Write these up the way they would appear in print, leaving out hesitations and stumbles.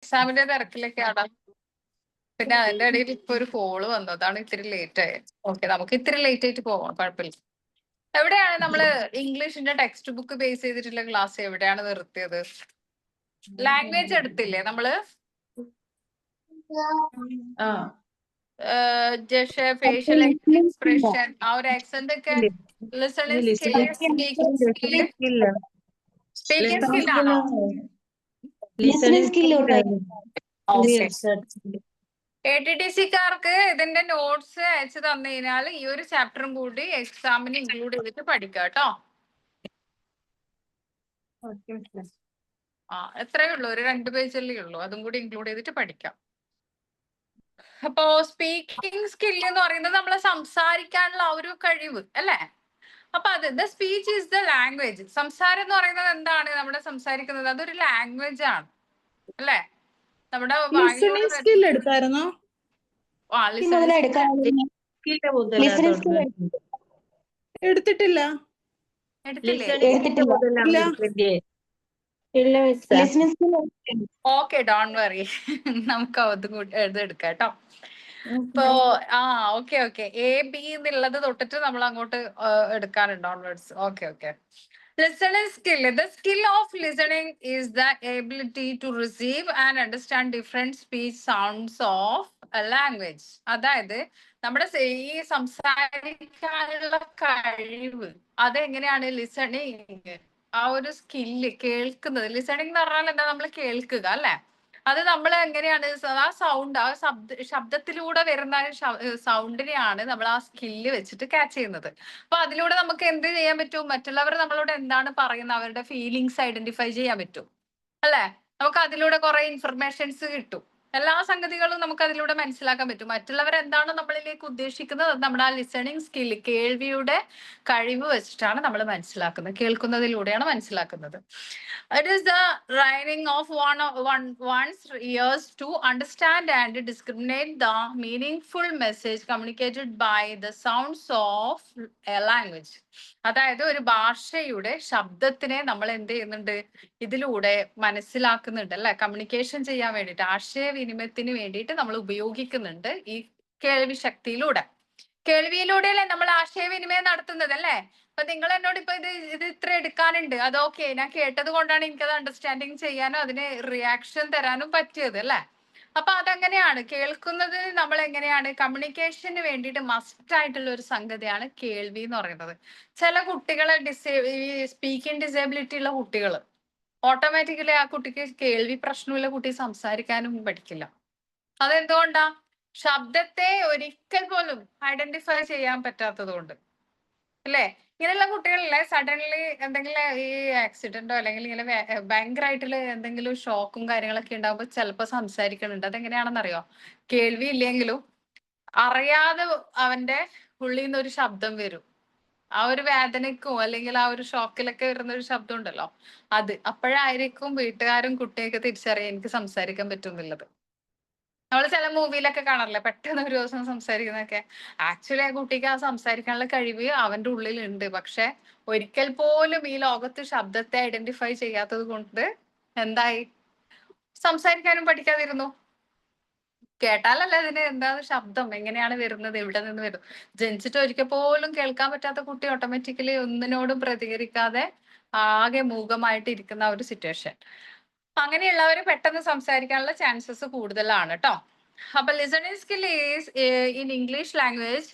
എക്സാമിന്റെ തിരക്കിലൊക്കെ ആടാം. പിന്നെ അതിന്റെ ഇടയിൽ ഇപ്പൊ ഒരു കോള് വന്നു, അതാണ് ഇത്തിരി ലേറ്റ് ആയത്. ഓക്കെ, നമുക്ക് ഇത്തിരി ലേറ്റ് ആയിട്ട് പോവാം, കുഴപ്പമില്ല. എവിടെയാണ് നമ്മള് ഇംഗ്ലീഷിന്റെ ടെക്സ്റ്റ് ബുക്ക് ബേസ് ചെയ്തിട്ടുള്ള ക്ലാസ് എവിടെയാണ് നിർത്തിയത്? ലാംഗ്വേജ് എടുത്തില്ലേ നമ്മള്? ഫേഷ്യൽ എക്സ്പ്രഷൻ, ആ ഒരു ആക്സെന്റ് ഒക്കെ, listening skill, speaking skill. Speaking സ്കില്ലാണോ? ATTC-ക്കാർക്ക് ഇതിന്റെ നോട്ട്സ് അയച്ചു തന്നു കഴിഞ്ഞാൽ ഈ ഒരു ചാപ്റ്ററും കൂടി എക്സാമിന് ഇൻക്ലൂഡ് ചെയ്തിട്ട് പഠിക്കാം കേട്ടോ. എത്രയേ ഉള്ളൂ, ഒരു 2 പേജല്ലേ ഉള്ളൂ, അതും കൂടി ഇൻക്ലൂഡ് ചെയ്തിട്ട് പഠിക്കാം. അപ്പോ സ്പീക്കിംഗ് സ്കില്ല് എന്ന് പറയുന്നത് നമ്മളെ സംസാരിക്കാനുള്ള ആ ഒരു കഴിവ് അല്ലേ? അപ്പൊ അത് the speech is the language. സംസാരം എന്ന് പറയുന്നത് എന്താണ്? നമ്മുടെ സംസാരിക്കുന്നത് അതൊരു ലാംഗ്വേജ് ആണ് അല്ലേ? നമ്മുടെ എടുത്തായിരുന്നോ? എടുത്തിട്ടില്ല. Okay, don't worry. നമുക്ക് അതും കൂടി എടുക്കാം കേട്ടോ. ഇപ്പോ ഓക്കെ A-B എന്നുള്ളത് തൊട്ടിട്ട് നമ്മൾ അങ്ങോട്ട് എടുക്കാനുണ്ട് onwards. Okay. Listening skill. The skill of listening is the ability to receive and understand different speech sounds of a language. അതായത് നമ്മുടെ ഈ സംസാരിക്കാനുള്ള കഴിവ്, അതെങ്ങനെയാണ് ലിസണിങ്, ആ ഒരു സ്കില്ല്, കേൾക്കുന്നത്. ലിസണിങ് എന്ന് പറഞ്ഞാൽ എന്താ? നമ്മൾ കേൾക്കുക അല്ലെ? അത് നമ്മൾ എങ്ങനെയാണ് ആ സൗണ്ട്, ആ ശബ്ദത്തിലൂടെ വരുന്ന സൗണ്ടിനെയാണ് നമ്മൾ ആ സ്കില്ല് വെച്ചിട്ട് ക്യാച്ച് ചെയ്യുന്നത്. അപ്പൊ അതിലൂടെ നമുക്ക് എന്ത് ചെയ്യാൻ പറ്റും? മറ്റുള്ളവർ നമ്മളോട് എന്താണ് പറയുന്നത്, അവരുടെ ഫീലിങ്സ് ഐഡന്റിഫൈ ചെയ്യാൻ പറ്റും അല്ലെ? നമുക്ക് അതിലൂടെ കുറെ ഇൻഫർമേഷൻസ് കിട്ടും. എല്ലാ സംഗതികളും നമുക്ക് അതിലൂടെ മനസ്സിലാക്കാൻ പറ്റും. മറ്റുള്ളവർ എന്താണ് നമ്മളിലേക്ക് ഉദ്ദേശിക്കുന്നത്, നമ്മുടെ ആ ലിസണിങ് സ്കില്ല്, കേൾവിയുടെ കഴിവ് വെച്ചിട്ടാണ് നമ്മൾ മനസ്സിലാക്കുന്നത്. കേൾക്കുന്നതിലൂടെയാണ് മനസ്സിലാക്കുന്നത്. It is the training of one's ears to understand and discriminate the meaningful message communicated by the sounds of a language. അതായത് ഒരു ഭാഷയുടെ ശബ്ദത്തിനെ നമ്മൾ എന്ത് ചെയ്യുന്നുണ്ട്? ഇതിലൂടെ മനസ്സിലാക്കുന്നുണ്ട് അല്ലെ? കമ്മ്യൂണിക്കേഷൻ ചെയ്യാൻ വേണ്ടിയിട്ട്, ആശയവിനിമയത്തിന് വേണ്ടിയിട്ട് നമ്മൾ ഉപയോഗിക്കുന്നുണ്ട് ഈ കേൾവി ശക്തിയിലൂടെ. കേൾവിയിലൂടെയല്ലേ നമ്മൾ ആശയവിനിമയം നടത്തുന്നത് അല്ലേ? അപ്പൊ നിങ്ങൾ എന്നോട് ഇപ്പൊ ഇത് ഇത്ര എടുക്കാനുണ്ട്, അത് ഓക്കെ, ഞാൻ കേട്ടത് കൊണ്ടാണ് എനിക്കത് അണ്ടർസ്റ്റാൻഡിങ് ചെയ്യാനും അതിന് റിയാക്ഷൻ തരാനും പറ്റിയത് അല്ലെ? അപ്പൊ അതെങ്ങനെയാണ് കേൾക്കുന്നത്? നമ്മൾ എങ്ങനെയാണ് കമ്മ്യൂണിക്കേഷന് വേണ്ടിയിട്ട് മസ്റ്റ് ആയിട്ടുള്ള ഒരു സംഗതിയാണ് കേൾവി എന്ന് പറയുന്നത്. ചില കുട്ടികളെ സ്പീക്കിംഗ് ഡിസേബിലിറ്റി ഉള്ള കുട്ടികൾ ഓട്ടോമാറ്റിക്കലി ആ കുട്ടിക്ക് കേൾവി പ്രശ്നമുള്ള കുട്ടി സംസാരിക്കാനും പഠിക്കില്ല. അതെന്തുകൊണ്ടാ? ശബ്ദത്തെ ഒരിക്കൽ പോലും ഐഡന്റിഫൈ ചെയ്യാൻ പറ്റാത്തത് കൊണ്ട് അല്ലേ? ഇങ്ങനെയുള്ള കുട്ടികളിലെ സഡൻലി എന്തെങ്കിലും ഈ ആക്സിഡന്റോ അല്ലെങ്കിൽ ഇങ്ങനെ ഭയങ്കരമായിട്ടുള്ള എന്തെങ്കിലും ഷോക്കും കാര്യങ്ങളൊക്കെ ഉണ്ടാകുമ്പോൾ ചിലപ്പോൾ സംസാരിക്കുന്നുണ്ട്. അതെങ്ങനെയാണെന്നറിയോ? കേൾവി ഇല്ലെങ്കിലും അറിയാതെ അവന്റെ ഉള്ളിൽ നിന്ന് ഒരു ശബ്ദം വരും. ആ ഒരു വേദനയ്ക്കും അല്ലെങ്കിൽ ആ ഒരു ഷോക്കിലൊക്കെ വരുന്ന ഒരു ശബ്ദം ഉണ്ടല്ലോ, അത് അപ്പോഴായിരിക്കും വീട്ടുകാരും കുട്ടിയൊക്കെ തിരിച്ചറിയാൻ എനിക്ക് സംസാരിക്കാൻ പറ്റുന്നുള്ളത്. നമ്മൾ ചില മൂവിയിലൊക്കെ കാണാറില്ലേ, പെട്ടെന്ന് ഒരു ദിവസം സംസാരിക്കുന്നതൊക്കെ. ആക്ച്വലി ആ കുട്ടിക്ക് ആ സംസാരിക്കാനുള്ള കഴിവ് അവന്റെ ഉള്ളിൽ ഉണ്ട്, പക്ഷെ ഒരിക്കൽ പോലും ഈ ലോകത്ത് ശബ്ദത്തെ ഐഡന്റിഫൈ ചെയ്യാത്തത് കൊണ്ട് എന്തായി? സംസാരിക്കാനും പഠിക്കാതിരുന്നു. കേട്ടാലല്ലേ ഇതിന് എന്താണ് ശബ്ദം, എങ്ങനെയാണ് വരുന്നത്, എവിടെ നിന്ന് വരും. ജനിച്ചിട്ട് ഒരിക്കൽ പോലും കേൾക്കാൻ പറ്റാത്ത കുട്ടി ഓട്ടോമാറ്റിക്കലി ഒന്നിനോടും പ്രതികരിക്കാതെ ആകെ മൂകമായിട്ട് ഇരിക്കുന്ന ഒരു സിറ്റുവേഷൻ. അങ്ങനെയുള്ളവര് പെട്ടെന്ന് സംസാരിക്കാനുള്ള ചാൻസസ് കൂടുതലാണ് കേട്ടോ. അപ്പൊ listening skill is in English language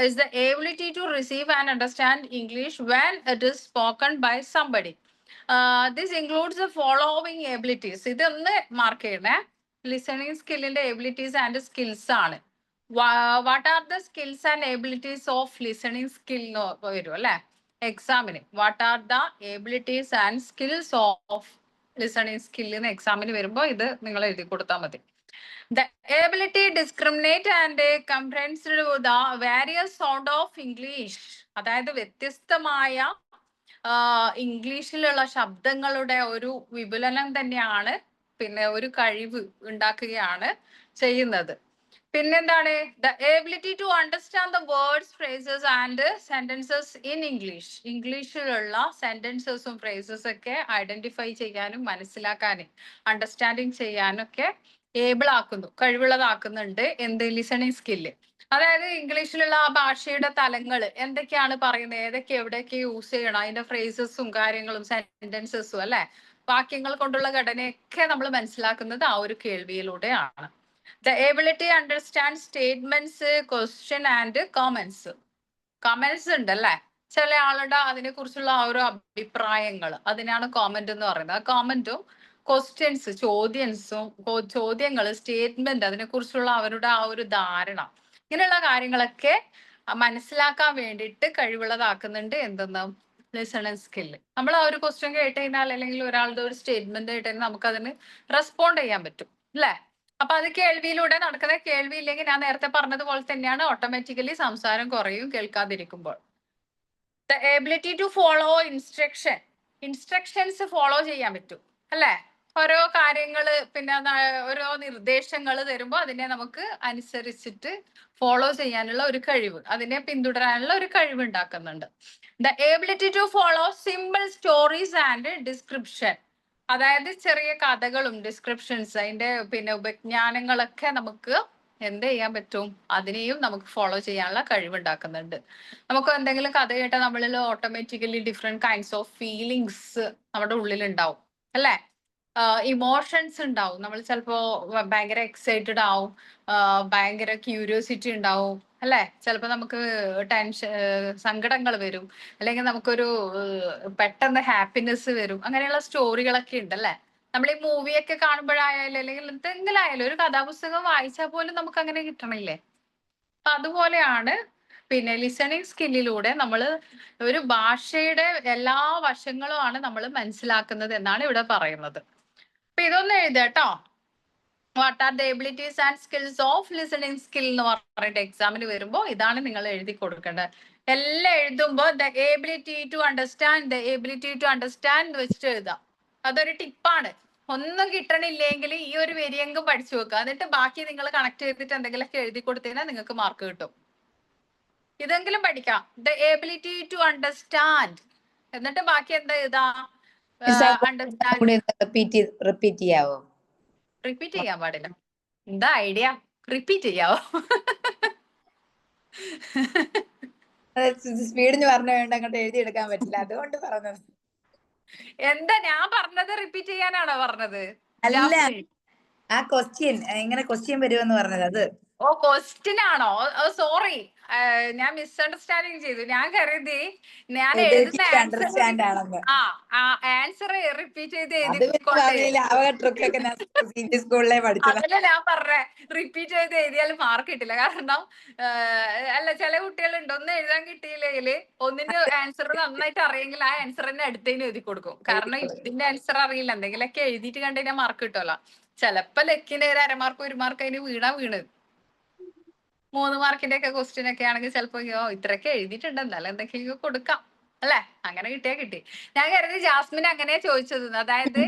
is the ability to receive and understand English when it is spoken by somebody. This includes the following abilities. ഇതൊന്ന് മാർക്ക് ചെയ്യണേ. ലിസണിങ് സ്കില്ലിന്റെ എബിലിറ്റീസ് ആൻഡ് സ്കിൽസ് ആണ്. What are the skills and abilities of listening skill വരും അല്ലെ എക്സാമിന്? What are the abilities and skills of listening സ്കില്ലിന് എക്സാമിന് വരുമ്പോ ഇത് നിങ്ങൾ എഴുതി കൊടുത്താൽ മതി. The ability discriminate and comprehend the various sound of English. അതായത് വ്യത്യസ്തമായ ഇംഗ്ലീഷിലുള്ള ശബ്ദങ്ങളുടെ ഒരു വിപുലനം തന്നെയാണ്, പിന്നെ ഒരു കഴിവ് ഉണ്ടാക്കുകയാണ് ചെയ്യുന്നത്. പിന്നെന്താണ് the ability to understand the words phrases and sentences in English. ഇംഗ്ലീഷിലുള്ള സെന്റൻസസും ഫ്രേസസ് ഒക്കെ ഐഡന്റിഫൈ ചെയ്യാനും മനസ്സിലാക്കാനും അണ്ടർസ്റ്റാൻഡിങ് ചെയ്യാനും ഒക്കെ ഏബിൾ ആക്കുന്നു, കഴിവുള്ളതാക്കുന്നുണ്ട് എന്ത് ലിസണിങ് സ്കില്ല്. അതായത് ഇംഗ്ലീഷിലുള്ള ആ ഭാഷയുടെ തലങ്ങൾ എന്തൊക്കെയാണ് പറയുന്നത്, ഏതൊക്കെ എവിടെയൊക്കെ യൂസ് ചെയ്യണം, അതിന്റെ ഫ്രേസസും കാര്യങ്ങളും സെന്റൻസസും അല്ലെ വാക്യങ്ങൾ കൊണ്ടുള്ള ഘടനയൊക്കെ നമ്മൾ മനസ്സിലാക്കുന്നത് ആ ഒരു കേൾവിയിലൂടെയാണ്. The ability to understand statements, question and comments. Comments ഉണ്ട് അല്ലെ, ചില ആളുടെ അതിനെ കുറിച്ചുള്ള ആ ഒരു അഭിപ്രായങ്ങൾ, അതിനാണ് കോമന്റ് എന്ന് പറയുന്നത്. ആ കോമന്റും ക്വസ്റ്റ്യൻസ് ചോദ്യങ്ങൾ, സ്റ്റേറ്റ്മെന്റ്, അതിനെ കുറിച്ചുള്ള അവരുടെ ആ ഒരു ധാരണ, ഇങ്ങനെയുള്ള കാര്യങ്ങളൊക്കെ മനസ്സിലാക്കാൻ വേണ്ടിയിട്ട് കഴിവുള്ളതാക്കുന്നുണ്ട് എന്തെന്ന് ലിസണിങ് സ്കില്ല്. നമ്മൾ ആ ഒരു ക്വസ്റ്റ്യൻ കേട്ട് കഴിഞ്ഞാൽ അല്ലെങ്കിൽ ഒരാളുടെ ഒരു സ്റ്റേറ്റ്മെന്റ് കേട്ട് കഴിഞ്ഞാൽ നമുക്ക് അതിന് റെസ്പോണ്ട് ചെയ്യാൻ പറ്റും അല്ലെ. അപ്പൊ അത് കേൾവിയിലൂടെ നടക്കുന്ന, കേൾവി ഇല്ലെങ്കിൽ ഞാൻ നേരത്തെ പറഞ്ഞതുപോലെ തന്നെയാണ്, ഓട്ടോമാറ്റിക്കലി സംസാരം കുറയും കേൾക്കാതിരിക്കുമ്പോൾ. The ability to follow instructions follow ചെയ്യാൻ പറ്റും അല്ലെ. ഓരോ കാര്യങ്ങള് പിന്നെ ഓരോ നിർദ്ദേശങ്ങൾ തരുമ്പോൾ അതിനെ നമുക്ക് അനുസരിച്ചിട്ട് ഫോളോ ചെയ്യാനുള്ള ഒരു കഴിവ്, അതിനെ പിന്തുടരാനുള്ള ഒരു കഴിവ് ഉണ്ടാക്കുന്നുണ്ട്. The ability to follow simple stories and description. അതായത് ചെറിയ കഥകളും ഡിസ്ക്രിപ്ഷൻസ്, അതിന്റെ പിന്നെ ഉപജ്ഞാനങ്ങളൊക്കെ നമുക്ക് എന്ത് ചെയ്യാൻ പറ്റും, അതിനെയും നമുക്ക് ഫോളോ ചെയ്യാനുള്ള കഴിവുണ്ടാക്കുന്നുണ്ട്. നമുക്ക് എന്തെങ്കിലും കഥ കേട്ടാൽ നമ്മളിൽ automatically different kinds of feelings നമ്മുടെ ഉള്ളിൽ ഉണ്ടാവും അല്ലെ. ഇമോഷൻസ് ഉണ്ടാവും, നമ്മൾ ചിലപ്പോ ഭയങ്കര എക്സൈറ്റഡ് ആവും, ഭയങ്കര ക്യൂരിയോസിറ്റി ഉണ്ടാവും അല്ലെ. ചിലപ്പോ നമുക്ക് ടെൻഷൻ, സങ്കടങ്ങൾ വരും, അല്ലെങ്കിൽ നമുക്കൊരു പെട്ടെന്ന് ഹാപ്പിനെസ് വരും. അങ്ങനെയുള്ള സ്റ്റോറികളൊക്കെ ഉണ്ട് അല്ലെ. നമ്മൾ ഈ മൂവിയൊക്കെ കാണുമ്പോഴായാലും അല്ലെങ്കിൽ എന്തെങ്കിലും ആയാലും ഒരു കഥാപുസ്തകം വായിച്ചാൽ പോലും നമുക്ക് അങ്ങനെ കിട്ടണില്ലേ. അപ്പൊ അതുപോലെയാണ് പിന്നെ ലിസണിങ് സ്കില്ലിലൂടെ നമ്മൾ ഒരു ഭാഷയുടെ എല്ലാ വശങ്ങളും ആണ് നമ്മൾ മനസ്സിലാക്കുന്നത് എന്നാണ് ഇവിടെ പറയുന്നത്. അപ്പൊ ഇതൊന്ന് എഴുതാട്ടോ. What are the abilities and skills of listening skill എന്ന് പറഞ്ഞിട്ട് എക്സാമിന് വരുമ്പോൾ ഇതാണ് നിങ്ങൾ എഴുതി കൊടുക്കേണ്ടത്. എല്ലാം എഴുതുമ്പോൾ ദ എബിലിറ്റി ടു അണ്ടർസ്റ്റാൻഡ് വെച്ചിട്ട് എഴുതാം. അതൊരു ടിപ്പാണ്. ഒന്നും കിട്ടണില്ലെങ്കിൽ ഈ ഒരു വരിയെങ്കും പഠിച്ചു വെക്കുക, എന്നിട്ട് ബാക്കി നിങ്ങൾ കണക്ട് ചെയ്തിട്ട് എന്തെങ്കിലുമൊക്കെ എഴുതി കൊടുത്തതിനാൽ നിങ്ങൾക്ക് മാർക്ക് കിട്ടും. ഇതെങ്കിലും പഠിക്കാം. ദ എബിലിറ്റി ടു അണ്ടർസ്റ്റാൻഡ്, എന്നിട്ട് ബാക്കി എന്താ എഴുതാ, അണ്ടർസ്റ്റാൻഡ്. റിപ്പീറ്റ് ചെയ്യാവോ? റിപ്പീറ്റ് ചെയ്യാൻ പാടില്ല. എന്താ ഐഡിയ, റിപ്പീറ്റ് ചെയ്യാവോ? സ്പീഡിന് പറഞ്ഞു വേണ്ട, അങ്ങോട്ട് എഴുതിയെടുക്കാൻ പറ്റില്ല, അതുകൊണ്ട് പറഞ്ഞത്. എന്താ ഞാൻ പറഞ്ഞത് റിപ്പീറ്റ് ചെയ്യാനാണോ പറഞ്ഞത്? അല്ല, ആ ക്വസ്റ്റ്യൻ എങ്ങനെ ക്വസ്റ്റ്യൻ വരുമെന്ന് പറഞ്ഞത് അത്. ഓ ക്വസ്റ്റ്യൻ ആണോ? സോറി, ഞാൻ മിസ്അണ്ടർസ്റ്റാൻഡിങ് ചെയ്തു. ഞാൻ കരുതി ഞാൻ എഴുതുന്ന അണ്ടർസ്റ്റാൻഡ് ആണെന്ന്. ആൻസർ റിപ്പീറ്റ് ചെയ്ത് സ്കൂളിലെ പഠിച്ചത്. അതല്ല ഞാൻ പറഞ്ഞേ, റിപ്പീറ്റ് ചെയ്ത് എഴുതിയാൽ മാർക്ക് കിട്ടില്ല. കാരണം അല്ല, ചില കുട്ടികളുണ്ട് ഒന്നും എഴുതാൻ കിട്ടിയില്ലെങ്കിൽ ഒന്നിന്റെ ആൻസർ നന്നായിട്ട് അറിയെങ്കിൽ ആ ആൻസർ തന്നെ അടുത്തതിന് എഴുതി കൊടുക്കും. കാരണം ഇതിന്റെ ആൻസർ അറിയില്ല, എന്തെങ്കിലുമൊക്കെ എഴുതിയിട്ട് കണ്ടുകഴിഞ്ഞാൽ മാർക്ക് കിട്ടുമല്ലോ. ചിലപ്പോ ലക്കിന്റെ ഒരു അരമാർക്ക് 1 മാർക്ക് അതിന് വീണ് 3 മാർക്കിന്റെ ഒക്കെ ക്വസ്റ്റ്യൻ ഒക്കെ ആണെങ്കിൽ ചിലപ്പോ ഇത്രയൊക്കെ എഴുതിയിട്ടുണ്ട്, എന്നാലും എന്തൊക്കെയോ കൊടുക്കാം അല്ലെ. അങ്ങനെ കിട്ടിയാ കിട്ടി. ഞാൻ കരുതി ജാസ്മിൻ അങ്ങനെ ചോദിച്ചത്, അതായത്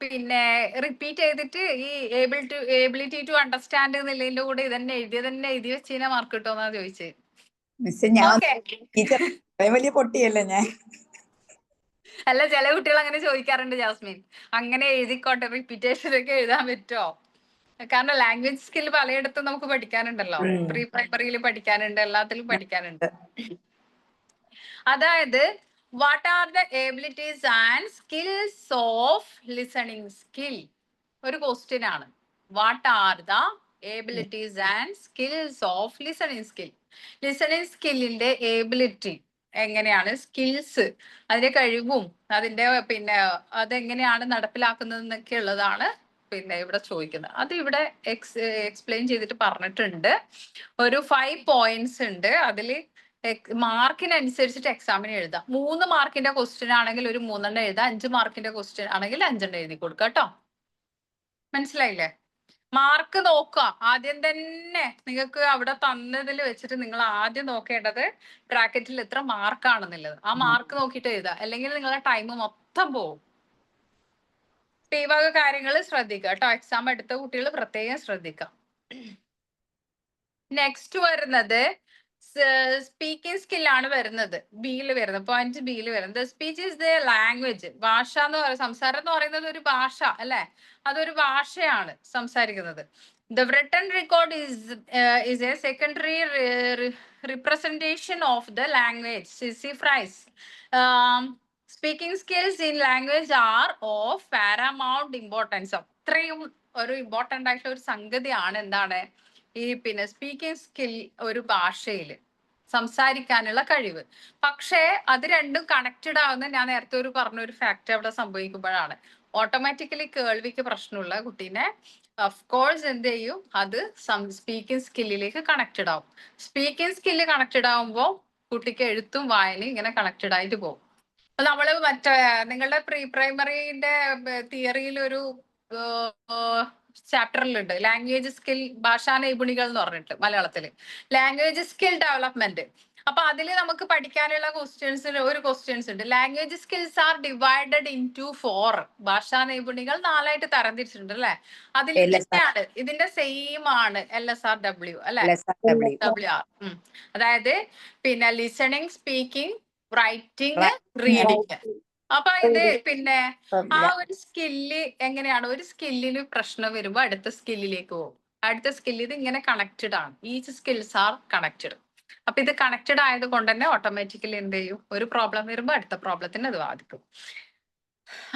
പിന്നെ റിപ്പീറ്റ് ചെയ്തിട്ട് ഈ എബിലിറ്റി ടു അണ്ടർസ്റ്റാൻഡ് എന്നുള്ളതിന്റെ കൂടെ ഇതന്നെ എഴുതി വെച്ച് കഴിഞ്ഞാൽ മാർക്ക് കിട്ടുമെന്നാ ചോദിച്ചത്. വലിയ പൊട്ടിയല്ലേ ഞാൻ. അല്ല, ചില കുട്ടികൾ അങ്ങനെ ചോദിക്കാറുണ്ട് ജാസ്മിൻ, അങ്ങനെ എഴുതിക്കോട്ടെ, റിപ്പീറ്റേഷൻ ഒക്കെ എഴുതാൻ പറ്റുമോ? കാരണം ലാംഗ്വേജ് സ്കിൽ പലയിടത്തും നമുക്ക് പഠിക്കാനുണ്ടല്ലോ, പ്രീ പ്രൈമറിയിൽ പഠിക്കാനുണ്ട്, എല്ലാത്തിലും പഠിക്കാനുണ്ട്. അതായത് what are the abilities and skills of listening skill ഒരു ക്വസ്റ്റ്യൻ ആണ്. What are the abilities and skills of listening skill. Listening സ്കില്ലിന്റെ എബിലിറ്റി എങ്ങനെയാണ്, സ്കിൽസ് അതിന്റെ കഴിവും അതിന്റെ പിന്നെ അതെങ്ങനെയാണ് നടപ്പിലാക്കുന്നത് എന്നൊക്കെ ഉള്ളതാണ് പിന്നെ ഇവിടെ ചോദിക്കുന്നത്. അത് ഇവിടെ എക്സ്പ്ലെയിൻ ചെയ്തിട്ട് പറഞ്ഞിട്ടുണ്ട്. ഒരു 5 പോയിന്റ്സ് ഉണ്ട്. അതില് മാർക്കിനനുസരിച്ചിട്ട് എക്സാമിന് എഴുതാം. 3 മാർക്കിന്റെ ക്വസ്റ്റ്യൻ ആണെങ്കിൽ ഒരു 3 എണ്ണം എഴുതാം, 5 മാർക്കിന്റെ ക്വസ്റ്റ്യൻ ആണെങ്കിൽ 5 എണ്ണം എഴുതി കൊടുക്കുക കേട്ടോ. മനസ്സിലായില്ലേ? മാർക്ക് നോക്കുക ആദ്യം തന്നെ. നിങ്ങൾക്ക് അവിടെ തന്നതിൽ വെച്ചിട്ട് നിങ്ങൾ ആദ്യം നോക്കേണ്ടത് ബ്രാക്കറ്റിൽ എത്ര മാർക്കാണെന്നുള്ളത്. ആ മാർക്ക് നോക്കിയിട്ട് എഴുതുക, അല്ലെങ്കിൽ നിങ്ങളുടെ ടൈം മൊത്തം പോകും. ഈ വക കാര്യങ്ങൾ ശ്രദ്ധിക്കുക കേട്ടോ. എക്സാം എടുത്ത കുട്ടികൾ പ്രത്യേകം ശ്രദ്ധിക്കാം. നെക്സ്റ്റ് വരുന്നത് സ്പീക്കിംഗ് സ്കില്ലാണ് വരുന്നത്, ബിയിൽ വരുന്നത്, പോയിന്റ് ബിയിൽ വരുന്നത്. Speech is the language. ഭാഷ എന്ന് പറയുന്നത്, സംസാരം എന്ന് പറയുന്നത് ഒരു ഭാഷ അല്ലെ, അതൊരു ഭാഷയാണ് സംസാരിക്കുന്നത്. The written record is a secondary representation of the language. Sissy Fries. Speaking skills in language are of paramount importance. അത്രയും ഒരു ഇമ്പോർട്ടന്റ് ആയിട്ടുള്ള ഒരു സംഗതിയാണ് എന്താണ് ഈ പിന്നെ സ്പീക്കിംഗ് സ്കിൽ, ഒരു ഭാഷയിൽ സംസാരിക്കാനുള്ള കഴിവ്. പക്ഷേ അത് രണ്ടും കണക്റ്റഡ് ആവുന്ന, ഞാൻ നേരത്തെ പറഞ്ഞ ഒരു ഫാക്ട് അവിടെ സംഭവിക്കുമ്പോഴാണ് ഓട്ടോമാറ്റിക്കലി കേൾവിക്ക് പ്രശ്നമുള്ള കുട്ടീനെ ഓഫ് കോഴ്സ് എന്ത് ചെയ്യും, അത് സ്പീക്കിംഗ് സ്കില്ലിലേക്ക് കണക്റ്റഡ് ആവും. സ്പീക്കിംഗ് സ്കില്ല് കണക്റ്റഡ് ആവുമ്പോൾ കുട്ടിക്ക് എഴുത്തും വായനയും ഇങ്ങനെ കണക്റ്റഡ് ആയിട്ട് പോകും. അപ്പൊ നമ്മള് മറ്റേ നിങ്ങളുടെ പ്രീ പ്രൈമറിന്റെ തിയറിയിൽ ഒരു ചാപ്റ്ററിലുണ്ട് ലാംഗ്വേജ് സ്കിൽ, ഭാഷാ നൈപുണികൾ എന്ന് പറഞ്ഞിട്ട് മലയാളത്തില്, ലാംഗ്വേജ് സ്കിൽ ഡെവലപ്മെന്റ്. അപ്പൊ അതിൽ നമുക്ക് പഠിക്കാനുള്ള ക്വസ്റ്റ്യൻസ് ഉണ്ട്. Language skills are divided into 4. ഭാഷാ നൈപുണികൾ 4ആയിട്ട് തരംതിരിച്ചിട്ടുണ്ട് അല്ലെ. അതിൽ തന്നെയാണ് ഇതിന്റെ സെയിം ആണ് LSRW അല്ലെ, WR. അതായത് പിന്നെ ലിസണിങ്, സ്പീക്കിംഗ്, റൈറ്റിംഗ്, റീഡിങ്. അപ്പൊ ഇത് പിന്നെ ആ ഒരു സ്കില്ല് എങ്ങനെയാണ്, ഒരു സ്കില്ലിന് പ്രശ്നം വരുമ്പോ അടുത്ത സ്കില്ലിലേക്ക് പോകും, അടുത്ത സ്കില്ല്. ഇത് ഇങ്ങനെ കണക്റ്റഡ് ആണ്, ഈച്ച് സ്കിൽസ് ആർ കണക്റ്റഡ്. അപ്പൊ ഇത് കണക്റ്റഡ് ആയത് കൊണ്ട് തന്നെ ഓട്ടോമാറ്റിക്കലി എന്ത് ചെയ്യും, ഒരു പ്രോബ്ലം വരുമ്പോ അടുത്ത പ്രോബ്ലത്തിന് അത് ബാധിക്കും.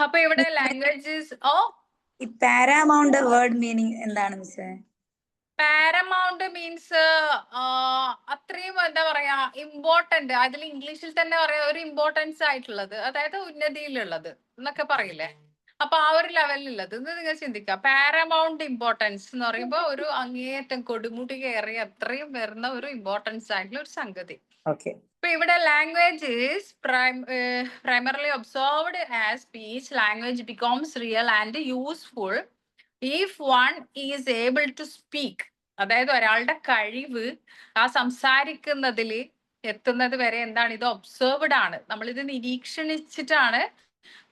അപ്പൊ ഇവിടെ ലാംഗ്വേജസ് പാരാമൗണ്ട് വേർഡ് മീനിങ് എന്താണ് മിസ്സേ? പാരമൗണ്ട് മീൻസ് അത്രയും എന്താ പറയാ ഇമ്പോർട്ടന്റ്, അതിൽ ഇംഗ്ലീഷിൽ തന്നെ പറയാ ഒരു ഇമ്പോർട്ടൻസ് ആയിട്ടുള്ളത്, അതായത് ഉന്നതിയിലുള്ളത് എന്നൊക്കെ പറയില്ലേ. അപ്പൊ ആ ഒരു ലെവലിലുള്ളത് നിങ്ങൾ ചിന്തിക്കുക. പാരമൗണ്ട് ഇമ്പോർട്ടൻസ് എന്ന് പറയുമ്പോൾ ഒരു അങ്ങേയറ്റം കൊടുമുടി കയറി അത്രയും വരുന്ന ഒരു ഇമ്പോർട്ടൻസ് ആയിട്ടുള്ള ഒരു സംഗതി. ഇപ്പൊ ഇവിടെ language is primarily observed as speech. Language becomes real and useful if one is able to speak. അതായത് ഒരാളുടെ കഴിവ് ആ സംസാരിക്കുന്നതിൽ എത്തുന്നത് വരെ എന്താണ്, ഇത് ഒബ്സർവ്ഡ് ആണ്, നമ്മളിത് നിരീക്ഷിച്ചിട്ടാണ്,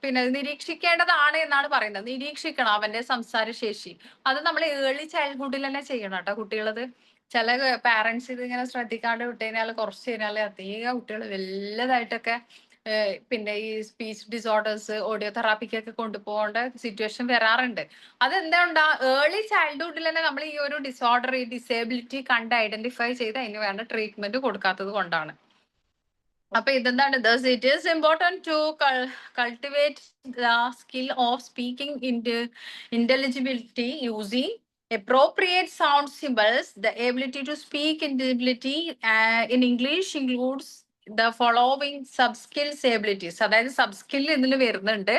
പിന്നെ നിരീക്ഷിക്കേണ്ടതാണ് എന്നാണ് പറയുന്നത്. നിരീക്ഷിക്കണം അവന്റെ സംസാര ശേഷി. അത് നമ്മൾ ഏർലി ചൈൽഡ്ഹുഡിൽ തന്നെ ചെയ്യണം കേട്ടോ കുട്ടികളത്. ചില പാരന്റ്സ് ഇത് ഇങ്ങനെ ശ്രദ്ധിക്കാണ്ട് വിട്ട് കഴിഞ്ഞാൽ കുറച്ച് കഴിഞ്ഞാൽ അധികം കുട്ടികൾ വലുതായിട്ടൊക്കെ പിന്നെ ഈ സ്പീച്ച് ഡിസോർഡേഴ്സ്, ഓഡിയോ തെറാപ്പിക്കൊക്കെ കൊണ്ടുപോകേണ്ട സിറ്റുവേഷൻ വരാറുണ്ട്. അതെന്താ, ഏർലി ചൈൽഡ്ഹുഡിൽ തന്നെ നമ്മൾ ഈ ഒരു ഡിസോർഡർ, ഈ ഡിസേബിലിറ്റി കണ്ട് ഐഡന്റിഫൈ ചെയ്ത് അതിന് വേണ്ട ട്രീറ്റ്മെന്റ് കൊടുക്കാത്തത് കൊണ്ടാണ്. അപ്പൊ ഇതെന്താണ്, thus it is important to cultivate the skill of speaking intelligibility using appropriate sound symbols. The ability to speak intelligibly in English includes the following sub-skills abilities. അതായത് സബ് സ്കിൽ ഇതിൽ വരുന്നുണ്ട്.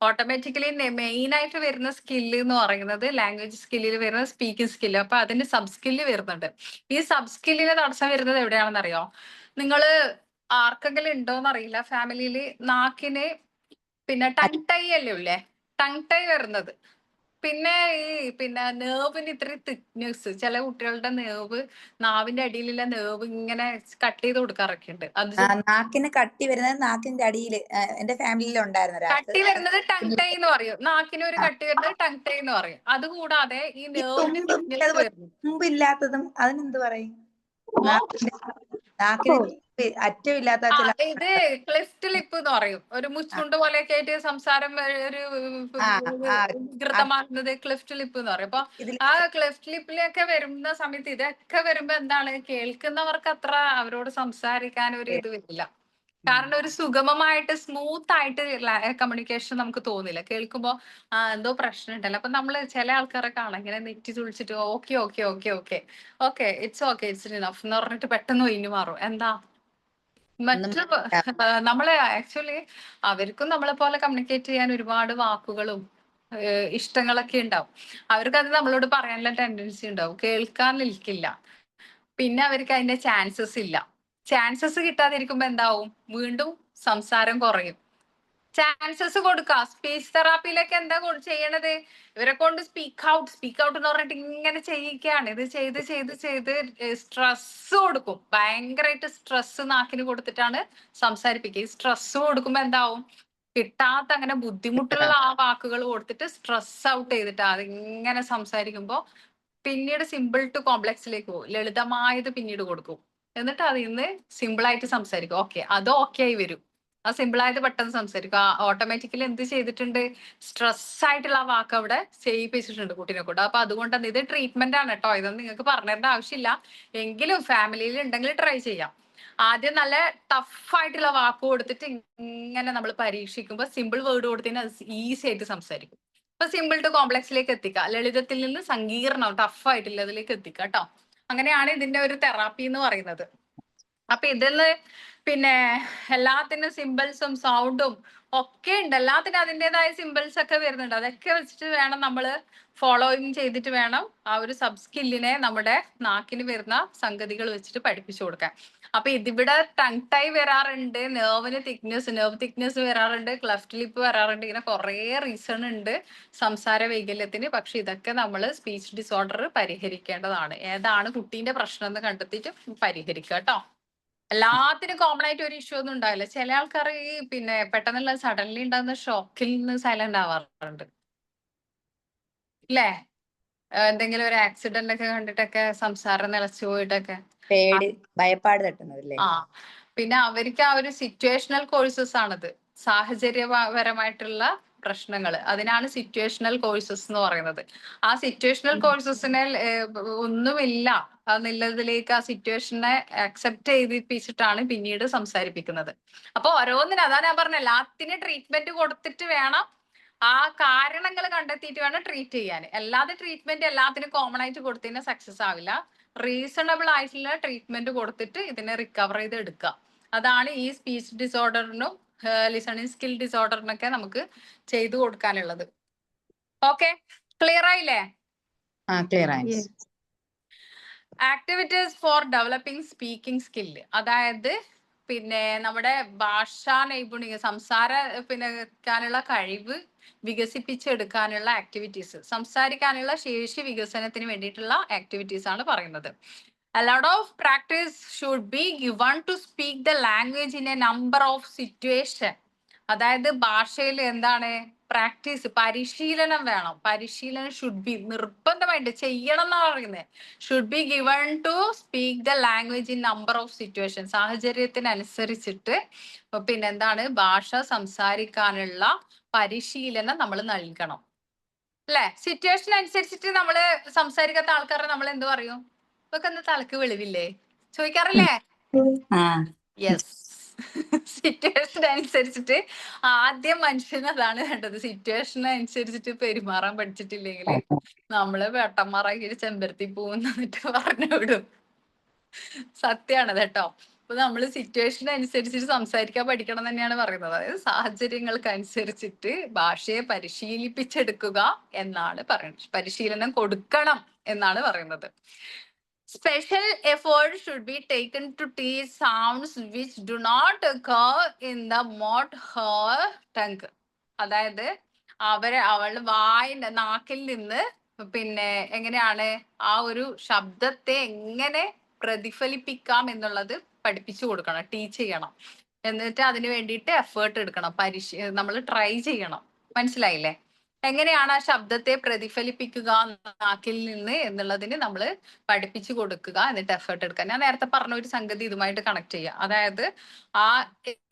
ഓട്ടോമാറ്റിക്കലി മെയിൻ ആയിട്ട് വരുന്ന skill എന്ന് പറയുന്നത് language സ്കില്ലിൽ വരുന്ന speaking skill. അപ്പൊ അതിന്റെ സബ് സ്കില്ല് വരുന്നുണ്ട്. ഈ സബ് സ്കില്ലിന് തടസ്സം വരുന്നത് എവിടെയാണെന്ന് അറിയോ? നിങ്ങള് ആർക്കെങ്കിലും ഉണ്ടോന്ന് അറിയില്ല ഫാമിലിയില് നാക്കിന് പിന്നെ ടങ് ടൈ അല്ലേ ഉള്ളേ, ടങ് ടൈ വരുന്നത്. പിന്നെ ഈ പിന്നെ നേവിന് ഇത്രയും തിക്നെസ്, ചില കുട്ടികളുടെ നേവ്, നാവിന്റെ അടിയിലുള്ള നേവ് ഇങ്ങനെ കട്ട് ചെയ്ത് കൊടുക്കാറൊക്കെ ഉണ്ട്. അത് നാക്കിന് കട്ടി വരുന്നത് നാക്കിന്റെ അടിയിൽ എന്റെ ഫാമിലിയിൽ ഉണ്ടായിരുന്നു. കട്ടി വരുന്നത് ടങ് ടൈ എന്ന് പറയും. നാക്കിന് ഒരു കട്ടി വരുന്നത് ടങ് ടൈ എന്ന് പറയും. അതുകൂടാതെ ഈ തുമ്പില്ലാത്തതും അതിനെന്ത് പറയും? നാക്കിന് അറ്റമില്ലാത്ത ഇത് ക്ലിഫ്റ്റ് ലിപ്പ് എന്ന് പറയും. ഒരു മുച്ചുണ്ട് പോലെയൊക്കെ ആയിട്ട് സംസാരം ഒരു വികൃതമാകുന്നത് ക്ലിഫ്റ്റ് ലിപ്പ് എന്ന് പറയും. അപ്പൊ ആ ക്ലിഫ്റ്റ് ലിപ്പിലൊക്കെ വരുന്ന സമയത്ത് ഇതൊക്കെ വരുമ്പോ എന്താണ്, കേൾക്കുന്നവർക്ക് അത്ര അവരോട് സംസാരിക്കാൻ ഒരു ഇത് വരില്ല. കാരണം ഒരു സുഗമമായിട്ട് സ്മൂത്ത് ആയിട്ട് കമ്മ്യൂണിക്കേഷൻ നമുക്ക് തോന്നില്ല. കേൾക്കുമ്പോ എന്തോ പ്രശ്നം ഉണ്ടല്ലോ. അപ്പൊ നമ്മള് ചില ആൾക്കാരൊക്കെ കാണാം ഇങ്ങനെ നെറ്റി തുളിച്ചിട്ട് okay okay okay okay okay it's okay it's enough എന്ന് പറഞ്ഞിട്ട് പെട്ടെന്ന് ഒഴിഞ്ഞു മാറും. എന്താ മറ്റു നമ്മളെ ആക്ച്വലി അവർക്കും നമ്മളെ പോലെ കമ്മ്യൂണിക്കേറ്റ് ചെയ്യാൻ ഒരുപാട് വാക്കുകളും ഇഷ്ടങ്ങളൊക്കെ ഉണ്ടാവും. അവർക്ക് അത് നമ്മളോട് പറയാനുള്ള ടെൻഡൻസി ഉണ്ടാവും. കേൾക്കാൻ നിൽക്കില്ല. പിന്നെ അവർക്ക് അതിന്റെ ചാൻസസ് ഇല്ല. ചാൻസസ് കിട്ടാതിരിക്കുമ്പോ എന്താവും, വീണ്ടും സംസാരം കുറയും. ചാൻസസ് കൊടുക്കുക. സ്പീച്ച് തെറാപ്പിയിലൊക്കെ എന്താ ചെയ്യണത്, ഇവരെ കൊണ്ട് സ്പീക്ക് ഔട്ട് എന്ന് പറഞ്ഞിട്ട് ഇങ്ങനെ ചെയ്യിക്കുകയാണ്. ഇത് ചെയ്ത് ചെയ്ത് ചെയ്ത് സ്ട്രെസ് കൊടുക്കും. ഭയങ്കരമായിട്ട് സ്ട്രെസ് നാക്കിന് കൊടുത്തിട്ടാണ് സംസാരിപ്പിക്കുക. ഈ സ്ട്രെസ് കൊടുക്കുമ്പോ എന്താവും, കിട്ടാത്ത അങ്ങനെ ബുദ്ധിമുട്ടുള്ള ആ വാക്കുകൾ കൊടുത്തിട്ട് സ്ട്രെസ് ഔട്ട് ചെയ്തിട്ട് അതിങ്ങനെ സംസാരിക്കുമ്പോ പിന്നീട് സിമ്പിൾ ടു കോംപ്ലക്സിലേക്ക് പോകും, ലളിതമായത് പിന്നീട് കൊടുക്കും, എന്നിട്ട് അതിൽ നിന്ന് സിമ്പിൾ ആയിട്ട് സംസാരിക്കും. ഓക്കെ, അത് ഓക്കെ ആയി വരും. ആ സിമ്പിൾ ആയത് പെട്ടെന്ന് സംസാരിക്കും. ഓട്ടോമാറ്റിക്കലി എന്ത് ചെയ്തിട്ടുണ്ട്, സ്ട്രെസ് ആയിട്ടുള്ള ആ വാക്ക് അവിടെ ചെയ്യിപ്പിച്ചിട്ടുണ്ട് കുട്ടീനെ കൊണ്ട്. അപ്പൊ അതുകൊണ്ട് ഇത് ട്രീറ്റ്മെന്റ് ആണ് കേട്ടോ, ഇതൊന്നും നിങ്ങൾക്ക് പറഞ്ഞേണ്ട ആവശ്യമില്ല. എങ്കിലും ഫാമിലിയിൽ ഉണ്ടെങ്കിൽ ട്രൈ ചെയ്യാം. ആദ്യം നല്ല ടഫ് ആയിട്ടുള്ള വാക്ക് കൊടുത്തിട്ട് ഇങ്ങനെ നമ്മൾ പരീക്ഷിക്കുമ്പോൾ സിമ്പിൾ വേർഡ് കൊടുത്തതിന് അത് ഈസി ആയിട്ട് സംസാരിക്കും. അപ്പൊ സിമ്പിൾ ടു കോംപ്ലക്സിലേക്ക് എത്തിക്കുക, ലളിതത്തിൽ നിന്ന് സങ്കീർണം ടഫ് ആയിട്ടുള്ളതിലേക്ക് എത്തിക്കുക കേട്ടോ. അങ്ങനെയാണ് ഇതിന്റെ ഒരു തെറാപ്പി എന്ന് പറയുന്നത്. അപ്പൊ ഇതില് പിന്നെ എല്ലാത്തിനും സിമ്പിൾസും സൗണ്ടും ഒക്കെ ഉണ്ട്, എല്ലാത്തിനും അതിൻ്റെതായ സിമ്പിൾസ് ഒക്കെ വരുന്നുണ്ട്. അതൊക്കെ വെച്ചിട്ട് വേണം നമ്മൾ ഫോളോയിങ് ചെയ്തിട്ട് വേണം ആ ഒരു സബ് സ്കില്ലിനെ നമ്മുടെ നാക്കിന് വരുന്ന സംഗതികൾ വെച്ചിട്ട് പഠിപ്പിച്ചു കൊടുക്കാൻ. അപ്പൊ ഇതിവിടെ ടങ് ടൈ വരാറുണ്ട്, നെർവ് തിക്നെസ് വരാറുണ്ട്, ക്ലെഫ്റ്റ് ലിപ്പ് വരാറുണ്ട്, ഇങ്ങനെ കുറെ റീസൺ ഉണ്ട് സംസാര വൈകല്യത്തിന്. പക്ഷെ ഇതൊക്കെ നമ്മൾ സ്പീച്ച് ഡിസോർഡർ പരിഹരിക്കേണ്ടതാണ്. ഏതാണ് കുട്ടീന്റെ പ്രശ്നം എന്ന് കണ്ടെത്തിയിട്ട് പരിഹരിക്കുക കേട്ടോ. എല്ലാത്തിനും കോമൺ ആയിട്ട് ഒരു ഇഷ്യൂ ഒന്നും ഉണ്ടാവില്ല. ചില ആൾക്കാർ ഈ പിന്നെ പെട്ടെന്നുള്ള സഡൻലി ഉണ്ടാകുന്ന ഷോക്കിൽ നിന്ന് സൈലന്റ് ആവാറുണ്ട് അല്ലേ? എന്തെങ്കിലും ഒരു ആക്സിഡന്റ് ഒക്കെ കണ്ടിട്ടൊക്കെ സംസാരം നിലച്ചു പോയിട്ടൊക്കെ പേടി, ഭയപ്പാട് തട്ടുന്നതല്ലേ? ആ, പിന്നെ അവർക്ക് ആ ഒരു സിറ്റുവേഷണൽ കോഴ്സസ് ആണത്, സാഹചര്യപരമായിട്ടുള്ള പ്രശ്നങ്ങൾ. അതിനാണ് സിറ്റുവേഷണൽ കോഴ്സസ് എന്ന് പറയുന്നത്. ആ സിറ്റുവേഷണൽ കോഴ്സസിനെ ഒന്നുമില്ല എന്നുള്ളതിലേക്ക് ആ സിറ്റുവേഷനെ അക്സെപ്റ്റ് ചെയ്തിപ്പിച്ചിട്ടാണ് പിന്നീട് സംസാരിപ്പിക്കുന്നത്. അപ്പൊ ഓരോന്നിനും, അതാ ഞാൻ പറഞ്ഞ, എല്ലാത്തിനും ട്രീറ്റ്മെന്റ് കൊടുത്തിട്ട് വേണം, ആ കാരണങ്ങൾ കണ്ടെത്തിയിട്ട് വേണം ട്രീറ്റ് ചെയ്യാൻ. അല്ലാതെ ട്രീറ്റ്മെന്റ് എല്ലാത്തിനും കോമൺ ആയിട്ട് കൊടുത്തതിന് സക്സസ് ആവില്ല. റീസണബിൾ ആയിട്ടുള്ള ട്രീറ്റ്മെന്റ് കൊടുത്തിട്ട് ഇതിനെ റിക്കവർ ചെയ്ത് എടുക്കുക. അതാണ് ഈ സ്പീച്ച് ഡിസോർഡറിനും ലിസണിങ് സ്കിൽ ഡിസോർഡറിനൊക്കെ നമുക്ക് ചെയ്തു കൊടുക്കാനുള്ളത്. ഓക്കെ, ക്ലിയർ ആയില്ലേ? ക്ലിയർ ആയി. Activities four developing speaking skill, അതായത് പിന്നെ നമ്മുടെ ഭാഷാ നൈപുണ്യം, സംസാരിക്കാനുള്ള കഴിവ് വികസിപ്പിച്ചെടുക്കാനുള്ള ആക്ടിവിറ്റീസ്, സംസാരിക്കാനുള്ള ശേഷി വികസനത്തിന് വേണ്ടിയിട്ടുള്ള ആക്ടിവിറ്റീസ് ആണ് പറയുന്നത്. A lot of practice should be given to speak the language in a number of situation. അതായത് ഭാഷയിൽ എന്താണ് പ്രാക്ടീസ്, പരിശീലനം വേണം. പരിശീലനം ഷുഡ് ബി, നിർബന്ധമായിട്ട് ചെയ്യണം എന്നാണ് പറയുന്നത്. Should be given to speak the language in number of situation. സാഹചര്യത്തിനനുസരിച്ചിട്ട് പിന്നെ എന്താണ് ഭാഷ സംസാരിക്കാനുള്ള പരിശീലനം നമ്മൾ നൽകണം അല്ലെ? സിറ്റുവേഷൻ അനുസരിച്ചിട്ട് നമ്മൾ സംസാരിക്കാത്ത ആൾക്കാരെ നമ്മൾ എന്ത് പറയും? ഇതൊക്കെ എന്താ തലക്ക് വെളിവില്ലേ ചോദിക്കാറില്ലേ? യെസ്, സിറ്റുവേഷൻ അനുസരിച്ചിട്ട് ആദ്യം മനുഷ്യന് അതാണ് വേണ്ടത്. സിറ്റുവേഷൻ അനുസരിച്ചിട്ട് പെരുമാറാൻ പഠിച്ചിട്ടില്ലെങ്കിൽ നമ്മള് വെട്ടന്മാറാക്കി ചെമ്പരത്തി പോകുന്നിട്ട് പറഞ്ഞു വിടും. സത്യമാണ് കേട്ടോ. അപ്പൊ നമ്മൾ സിറ്റുവേഷൻ അനുസരിച്ചിട്ട് സംസാരിക്കാൻ പഠിക്കണം തന്നെയാണ് പറയുന്നത്. അതായത് സാഹചര്യങ്ങൾക്ക് അനുസരിച്ചിട്ട് ഭാഷയെ പരിശീലിപ്പിച്ചെടുക്കുക എന്നാണ് പറയുന്നത്. പരിശീലനം കൊടുക്കണം എന്നാണ് പറയുന്നത്. Special effort should be taken to teach sounds which do not occur in the mouth or tongue. അതായത് അവളുടെ വായിന്റെ നാക്കിൽ നിന്ന് പിന്നെ എങ്ങനെയാണ് ആ ഒരു ശബ്ദത്തെ എങ്ങനെ പ്രതിഫലിപ്പിക്കാം എന്നുള്ളത് പഠിപ്പിച്ചു കൊടുക്കണം, ടീച്ച് ചെയ്യണം. എന്നിട്ട് അതിന് വേണ്ടിയിട്ട് എഫേർട്ട് എടുക്കണം, നമ്മൾ ട്രൈ ചെയ്യണം. മനസ്സിലായില്ലേ? എങ്ങനെയാണ് ആ ശബ്ദത്തെ പ്രതിഫലിപ്പിക്കുക നാക്കിൽ നിന്ന് എന്നുള്ളതിന് നമ്മൾ പഠിപ്പിച്ചു കൊടുക്കുക, എന്നിട്ട് എഫേർട്ട് എടുക്കുക. ഞാൻ നേരത്തെ പറഞ്ഞ ഒരു സംഗതി ഇതുമായിട്ട് കണക്ട് ചെയ്യുക. അതായത് ആ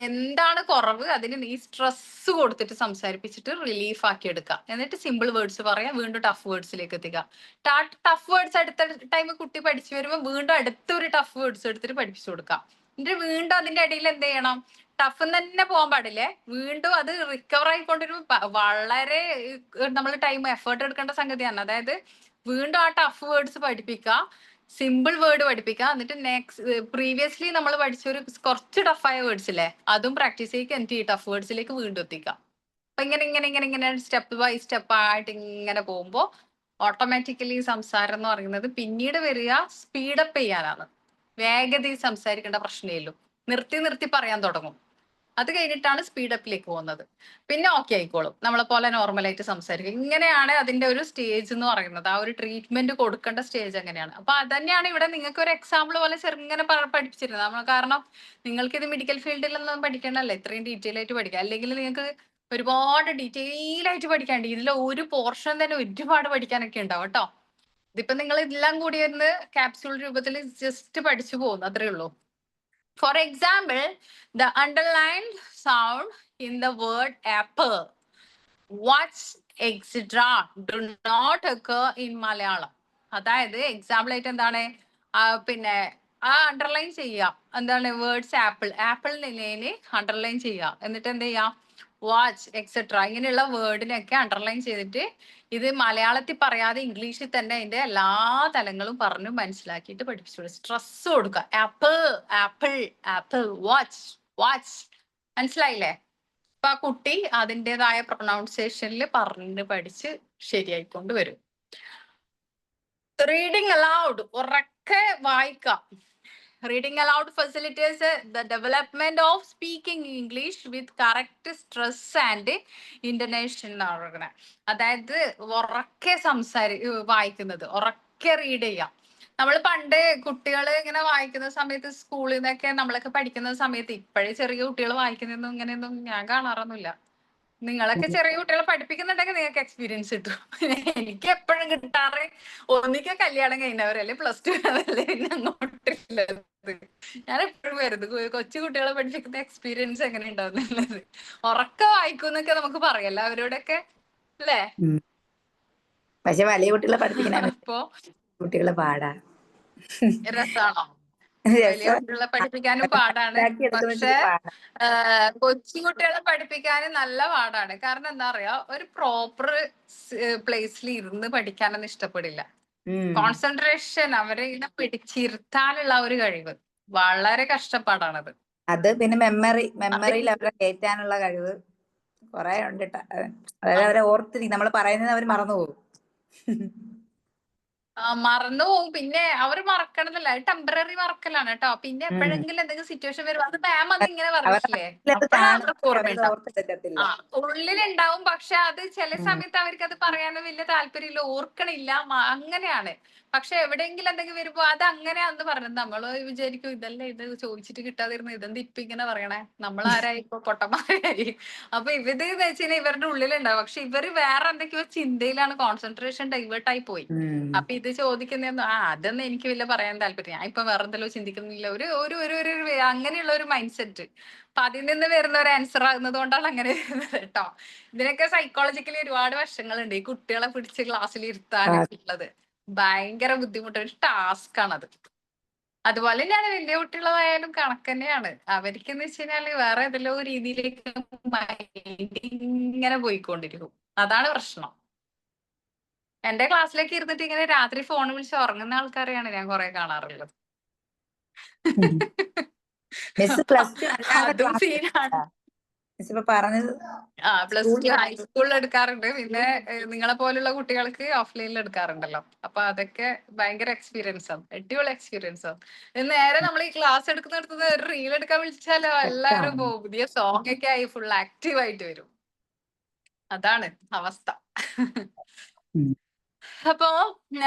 എന്താണ് കുറവ് അതിന് നീ സ്ട്രെസ് കൊടുത്തിട്ട് സംസാരിപ്പിച്ചിട്ട് റിലീഫ് ആക്കി എടുക്കുക. എന്നിട്ട് സിമ്പിൾ വേർഡ്സ് പറയാം, വീണ്ടും ടഫ് വേർഡ്സിലേക്ക് എത്തിക്കുക. ടഫ് വേർഡ്സ് അടുത്ത ടൈം കുട്ടി പഠിച്ചു വരുമ്പോൾ വീണ്ടും അടുത്തൊരു ടഫ് വേർഡ്സ് എടുത്തിട്ട് പഠിപ്പിച്ചു കൊടുക്കാം. എന്നിട്ട് വീണ്ടും അതിന്റെ ഇടയിൽ എന്ത് ചെയ്യണം, ടഫ് തന്നെ പോകാൻ പാടില്ലേ, വീണ്ടും അത് റിക്കവർ ആയിക്കൊണ്ടിരുമ്പോ വളരെ നമ്മൾ ടൈം എഫേർട്ട് എടുക്കേണ്ട സംഗതിയാണ്. അതായത് വീണ്ടും ആ ടഫ് വേർഡ്സ് പഠിപ്പിക്കുക, സിമ്പിൾ വേർഡ് പഠിപ്പിക്കുക, എന്നിട്ട് നെക്സ്റ്റ് പ്രീവിയസ്ലി നമ്മൾ പഠിച്ച ഒരു കുറച്ച് ടഫായ വേർഡ്സ് ഇല്ലേ അതും പ്രാക്ടീസ് ചെയ്യിക്കുക, എന്നിട്ട് ഈ ടഫ് വേർഡ്സിലേക്ക് വീണ്ടും എത്തിക്കുക. അപ്പൊ ഇങ്ങനെ സ്റ്റെപ്പ് ബൈ സ്റ്റെപ്പ് ആയിട്ട് ഇങ്ങനെ പോകുമ്പോൾ ഓട്ടോമാറ്റിക്കലി സംസാരം എന്ന് പറയുന്നത് പിന്നീട് വരിക സ്പീഡപ്പ് ചെയ്യാനാണ്. വേഗതയിൽ സംസാരിക്കേണ്ട പ്രശ്നമില്ലല്ലോ, നിർത്തി പറയാൻ തുടങ്ങും. അത് കഴിഞ്ഞിട്ടാണ് സ്പീഡപ്പിലേക്ക് പോകുന്നത്. പിന്നെ ഓക്കെ ആയിക്കോളും, നമ്മളെ പോലെ നോർമലായിട്ട് സംസാരിക്കും. ഇങ്ങനെയാണ് അതിന്റെ ഒരു സ്റ്റേജ് എന്ന് പറയുന്നത്. ആ ഒരു ട്രീറ്റ്മെന്റ് കൊടുക്കേണ്ട സ്റ്റേജ് എങ്ങനെയാണ്. അപ്പൊ അത് തന്നെയാണ് ഇവിടെ നിങ്ങൾക്ക് ഒരു എക്സാമ്പിൾ പോലെ ചെറുങ്ങനെ പഠിപ്പിച്ചിരുന്നത് നമ്മൾ. കാരണം നിങ്ങൾക്ക് ഇത് മെഡിക്കൽ ഫീൽഡിലൊന്നും പഠിക്കേണ്ടല്ല, ഇത്രയും ഡീറ്റെയിൽ ആയിട്ട് പഠിക്കാം. അല്ലെങ്കിൽ നിങ്ങൾക്ക് ഒരുപാട് ഡീറ്റെയിൽ ആയിട്ട് പഠിക്കാണ്ട് ഇതിൽ ഒരു പോർഷൻ തന്നെ ഒരുപാട് പഠിക്കാനൊക്കെ ഉണ്ടാവും കേട്ടോ. ഇതിപ്പോ നിങ്ങൾ എല്ലാം കൂടി ഒന്ന് ക്യാപ്സ്യൂൾ രൂപത്തിൽ ജസ്റ്റ് പഠിച്ചു പോകുന്നു, അത്രേ ഉള്ളൂ. For example, the underlined sound in the word apple, watch etcetera do not occur in Malayalam. അതായത് എക്സാമ്പിൾ ആയിട്ട് എന്താണ്, പിന്നെ ആ അണ്ടർലൈൻ ചെയ്യുക, എന്താണ് വേർഡ്സ് ആപ്പിൾ, ആപ്പിൾ നിലയില് അണ്ടർലൈൻ ചെയ്യുക, എന്നിട്ട് എന്ത് ചെയ്യാം, വാച്ച് എക്സെട്ര ഇങ്ങനെയുള്ള വേർഡിനൊക്കെ അണ്ടർലൈൻ ചെയ്തിട്ട് ഇത് മലയാളത്തിൽ പറയാതെ ഇംഗ്ലീഷിൽ തന്നെ അതിന്റെ എല്ലാ തലങ്ങളും പറഞ്ഞു മനസ്സിലാക്കിയിട്ട് പഠിപ്പിച്ചു. സ്ട്രെസ് കൊടുക്കുക, apple apple apple, watch watch, മനസ്സിലായില്ലേ? അപ്പൊ ആ കുട്ടി അതിൻ്റെതായ പ്രൊനൗൺസിയേഷനിൽ പറഞ്ഞ് പഠിച്ച് ശരിയായിക്കൊണ്ട് വരും. റീഡിങ് അലൗഡ്, ഉറക്കെ വായിക്കാം. Reading aloud facilitates the development of speaking English with correct stress and intonation. അതായത് ഉറക്കെ വായിക്കുന്നത്, ഉറക്കെ റീഡ് ചെയ്യാം. നമ്മൾ പണ്ട് കുട്ടികൾ ഇങ്ങനെ വായിക്കുന്ന സമയത്ത് സ്കൂളിൽ നിന്നൊക്കെ നമ്മളൊക്കെ പഠിക്കുന്ന സമയത്ത്, ഇപ്പോഴേ ചെറിയ കുട്ടികൾ വായിക്കുന്നതൊന്നും ഇങ്ങനെയൊന്നും ഞാൻ കാണാറൊന്നുമില്ല. നിങ്ങളൊക്കെ ചെറിയ കുട്ടികളെ പഠിപ്പിക്കുന്നുണ്ടെങ്കിൽ നിങ്ങൾക്ക് എക്സ്പീരിയൻസ് കിട്ടും. എനിക്ക് എപ്പോഴും കിട്ടാറ് ഒന്നിക്കെ കല്യാണം കഴിഞ്ഞവരല്ലേ, പ്ലസ് ടു അല്ലേ, അങ്ങോട്ടുള്ളത്. ഞാൻ എപ്പോഴും വരുന്നത് കൊച്ചു കുട്ടികളെ പഠിപ്പിക്കുന്ന എക്സ്പീരിയൻസ് എങ്ങനെ ഉണ്ടാവുന്നുള്ളത്. ഉറക്ക വായിക്കുന്നൊക്കെ നമുക്ക് പറയല്ലോ അവരോടൊക്കെ, അല്ലേ? പക്ഷെ വലിയ കുട്ടികളെ പഠിപ്പിക്കണ അപ്പൊ കുട്ടികളെ പാടാ. രസാണോ? വലിയ കുട്ടികളെ പഠിപ്പിക്കാനും പാടാണ്, പക്ഷെ കൊച്ചു കുട്ടികളെ പഠിപ്പിക്കാനും നല്ല പാടാണ്. കാരണം എന്താ പറയാ, ഒരു പ്രോപ്പർ പ്ലേസിൽ ഇരുന്ന് പഠിക്കാനൊന്നും ഇഷ്ടപ്പെടില്ല. കോൺസെൻട്രേഷൻ, അവരെ ഇങ്ങനെ പിടിച്ചിരുത്താനുള്ള ഒരു കഴിവ് വളരെ കഷ്ടപ്പാടാണത്. അത് പിന്നെ മെമ്മറിയിൽ അവരെ കയറ്റാനുള്ള കഴിവ് കുറെ ഉണ്ട്. അതായത് അവരെ ഓർത്തിരിക്കും, നമ്മൾ പറയുന്നത് അവർ മറന്നുപോകും. മറന്നു പോകും. പിന്നെ അവർ മറക്കണമെന്നില്ല, ടെമ്പററി മറക്കലാണ് കേട്ടോ. പിന്നെ എപ്പോഴെങ്കിലും എന്തെങ്കിലും സിറ്റുവേഷൻ വരും, അത് മാം അത് ഇങ്ങനെ പറഞ്ഞിട്ടില്ലേ, ഉള്ളിലുണ്ടാവും. പക്ഷെ അത് ചില സമയത്ത് അവർക്ക് അത് പറയാനും വലിയ താല്പര്യമില്ല, ഓർക്കണില്ല, അങ്ങനെയാണ്. പക്ഷെ എവിടെയെങ്കിലും എന്തെങ്കിലും വരുമ്പോ അത് അങ്ങനെയാന്ന് പറഞ്ഞത് നമ്മൾ വിചാരിക്കും, ഇതല്ലേ ഇത് ചോദിച്ചിട്ട് കിട്ടാതിരുന്നു, ഇതെന്ത് ഇപ്പൊ ഇങ്ങനെ പറയണേ, നമ്മളാരായി ഇപ്പൊ പൊട്ടന്മാരായി. അപ്പൊ ഇത് എന്ന് വെച്ചാൽ ഇവരുടെ ഉള്ളിലുണ്ടാവും, പക്ഷെ ഇവര് വേറെ എന്തൊക്കെയോ ചിന്തയിലാണ്, കോൺസെൻട്രേഷൻ ഡൈവേർട്ടായി പോയി. അപ്പൊ ഇത് ചോദിക്കുന്ന അതൊന്നും എനിക്ക് വലിയ പറയാൻ താല്പര്യം, ഞാൻ ഇപ്പൊ വേറെ എന്തെല്ലോ ചിന്തിക്കുന്നില്ല, ഒരു ഒരു ഒരു അങ്ങനെയുള്ള ഒരു മൈൻഡ് സെറ്റ്. അപ്പൊ അതിൽ നിന്ന് വരുന്ന ഒരു ആൻസർ ആകുന്നത് കൊണ്ടാണ് അങ്ങനെ വരുന്നത് കേട്ടോ. ഇതിനൊക്കെ സൈക്കോളജിക്കലി ഒരുപാട് വശങ്ങളുണ്ട്. ഈ കുട്ടികളെ പിടിച്ച് ക്ലാസ്സിൽ ഇരുത്താനൊക്കെ ഉള്ളത് ഭയങ്കര ബുദ്ധിമുട്ടൊരു ടാസ്ക് ആണത്. അതുപോലെ തന്നെയാണ് വലിയ കുട്ടികളായാലും കണക്ക് തന്നെയാണ്. അവർക്ക് എന്ന് വെച്ച് കഴിഞ്ഞാല് വേറെ ഏതെല്ലോ രീതിയിലേക്ക് ഇങ്ങനെ പോയിക്കൊണ്ടിരിക്കും, അതാണ് പ്രശ്നം. എന്റെ ക്ലാസ്സിലേക്ക് ഇരുന്നിട്ട് ഇങ്ങനെ രാത്രി ഫോൺ വിളിച്ച് ഉറങ്ങുന്ന ആൾക്കാരെയാണ് ഞാൻ കുറെ കാണാറുള്ളത്. അതും സീനാണ്. പ്ലസ് ടു ഹൈസ്കൂളിൽ എടുക്കാറുണ്ട്, പിന്നെ നിങ്ങളെ പോലുള്ള കുട്ടികൾക്ക് ഓഫ്ലൈനിൽ എടുക്കാറുണ്ടല്ലോ. അപ്പൊ അതൊക്കെ ഭയങ്കര എക്സ്പീരിയൻസ് ആണ്, അടിപൊളി എക്സ്പീരിയൻസ് ആണ്. നേരെ നമ്മൾ ഈ ക്ലാസ് എടുക്കുന്നിടത്ത് ഒരു റീൽ എടുക്കാൻ വിളിച്ചാലോ എല്ലാവരും പുതിയ സോങ് ഒക്കെ ആയി ഫുൾ ആക്റ്റീവ് ആയിട്ട് വരും. അതാണ് അവസ്ഥ. അപ്പോ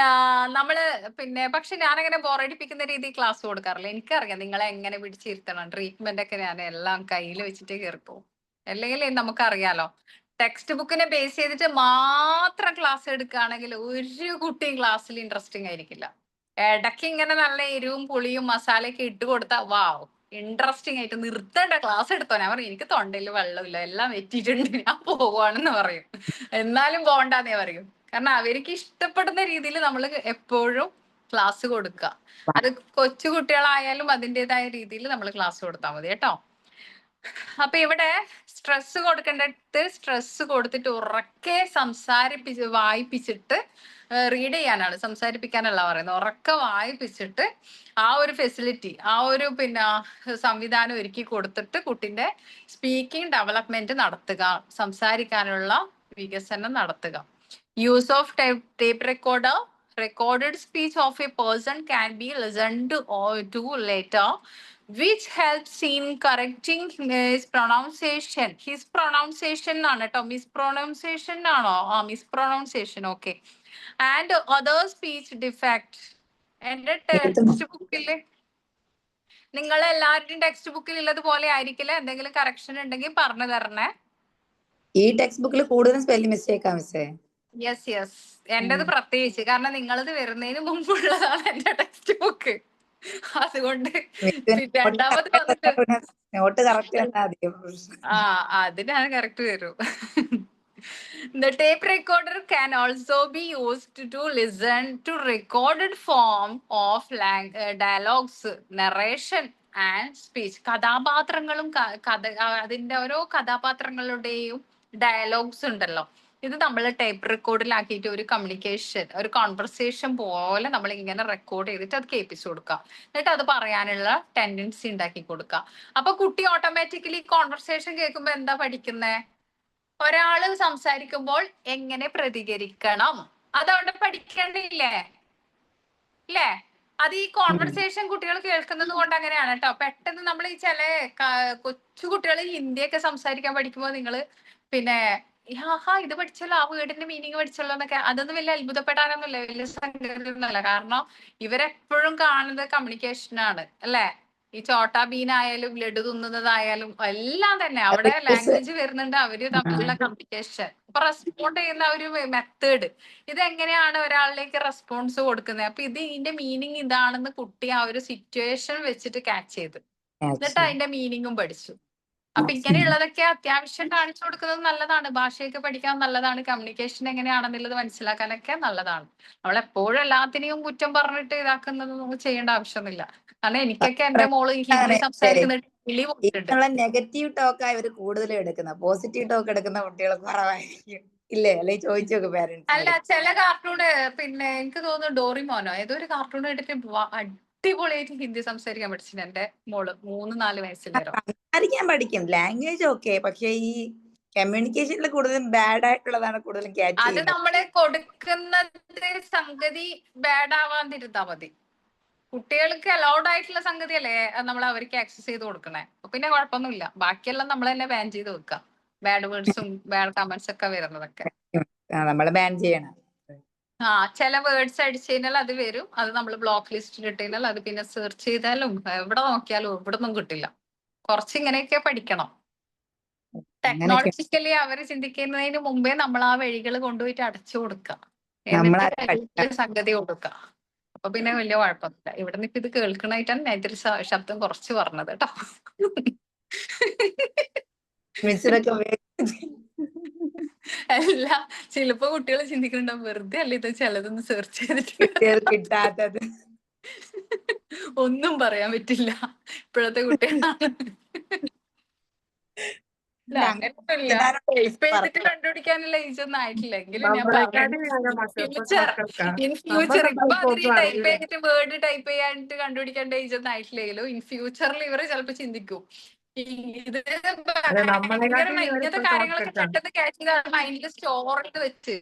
നമ്മള് പിന്നെ പക്ഷെ ഞാനങ്ങനെ ബോറടിപ്പിക്കുന്ന രീതിയിൽ ക്ലാസ് കൊടുക്കാറില്ല. എനിക്കറിയാം നിങ്ങളെ എങ്ങനെ പിടിച്ചിരുത്തണം, ട്രീറ്റ്മെന്റ് ഒക്കെ ഞാൻ എല്ലാം കയ്യിൽ വെച്ചിട്ട് കയറിപ്പോവും. അല്ലെങ്കിൽ നമുക്കറിയാലോ, ടെക്സ്റ്റ് ബുക്കിനെ ബേസ് ചെയ്തിട്ട് മാത്രം ക്ലാസ് എടുക്കുകയാണെങ്കിൽ ഒരു കുട്ടിയും ക്ലാസ്സിൽ ഇൻട്രസ്റ്റിംഗ് ആയിരിക്കില്ല. ഇടയ്ക്ക് ഇങ്ങനെ നല്ല എരിവും പുളിയും മസാലയൊക്കെ ഇട്ട് കൊടുത്താൽ വാവ് ഇൻട്രസ്റ്റിംഗ് ആയിട്ട് നിർത്തേണ്ട, ക്ലാസ് എടുത്തോ. ഞാൻ പറയും എനിക്ക് തൊണ്ടയിൽ വെള്ളമില്ല, എല്ലാം വെറ്റിയിട്ടുണ്ട്, ഞാൻ പോവാണെന്ന് പറയും. എന്നാലും പോകണ്ടെന്നേ പറയും. കാരണം അവർക്ക് ഇഷ്ടപ്പെടുന്ന രീതിയിൽ നമ്മൾ എപ്പോഴും ക്ലാസ് കൊടുക്കുക. അത് കൊച്ചു കുട്ടികളായാലും അതിൻ്റെതായ രീതിയിൽ നമ്മൾ ക്ലാസ് കൊടുത്താൽ മതി കേട്ടോ. അപ്പൊ ഇവിടെ സ്ട്രെസ് കൊടുക്കേണ്ടത് സ്ട്രെസ് കൊടുത്തിട്ട് ഉറക്കെ വായിപ്പിച്ചിട്ട് റീഡ് ചെയ്യാനാണ്, സംസാരിപ്പിക്കാനല്ല പറയുന്നത്. ഉറക്കെ വായിപ്പിച്ചിട്ട് ആ ഒരു ഫെസിലിറ്റി, ആ ഒരു പിന്നെ സംവിധാനം ഒരുക്കി കൊടുത്തിട്ട് കുട്ടിന്റെ സ്പീക്കിംഗ് ഡെവലപ്മെന്റ് നടത്തുക, സംസാരിക്കാനുള്ള വികസനം നടത്തുക. Use of tape recorder, recorded speech of a person can be listened to later, which helps in correcting his pronunciation. His pronunciation ആണ് ട്ടോ, mispronunciation ആണോ? mispronunciation, okay. And other speech defect. എന്റെ text ബുക്കില്, നിങ്ങൾ എല്ലാവരുടെയും ടെക്സ്റ്റ് ബുക്കിൽ ഉള്ളതുപോലെ ആയിരിക്കില്ല, എന്തെങ്കിലും കറക്ഷൻ ഉണ്ടെങ്കിൽ പറഞ്ഞു തരണേ. ഈ ടെക്സ്റ്റ് ബുക്കിൽ കൂടുതലും സ്പെല്ലിംഗ് മിസ്റ്റേക്ക് ആണ് മിസ്സേ. യെസ് യെസ്, എന്റേത് പ്രത്യേകിച്ച്, കാരണം നിങ്ങളത് വരുന്നതിന് മുമ്പുള്ളതാണ് എന്റെ ടെക്സ്റ്റ് ബുക്ക്. അതുകൊണ്ട് രണ്ടാമത് വന്നിട്ട് നോട്ട് കറക്റ്റ് അതിനാണ് കറക്റ്റ് വരും. The tape recorder can also be used to listen to recorded form of dialogues, narration and speech. കഥാപാത്രങ്ങളും അതിന്റെ ഓരോ കഥാപാത്രങ്ങളുടെയും ഡയലോഗ്സ് ഉണ്ടല്ലോ, ഇത് നമ്മൾ ടേപ്പ് റെക്കോർഡിലാക്കിയിട്ട് ഒരു കമ്മ്യൂണിക്കേഷൻ, ഒരു കോൺവെർസേഷൻ പോലെ നമ്മൾ ഇങ്ങനെ റെക്കോർഡ് ചെയ്തിട്ട് അത് കേൾപ്പിച്ചു കൊടുക്കുക. എന്നിട്ട് അത് പറയാനുള്ള ടെൻഡൻസി ഉണ്ടാക്കി കൊടുക്കുക. അപ്പൊ കുട്ടി ഓട്ടോമാറ്റിക്കലി കോൺവെർസേഷൻ കേൾക്കുമ്പോ എന്താ പഠിക്കുന്നേ? ഒരാള് സംസാരിക്കുമ്പോൾ എങ്ങനെ പ്രതികരിക്കണം, അതവിടെ പഠിക്കണ്ടില്ലേ? ഇല്ലേ? അത് ഈ കോൺവെർസേഷൻ കുട്ടികൾ കേൾക്കുന്നത് കൊണ്ട് അങ്ങനെയാണ് കേട്ടോ. പെട്ടെന്ന് നമ്മൾ ഈ ചില കൊച്ചു കുട്ടികൾ ഹിന്ദിയൊക്കെ സംസാരിക്കാൻ പഠിക്കുമ്പോൾ നിങ്ങള് പിന്നെ ഇത് പഠിച്ചല്ലോ, ആ വേർഡിന്റെ മീനിങ് പഠിച്ചല്ലോ എന്നൊക്കെ, അതൊന്നും വലിയ അത്ഭുതപ്പെടാനൊന്നുമില്ല, വലിയ സംഗതിയൊന്നുമല്ല. കാരണം ഇവരെപ്പോഴും കാണുന്നത് കമ്മ്യൂണിക്കേഷനാണ് അല്ലേ? ഈ ചോട്ടാ ബീനായാലും ലഡു തിന്നുന്നതായാലും എല്ലാം തന്നെ അവിടെ ലാംഗ്വേജ് വരുന്നുണ്ട്, അവര് തമ്മിലുള്ള കമ്മ്യൂണിക്കേഷൻ. അപ്പൊ റെസ്പോണ്ട് ചെയ്യുന്ന ഒരു മെത്തേഡ്, ഇതെങ്ങനെയാണ് ഒരാളിലേക്ക് റെസ്പോൺസ് കൊടുക്കുന്നത്. അപ്പൊ ഇതിന്റെ മീനിങ് ഇതാണെന്ന് കുട്ടി ആ ഒരു സിറ്റുവേഷൻ വെച്ചിട്ട് ക്യാച്ച് ചെയ്ത്, എന്നിട്ട് അതിന്റെ മീനിങ്ങും പഠിച്ചു. അപ്പൊ ഇങ്ങനെയുള്ളതൊക്കെ അത്യാവശ്യം കാണിച്ചു കൊടുക്കുന്നത് നല്ലതാണ്. ഭാഷയൊക്കെ പഠിക്കാൻ നല്ലതാണ്, കമ്മ്യൂണിക്കേഷൻ എങ്ങനെയാണെന്നുള്ളത് മനസ്സിലാക്കാനൊക്കെ നല്ലതാണ്. നമ്മളെപ്പോഴും എല്ലാത്തിനെയും കുറ്റം പറഞ്ഞിട്ട് ഇതാക്കുന്നത് നമുക്ക് ചെയ്യേണ്ട ആവശ്യമൊന്നുമില്ല. കാരണം എനിക്കൊക്കെ എന്റെ മോള് ഹിന്ദി സംസാരിക്കുന്ന നെഗറ്റീവ് ടോക്കാ ഇവര് കൂടുതലും എടുക്കുന്നത്, പോസിറ്റീവ് ടോക്ക് എടുക്കുന്ന കുട്ടികൾ കുറവായിരിക്കും ഇല്ലേ? അല്ലെ ചോദിച്ചോക്ക് പാരന്റ്സ്. അല്ല, ചില കാർട്ടൂണ് പിന്നെ എനിക്ക് തോന്നുന്നു ഡോറിമോനോ ഏതോ ഒരു കാർട്ടൂൺ എടുത്തിട്ട് അടിപൊളിയായിട്ട് ഹിന്ദി സംസാരിക്കാൻ പഠിച്ചിട്ടുണ്ട് എന്റെ മോള് 3-4 വയസ്സിലേരോ. സംസാരിക്കാൻ പഠിക്കും, ലാംഗ്വേജ് ഓക്കെ, പക്ഷെ ഈ കമ്മ്യൂണിക്കേഷനിൽ കൂടുതലും ബാഡ് ആയിട്ടുള്ളതാണ് കൂടുതലും ക്യാച്ച് അത് ചെയ്യുന്നത്. നമ്മള് കൊടുക്കുന്നത് സംഗതി ബാഡ് ആവാതിരുന്നാ മതി. കുട്ടികൾക്ക് അലൗഡ് ആയിട്ടുള്ള സംഗതി അല്ലേ നമ്മൾ അവർക്ക് ആക്സസ് ചെയ്ത് കൊടുക്കണേ. പിന്നെ കുഴപ്പമൊന്നുമില്ല, ബാക്കിയെല്ലാം നമ്മൾ തന്നെ ബാൻ ചെയ്ത് വെക്കാം. ബാഡ് വേർഡ്സും ബാഡ് കമന്റ്സ് ഒക്കെ വരുന്നതൊക്കെ നമ്മൾ ബാൻ ചെയ്യണം. ചില വേർഡ്സ് അടിച്ചു കഴിഞ്ഞാൽ അത് വരും, അത് നമ്മൾ ബ്ലോക്ക് ലിസ്റ്റിൽ ഇട്ട് കഴിഞ്ഞാൽ അത് പിന്നെ സെർച്ച് ചെയ്താലും എവിടെ നോക്കിയാലും എവിടെ ഒന്നും കിട്ടില്ല. കുറച്ച് ഇങ്ങനെയൊക്കെ പഠിക്കണം. ടെക്നോളജിക്കലി അവര് ചിന്തിക്കുന്നതിന് മുമ്പേ നമ്മൾ ആ വഴികൾ കൊണ്ടുപോയിട്ട് അടച്ചു കൊടുക്കുക, എന്നിട്ട് സംഗതി കൊടുക്കുക. അപ്പൊ പിന്നെ വലിയ കുഴപ്പമില്ല. ഇവിടെ നിന്ന് ഇപ്പൊ ഇത് കേൾക്കണായിട്ടാണ് ഞാൻ ഇത്തിരി ശബ്ദം കുറച്ച് പറഞ്ഞത് കേട്ടോ. അല്ല, ചിലപ്പോ കുട്ടികൾ ചിന്തിക്കുന്നുണ്ടാവും വെറുതെ അല്ല ഇത് ചിലതൊന്ന് സെർച്ച് ചെയ്തിട്ട് കിട്ടാത്തത്. ഒന്നും പറയാൻ പറ്റില്ല, ഇപ്പോഴത്തെ കുട്ടികളാണ്. ടൈപ്പ് ചെയ്തിട്ട് കണ്ടുപിടിക്കാനുള്ള ഏജ് ഒന്നും ആയിട്ടില്ല. എങ്കിലും ഞാൻ ഇൻ ഫ്യൂച്ചർ ഇപ്പൊ അതിന് ടൈപ്പ് ചെയ്തിട്ട് വേർഡ് ടൈപ്പ് ചെയ്യാനായിട്ട് കണ്ടുപിടിക്കേണ്ട ഏജ് ഒന്നും ആയിട്ടില്ലെങ്കിലും ഇൻ ഫ്യൂച്ചറിൽ ഇവര് ചിലപ്പോ ചിന്തിക്കും ഇത് ഇങ്ങനത്തെ കാര്യങ്ങളൊക്കെ പെട്ടെന്ന് ക്യാച്ച് ചെയ്ത് മൈൻഡിൽ സ്റ്റോർ ചെയ്ത് വെച്ച്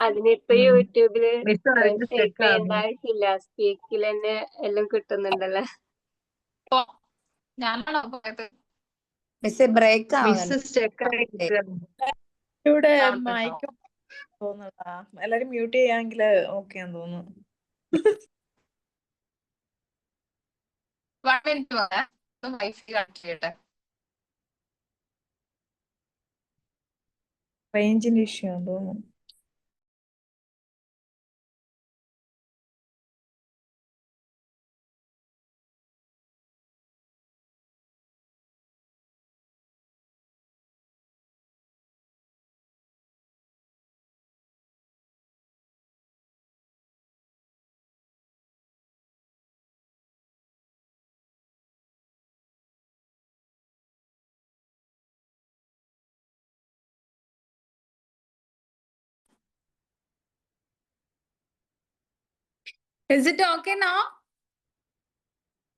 അതിനിപ്പോ യൂട്യൂബില് ടൈപ്പ് ചെയ്യേണ്ട ആവശ്യമില്ല, സ്പീക്കിൽ തന്നെ എല്ലാം കിട്ടുന്നുണ്ടല്ലോ. ഞാനാണോ പോയത്? ബ്രേക്ക് ഇവിടെ മൈക്ക് തോന്നുന്നതാ, എല്ലാരും മ്യൂട്ട് ചെയ്യാമെങ്കിൽ ഓക്കെ ആണെന്ന് തോന്നുന്നു. 1 minute വൈഫൈ കണക്ട് ചെയ്യട്ടെ. റേഞ്ചിന്റെ ഇഷ്യൂ ആണെന്ന് തോന്നുന്നു. Is it okay now?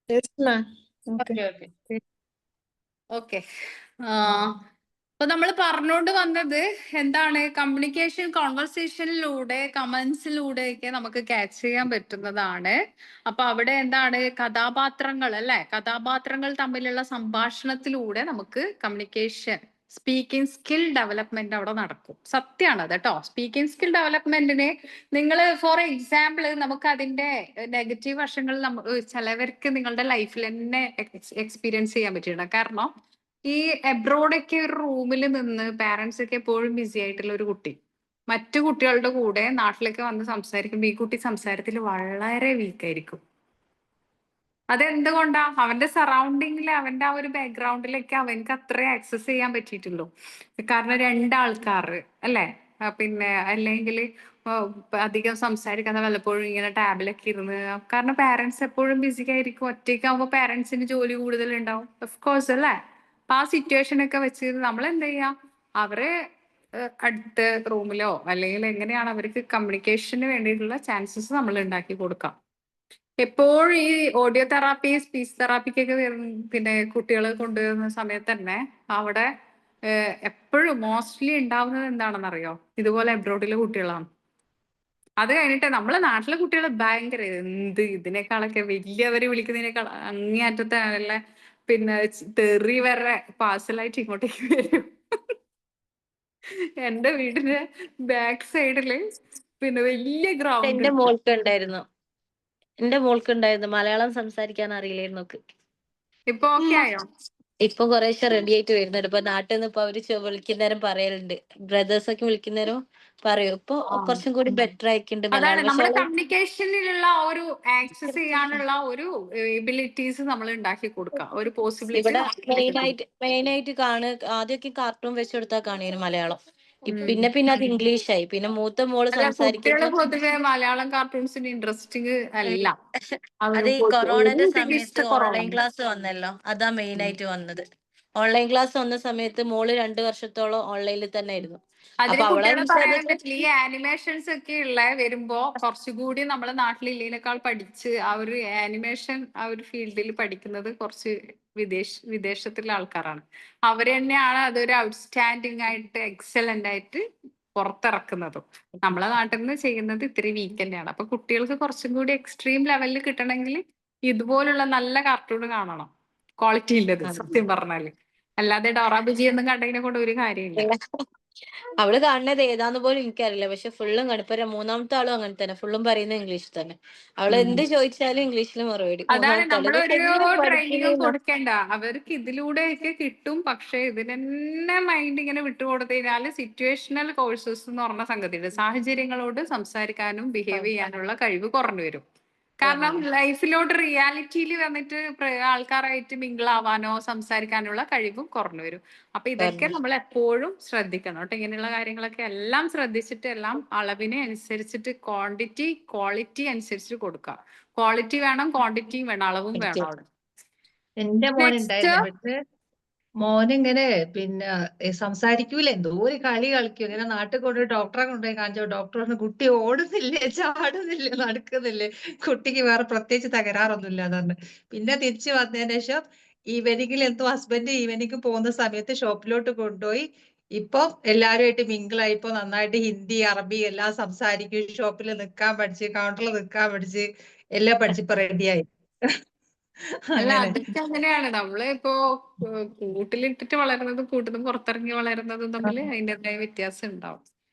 Yes, ma'am. Okay. Okay. അപ്പൊ നമ്മൾ പറഞ്ഞുകൊണ്ട് വന്നത് എന്താണ്? കമ്മ്യൂണിക്കേഷൻ കോൺവെർസേഷനിലൂടെ കമന്റ്സിലൂടെ ഒക്കെ നമുക്ക് ക്യാച്ച് ചെയ്യാൻ പറ്റുന്നതാണ്. അപ്പൊ അവിടെ എന്താണ്? കഥാപാത്രങ്ങൾ അല്ലെ, കഥാപാത്രങ്ങൾ തമ്മിലുള്ള സംഭാഷണത്തിലൂടെ നമുക്ക് കമ്മ്യൂണിക്കേഷൻ സ്പീക്കിംഗ് സ്കിൽ ഡെവലപ്മെന്റ് അവിടെ നടക്കും. സത്യമാണ് കേട്ടോ. സ്പീക്കിംഗ് സ്കിൽ ഡെവലപ്മെന്റിന് നിങ്ങൾ ഫോർ എക്സാമ്പിൾ നമുക്ക് അതിന്റെ നെഗറ്റീവ് വശങ്ങൾ ചിലവർക്ക് നിങ്ങളുടെ ലൈഫിൽ തന്നെ എക്സ്പീരിയൻസ് ചെയ്യാൻ പറ്റിയിട്ടുണ്ട്. കാരണം ഈ എബ്രോഡൊക്കെ ഒരു റൂമിൽ നിന്ന് പാരന്റ്സ് ഒക്കെ എപ്പോഴും ബിസി ആയിട്ടുള്ള ഒരു കുട്ടി മറ്റു കുട്ടികളുടെ കൂടെ നാട്ടിലേക്ക് വന്ന് സംസാരിക്കുമ്പോൾ ഈ കുട്ടി സംസാരത്തിൽ വളരെ വീക്കായിരിക്കും. അതെന്തുകൊണ്ടാ? അവന്റെ സറൗണ്ടിങ്ങിൽ അവന്റെ ആ ഒരു ബാക്ക്ഗ്രൗണ്ടിലേക്ക് അവനക്ക് അത്രേ ആക്സസ് ചെയ്യാൻ പറ്റിയിട്ടുള്ളൂ. കാരണം രണ്ടാൾക്കാർ അല്ലേ? പിന്നെ അല്ലെങ്കിൽ അധികം സംസാരിക്കാതെ വല്ലപ്പോഴും ഇങ്ങനെ ടാബിലൊക്കെ ഇരുന്ന്, കാരണം പാരന്റ്സ് എപ്പോഴും ബിസി ആയിരിക്കും. ഒറ്റയ്ക്കാവുമ്പോൾ പാരന്റ്സിന് ജോലി കൂടുതൽ ഉണ്ടാവും, ഓഫ് കോഴ്സ് അല്ലേ? അപ്പൊ ആ സിറ്റുവേഷൻ ഒക്കെ വെച്ച് നമ്മൾ എന്ത് ചെയ്യാം, അവരെ അടുത്ത റൂമിലോ അല്ലെങ്കിൽ എങ്ങനെയാണ് അവർക്ക് കമ്മ്യൂണിക്കേഷന് വേണ്ടിയിട്ടുള്ള ചാൻസസ് നമ്മൾ ഉണ്ടാക്കി കൊടുക്കാം. എപ്പോഴും ഈ ഓഡിയോ തെറാപ്പി, സ്പീച്ച് തെറാപ്പിക്കൊക്കെ പിന്നെ കുട്ടികളെ കൊണ്ടുവരുന്ന സമയത്ത് തന്നെ അവിടെ എപ്പോഴും മോസ്റ്റ്ലി ഉണ്ടാവുന്നത് എന്താണെന്നറിയോ? ഇതുപോലെ എബ്രോഡിലെ കുട്ടികളാണ്. അത് കഴിഞ്ഞിട്ട് നമ്മളെ നാട്ടിലെ കുട്ടികൾ ഭയങ്കര ഇതിനേക്കാളൊക്കെ വലിയവര് വിളിക്കുന്നതിനേക്കാൾ അങ്ങേയറ്റത്തെ പിന്നെ തെറി വരെ പാഴ്സലായിട്ട് ഇങ്ങോട്ടേക്ക് വരും. എന്റെ വീടിന്റെ ബാക്ക് സൈഡില് പിന്നെ വലിയ ഗ്രൗണ്ട് എന്റെ മോൾക്ക് ഉണ്ടായിരുന്നു മലയാളം സംസാരിക്കാൻ അറിയില്ലായിരുന്നു നോക്ക്. ഇപ്പൊ ഓക്കെ ആയോ? ഇപ്പൊ കുറേശ്ശെ റെഡി ആയിട്ട് വരുന്നുണ്ട്. ഇപ്പൊ നാട്ടിൽ നിന്ന് ഇപ്പൊ അവര് വിളിക്കുന്നേരം പറയലുണ്ട്, ബ്രദേഴ്സ് ഒക്കെ വിളിക്കുന്നേരം പറയും. ഇപ്പൊ കുറച്ചും കൂടി ബെറ്റർ ആയിട്ടുണ്ട് അതാണ് മലയാളം. നമ്മുടെ പക്ഷെ കമ്മ്യൂണിക്കേഷനിലുള്ള ഒരു ആക്സസ് ചെയ്യാനുള്ള ഒരു എബിലിറ്റീസ് നമ്മൾ ഉണ്ടാക്കി കൊടുക്കുക, ഒരു പോസിബിലിറ്റി. ഇവിടെ മെയിനായിട്ട് ആദ്യമൊക്കെ കാർട്ടൂൺ വെച്ച് കൊടുത്താൽ കാണുന്നു മലയാളം. പിന്നെ അത് ഇംഗ്ലീഷായി. പിന്നെ മൂത്ത മോള് കുട്ടികള് സംസാരിക്കുമ്പോ പൊതുവെ മലയാളം കാർട്ടൂൺസിന് ഇൻട്രസ്റ്റിംഗ് അല്ല. അത് ഈ കൊറോണയുടെ സമയത്ത് ഓൺലൈൻ ക്ലാസ് വന്നല്ലോ, അതാ മെയിൻ ആയിട്ട് വന്നത്. ഓൺലൈൻ ക്ലാസ് വന്ന സമയത്ത് മോള് 2 വർഷത്തോളം ഓൺലൈനിൽ തന്നെ ആയിരുന്നു. അതിന് അപ്പൊ അവളെ കുട്ടികളെ പറയാൻ പറ്റില്ല. ഈ ആനിമേഷൻസ് ഒക്കെ ഉള്ള വരുമ്പോ കുറച്ചുകൂടി നമ്മളെ നാട്ടിലുള്ളതിനേക്കാൾ പഠിച്ച് ആ ഒരു ആനിമേഷൻ ആ ഒരു ഫീൽഡിൽ പഠിക്കുന്നത് കുറച്ച് വിദേശത്തുള്ള ആൾക്കാരാണ്. അവര് തന്നെയാണ് അതൊരു ഔട്ട്സ്റ്റാൻഡിങ് ആയിട്ട് എക്സലന്റ് ആയിട്ട് പുറത്തിറക്കുന്നതും. നമ്മളെ നാട്ടിൽ നിന്ന് ചെയ്യുന്നത് ഇത്തിരി വീക്ക് തന്നെയാണ്. അപ്പൊ കുട്ടികൾക്ക് കുറച്ചും കൂടി എക്സ്ട്രീം ലെവലിൽ കിട്ടണമെങ്കിൽ ഇതുപോലുള്ള നല്ല കാർട്ടൂൺ കാണണം, ക്വാളിറ്റി ഉള്ളത് സത്യം പറഞ്ഞാല്. അല്ലാതെ ഡോറാബുജി ഒന്നും കണ്ടതിനെ കൊണ്ട് ഒരു കാര്യമില്ല. അവള് കാണുന്നത് ഏതാന്ന് പോലും എനിക്കറിയില്ല. പക്ഷെ ഫുള്ളും ഇപ്പൊ മൂന്നാമത്തെ ആളും അങ്ങനെ തന്നെ, ഫുള്ളും പറയുന്നത് ഇംഗ്ലീഷ് തന്നെ. അവള് എന്ത് ചോദിച്ചാലും ഇംഗ്ലീഷിൽ മറുപടി. അതാണ് മൂന്നാമത്തെ നമ്മളൊരു ട്രെയിനിങ് കൊടുക്കേണ്ട. അവർക്ക് ഇതിലൂടെയൊക്കെ കിട്ടും. പക്ഷെ ഇതിനെന്നെ മൈൻഡ് ഇങ്ങനെ വിട്ടുകൊടുത്തു കഴിഞ്ഞാൽ സിറ്റുവേഷണൽ കോഴ്സസ് എന്ന് പറഞ്ഞ സംഗതിയുണ്ട്. സാഹചര്യങ്ങളോട് സംസാരിക്കാനും ബിഹേവ് ചെയ്യാനുള്ള കഴിവ് കുറഞ്ഞു വരും. കാരണം ലൈഫിലോട്ട് റിയാലിറ്റിയിൽ വന്നിട്ട് ആൾക്കാരായിട്ട് മിങ്കിളാവാനോ സംസാരിക്കാനുള്ള കഴിവും കുറഞ്ഞു വരും. അപ്പൊ ഇതൊക്കെ നമ്മൾ എപ്പോഴും ശ്രദ്ധിക്കണം കേട്ടോ. ഇങ്ങനെയുള്ള കാര്യങ്ങളൊക്കെ എല്ലാം ശ്രദ്ധിച്ചിട്ട് എല്ലാം അളവിനെ അനുസരിച്ചിട്ട് ക്വാളിറ്റി അനുസരിച്ച് കൊടുക്കുക. ക്വാളിറ്റി വേണം, ക്വാണ്ടിറ്റിയും വേണം, അളവും വേണം അവിടെ. എന്റെ മോനുണ്ടായിരുന്നു. പക്ഷെ മോനിങ്ങനെ പിന്നെ സംസാരിക്കൂല, എന്തോ ഒരു കളി കളിക്കും. ഇങ്ങനെ നാട്ടിൽ കൊണ്ടുപോയി ഡോക്ടറെ കൊണ്ടുപോയി കാണിച്ചു. ഡോക്ടർ പറഞ്ഞു കുട്ടി ഓടുന്നില്ലേ, ചാടുന്നില്ലേ, നടക്കുന്നില്ലേ, കുട്ടിക്ക് വേറെ പ്രത്യേകിച്ച് തകരാറൊന്നുമില്ല എന്ന് പറഞ്ഞു. പിന്നെ തിരിച്ചു വന്നതിന് ശേഷം ഈവനിങ്ങിൽ എന്തോ ഹസ്ബൻഡ് ഈവനിങ് പോകുന്ന സമയത്ത് ഷോപ്പിലോട്ട് കൊണ്ടുപോയി. ഇപ്പൊ എല്ലാവരുമായിട്ട് മിങ്കിളായി. ഇപ്പൊ നന്നായിട്ട് ഹിന്ദി, അറബി എല്ലാം സംസാരിക്കും. ഷോപ്പിൽ നിൽക്കാൻ പഠിച്ച്, കൗണ്ടറിൽ നിൽക്കാൻ പഠിച്ച്, എല്ലാം പഠിച്ചിപ്പോ റെഡിയായി. അല്ല, അങ്ങനെ അതൊക്കെ അങ്ങനെയാണ്. നമ്മള് ഇപ്പോ കൂട്ടിലിട്ടിട്ട് വളരുന്നതും കൂട്ടിന്ന് പുറത്തിറങ്ങി വളരുന്നതും തമ്മിൽ അതിൻ്റെതായ വ്യത്യാസം ഉണ്ടാവും.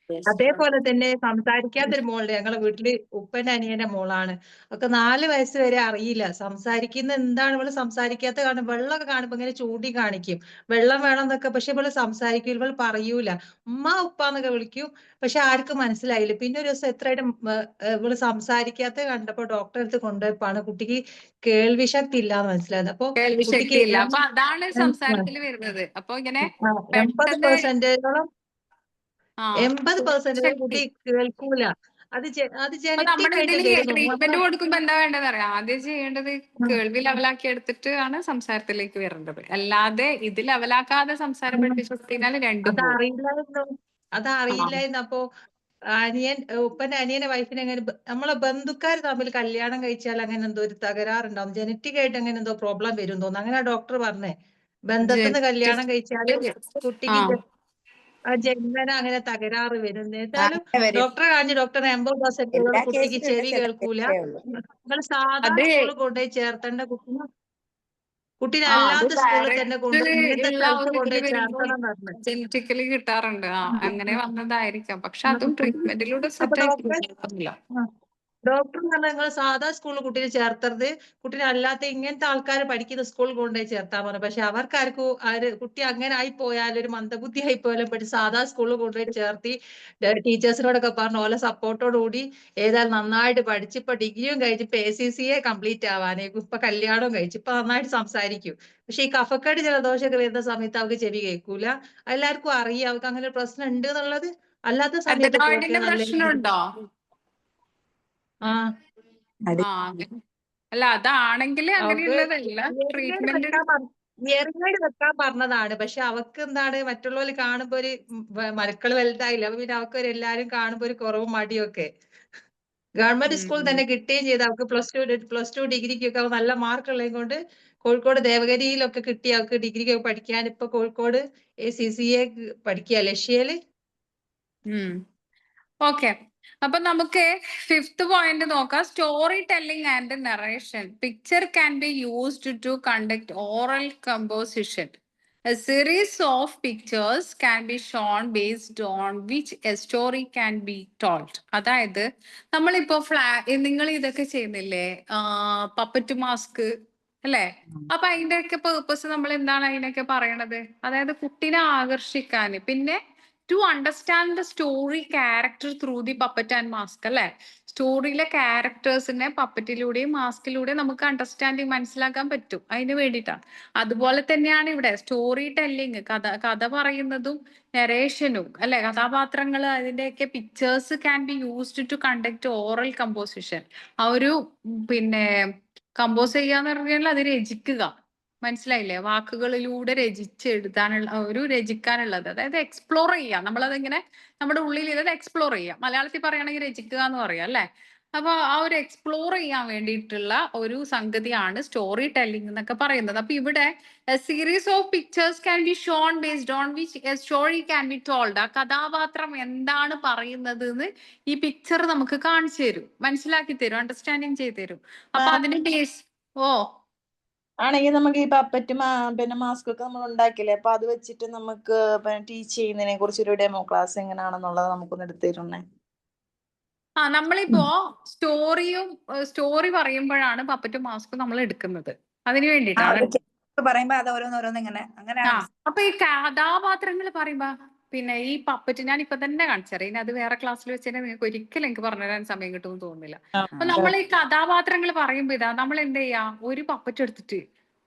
അതേപോലെ തന്നെ സംസാരിക്കാത്തൊരു മോളുടെ ഞങ്ങളെ വീട്ടില് ഉപ്പന്റെ അനിയന്റെ മോളാണ്. ഒക്കെ 4 വയസ്സ് വരെ അറിയില്ല സംസാരിക്കുന്ന എന്താണ്. ഇവള് സംസാരിക്കാത്ത കാണും. വെള്ളമൊക്കെ കാണുമ്പോ ഇങ്ങനെ ചൂണ്ടി കാണിക്കും, വെള്ളം വേണം എന്നൊക്കെ. പക്ഷെ ഇവള് സംസാരിക്കും, ഇവള് പറയൂല. ഉമ്മ ഉപ്പ എന്നൊക്കെ വിളിക്കും, പക്ഷെ ആർക്കും മനസ്സിലായില്ല. പിന്നെ ഒരു ദിവസം എത്രയായിട്ടും ഇവള് സംസാരിക്കാത്ത കണ്ടപ്പോ ഡോക്ടറെ അടുത്ത് കൊണ്ടുപോയപ്പോഴാണ് കുട്ടിക്ക് കേൾവി ശക്തി ഇല്ലാന്ന് മനസ്സിലായത്. അപ്പൊ കുട്ടിക്ക് ഇല്ല. അപ്പൊ അതാണ് സംസാരത്തിൽ വരുന്നത്. അപ്പൊ ഇങ്ങനെ 80% 80% ശക്തി. കുട്ടി കേൾക്കൂല. അത് അപ്പൊ ജനറ്റിക് നമ്മുടെ ആയിട്ട് ഇതിൽ വരുന്നു. ട്രീറ്റ്മെന്റ് കൊടുക്കുമ്പോ എന്താ വേണ്ടത് അറിയാം? ആദ്യം ചെയ്യേണ്ടത് കേൾവി ലെവലാക്കി എടുത്തിട്ട് ആണ് സംസാരത്തിലേക്ക് വരേണ്ടത്. അല്ലാതെ ഇത് ലെവലാക്കാതെ സംസാരം പഠിപ്പിച്ചു കഴിഞ്ഞാൽ രണ്ടും പോകും. അതറിയില്ലായിരുന്നു. അപ്പൊ ഉപ്പന്റെ അനിയന്റെ വൈഫിനെ അങ്ങനെ നമ്മളെ ബന്ധുക്കാർ തമ്മിൽ കല്യാണം കഴിച്ചാൽ അങ്ങനെ എന്തോ ഒരു തകരാറുണ്ടാവും, ജനറ്റിക് ആയിട്ട് അങ്ങനെ എന്തോ പ്രോബ്ലം വരും തോന്നുന്നു. അങ്ങനെ ഡോക്ടർ പറഞ്ഞേ, ബന്ധത്തിന്ന് കല്യാണം കഴിച്ചാല് കുട്ടിക്ക് ജന്മന അങ്ങനെ തകരാറ് വരും. ഏതായാലും ഡോക്ടറെ കാണിച്ച് ഡോക്ടറെ 80% കുട്ടിക്ക് ചെവി കേൾക്കൂല. നിങ്ങൾ സാധാ സ്കൂളിൽ കൊണ്ടുപോയി ചേർത്തേണ്ട കുട്ടീനെ അല്ലാത്ത സ്കൂളിൽ തന്നെ കൊണ്ടുപോയി ഇങ്ങനത്തെ സ്ഥലത്ത് കൊണ്ടുപോയി ചേർത്തണം എന്ന് പറഞ്ഞു. ജനറ്റിക്കലി കിട്ടാറുണ്ട്. അങ്ങനെ വന്നതായിരിക്കാം. പക്ഷെ അതും ട്രീറ്റ്മെന്റിലൂടെ അപ്പൊ സെറ്റ് ഡോക്ടറെ ആയിട്ടില്ല. ഡോക്ടർ എന്ന് പറഞ്ഞാൽ നിങ്ങൾ സാധാ സ്കൂളിൽ കുട്ടീനെ ചേർത്തരുത്, കുട്ടീനെ അല്ലാത്ത ഇങ്ങനത്തെ ആൾക്കാർ പഠിക്കുന്ന സ്കൂളിൽ കൊണ്ടുപോയി ചേർത്താൻ പറഞ്ഞു. പക്ഷെ അവർക്കാർക്കും കുട്ടി അങ്ങനെ ആയി പോയാലും ഒരു മന്ദബുദ്ധി ആയി പോയാലും പഠിച്ച് സാധാ സ്കൂളിൽ കൊണ്ടുപോയി ചേർത്തി ടീച്ചേഴ്സിനോടൊക്കെ പറഞ്ഞു ഓലെ സപ്പോർട്ടോടുകൂടി ഏതായാലും നന്നായിട്ട് പഠിച്ച് ഇപ്പൊ ഡിഗ്രിയും കഴിച്ച് ഇപ്പൊ ACCA കംപ്ലീറ്റ് ആവാനേ ഇപ്പൊ കല്യാണവും കഴിച്ച് ഇപ്പൊ നന്നായിട്ട് സംസാരിക്കും. പക്ഷെ ഈ കഫക്കേട് ജലദോഷമൊക്കെ വരുന്ന സമയത്ത് അവർക്ക് ചെവി കേൾക്കൂല. എല്ലാവർക്കും അറിയാം അവർക്ക് അങ്ങനെ ഒരു പ്രശ്നം ഉണ്ട് എന്നുള്ളത്. അല്ലാത്ത സമയത്ത് തൈറോയിഡിന്റെ പ്രശ്നമുണ്ടോ? ആ അടി അല്ല അതാണെങ്കിൽ അവർക്ക് അങ്ങനെയുള്ളതല്ല ട്രീറ്റ്മെന്റ്. ഇയറിംഗ് വെക്കാൻ പറഞ്ഞതാണ്. പക്ഷെ അവക്ക് എന്താണ് മറ്റുള്ളവർ കാണുമ്പോ ഒരു മക്കള് വലുതായില്ല. അപ്പൊ പിന്നെ അവർക്ക് എല്ലാരും കാണുമ്പോ ഒരു കുറവും മടിയൊക്കെ. ഗവൺമെന്റ് സ്കൂളിൽ തന്നെ കിട്ടുകയും ചെയ്ത് അവർക്ക് പ്ലസ് ടു ഡിഗ്രിക്കൊക്കെ അവ നല്ല മാർക്ക് ഉള്ളത് കൊണ്ട് കോഴിക്കോട് ദേവഗിരിയിലൊക്കെ കിട്ടി അവർക്ക് ഡിഗ്രിക്കൊക്കെ പഠിക്കാൻ ഇപ്പൊ കോഴിക്കോട് ACCA പഠിക്കുക ലക്ഷ്യയില്. ഓക്കെ, അപ്പൊ നമുക്ക് 5th പോയിന്റ് നോക്കാം. Story telling and narration. Picture can be used to conduct oral composition. A series of pictures can be shown based on which a story can be told. അതായത് നമ്മളിപ്പോ നിങ്ങൾ ഇതൊക്കെ ചെയ്യുന്നില്ലേ, puppet mask അല്ലേ? അപ്പൊ അതിന്റെയൊക്കെ purpose നമ്മൾ എന്താണ് അതിനൊക്കെ പറയണത്? അതായത് കുട്ടീനെ ആകർഷിക്കാൻ, പിന്നെ to understand the story character through the puppet and mask അല്ലെ? സ്റ്റോറിയിലെ ക്യാരക്ടേഴ്സിനെ പപ്പറ്റിലൂടെയും മാസ്കിലൂടെയും നമുക്ക് അണ്ടർസ്റ്റാൻഡിങ് മനസ്സിലാക്കാൻ പറ്റും. അതിന് വേണ്ടിയിട്ടാണ്. അതുപോലെ തന്നെയാണ് ഇവിടെ സ്റ്റോറി ടെല്ലിങ്, കഥ പറയുന്നതും നരേഷനും അല്ലെ? കഥാപാത്രങ്ങൾ അതിന്റെയൊക്കെ pictures can be used to conduct oral composition. ആ ഒരു പിന്നെ കമ്പോസ് ചെയ്യാന്ന് പറഞ്ഞാൽ അത് രചിക്കുക, മനസ്സിലായില്ലേ? വാക്കുകളിലൂടെ രചിക്കാനുള്ളത്, അതായത് എക്സ്പ്ലോർ ചെയ്യാം. നമ്മളതിങ്ങനെ നമ്മുടെ ഉള്ളിൽ ഇത് എക്സ്പ്ലോർ ചെയ്യാം. മലയാളത്തിൽ പറയുകയാണെങ്കിൽ രചിക്കുക എന്ന് പറയാം അല്ലെ? അപ്പൊ ആ ഒരു എക്സ്പ്ലോർ ചെയ്യാൻ വേണ്ടിയിട്ടുള്ള ഒരു സംഗതിയാണ് സ്റ്റോറി ടെല്ലിംഗ് എന്നൊക്കെ പറയുന്നത്. അപ്പൊ ഇവിടെ series of pictures can be shown based on which A story can be told. ആ കഥാപാത്രം എന്താണ് പറയുന്നത് എന്ന് ഈ പിക്ചർ നമുക്ക് കാണിച്ചു തരും, മനസ്സിലാക്കി തരും, അണ്ടർസ്റ്റാൻഡിങ് ചെയ്തു തരും. അപ്പൊ അതിന് ബേസ് ആണെങ്കിൽ നമുക്ക് ഈ പപ്പറ്റ് പിന്നെ മാസ്ക് ഒക്കെ നമ്മൾ ഉണ്ടാക്കില്ലേ, അപ്പൊ അത് വെച്ചിട്ട് നമുക്ക് ടീച്ച് ചെയ്യുന്നതിനെ കുറിച്ച് ഒരു ഡെമോ ക്ലാസ് എങ്ങനെയാണെന്നുള്ളത് നമുക്കൊന്ന് എടുത്തു തരുന്നേ. നമ്മളിപ്പോ സ്റ്റോറി പറയുമ്പോഴാണ് പപ്പറ്റും മാസ്കും നമ്മൾ എടുക്കുന്നത്. അതിനു വേണ്ടിയിട്ടാണ്. പറയുമ്പോ അത് ഓരോന്നോരോന്ന് ഇങ്ങനെ അങ്ങനെയാണ്. അപ്പൊ ഈ കഥാപാത്രങ്ങൾ പറയുമ്പോ പിന്നെ ഈ പപ്പറ്റ് ഞാൻ ഇപ്പൊ തന്നെ കാണിച്ചറിയാം. ഇനി അത് വേറെ ക്ലാസ്സിൽ വെച്ചാൽ നിങ്ങൾക്ക് ഒരിക്കലും എനിക്ക് പറഞ്ഞുതരാൻ സമയം കിട്ടുമെന്ന് തോന്നുന്നില്ല. അപ്പൊ നമ്മൾ ഈ കഥാപാത്രങ്ങൾ പറയുമ്പോ ഇതാ നമ്മൾ എന്ത് ചെയ്യാ, ഒരു പപ്പറ്റ് എടുത്തിട്ട്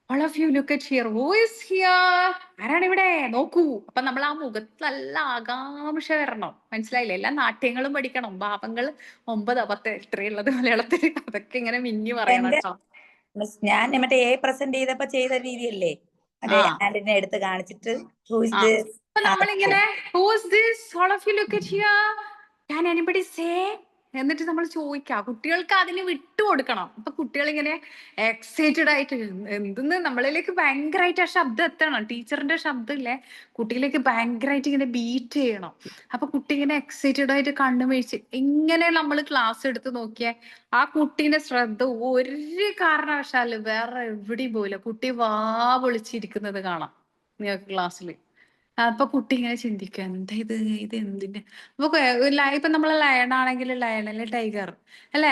all of you look at here, who is here? ആരാണ് ഇവിടെ നോക്കൂ. അപ്പൊ നമ്മൾ ആ മുഖത്ത് നല്ല ആകാംക്ഷ വരണം, മനസ്സിലായില്ലേ? എല്ലാ നാട്യങ്ങളും പഠിക്കണം, ഭാവങ്ങൾ 9, 10 എത്രയുള്ളത് മലയാളത്തിൽ, അതൊക്കെ ഇങ്ങനെ മിന്നി പറയണം കേട്ടോ. ഞാൻ മറ്റേ പ്രസന്റ് ചെയ്തപ്പോ ചെയ്ത രീതിയല്ലേ, അതെ ആന്റിനെ എടുത്ത് കാണിച്ചിട്ട് അപ്പൊ നമ്മളിങ്ങനെ who is this, all of you look at here, can anybody say? എന്നിട്ട് നമ്മൾ ചോദിക്കാം, കുട്ടികൾക്ക് അതിന് വിട്ടുകൊടുക്കണം. അപ്പൊ കുട്ടികൾ ഇങ്ങനെ എക്സൈറ്റഡ് ആയിട്ട് എന്തെന്ന് നമ്മളിലേക്ക് ഭയങ്കരമായിട്ട് ആ ശബ്ദം എത്തണം. ടീച്ചറിന്റെ ശബ്ദം ഇല്ലേ കുട്ടിയിലേക്ക് ഭയങ്കരമായിട്ട് ഇങ്ങനെ ബീറ്റ് ചെയ്യണം. അപ്പൊ കുട്ടി ഇങ്ങനെ എക്സൈറ്റഡ് ആയിട്ട് കണ്ണു വീഴ്ച ഇങ്ങനെ നമ്മൾ ക്ലാസ് എടുത്ത് നോക്കിയാൽ ആ കുട്ടീന്റെ ശ്രദ്ധ ഒരു കാരണവശാലും വേറെ എവിടെയും പോയില്ല. കുട്ടി വാ പൊളിച്ചിരിക്കുന്നത് കാണാം നിങ്ങൾക്ക് ക്ലാസ്സിൽ. അപ്പൊ കുട്ടി ഇങ്ങനെ ചിന്തിക്കുക, എന്താ ഇത് എന്തിന്റെ. അപ്പൊ ഇപ്പൊ നമ്മളെ ലയൺ ആണെങ്കിൽ ലയണില് ടൈഗർ അല്ലേ?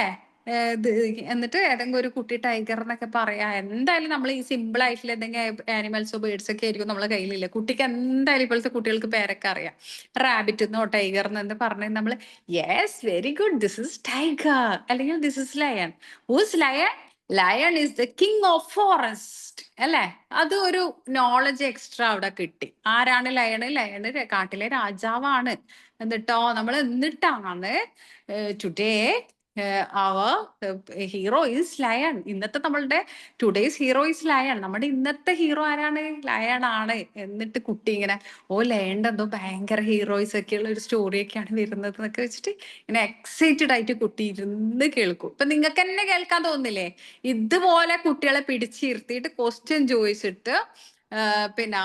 എന്നിട്ട് ഏതെങ്കിലും ഒരു കുട്ടി ടൈഗർ എന്നൊക്കെ പറയാ. എന്തായാലും നമ്മൾ ഈ സിമ്പിൾ ആയിട്ടുള്ള എന്തെങ്കിലും ആനിമൽസോ ബേർഡ്സ് ഒക്കെ ആയിരിക്കും നമ്മളെ കയ്യിലില്ല. കുട്ടിക്ക് എന്തായാലും ഇപ്പോഴത്തെ കുട്ടികൾക്ക് പേരൊക്കെ അറിയാം. റാബിറ്റ് എന്നോ ടൈഗർ എന്ന് പറഞ്ഞ് നമ്മൾ yes very good, this is tiger അല്ലെങ്കിൽ this is lion. Whose lion? Lion is the king of forest അല്ലെ? അത് ഒരു നോളജ് എക്സ്ട്രാ അവിടെ കിട്ടി. ആരാണ് ലയണ്? ലയണ് കാട്ടിലെ രാജാവാണ്. എന്നിട്ടാണ് today our hero is lion. ഇന്നത്തെ നമ്മളുടെ ടുഡേസ് ഹീറോ ഈസ് ലയൺ. നമ്മുടെ ഇന്നത്തെ ഹീറോ ആരാണ്? ലയൺ ആണ്. എന്നിട്ട് കുട്ടി ഇങ്ങനെ ലയണിന്റെ എന്തോ ഭയങ്കര ഹീറോയിസ് ഒക്കെയുള്ള ഒരു സ്റ്റോറിയൊക്കെയാണ് വരുന്നത് എന്നൊക്കെ വെച്ചിട്ട് ഇങ്ങനെ എക്സൈറ്റഡ് ആയിട്ട് കുട്ടി ഇരുന്ന് കേൾക്കും. ഇപ്പൊ നിങ്ങൾക്ക് തന്നെ കേൾക്കാൻ തോന്നില്ലേ? ഇതുപോലെ കുട്ടികളെ പിടിച്ചിരുത്തിയിട്ട് ക്വസ്റ്റ്യൻ ചോദിച്ചിട്ട് പിന്നെ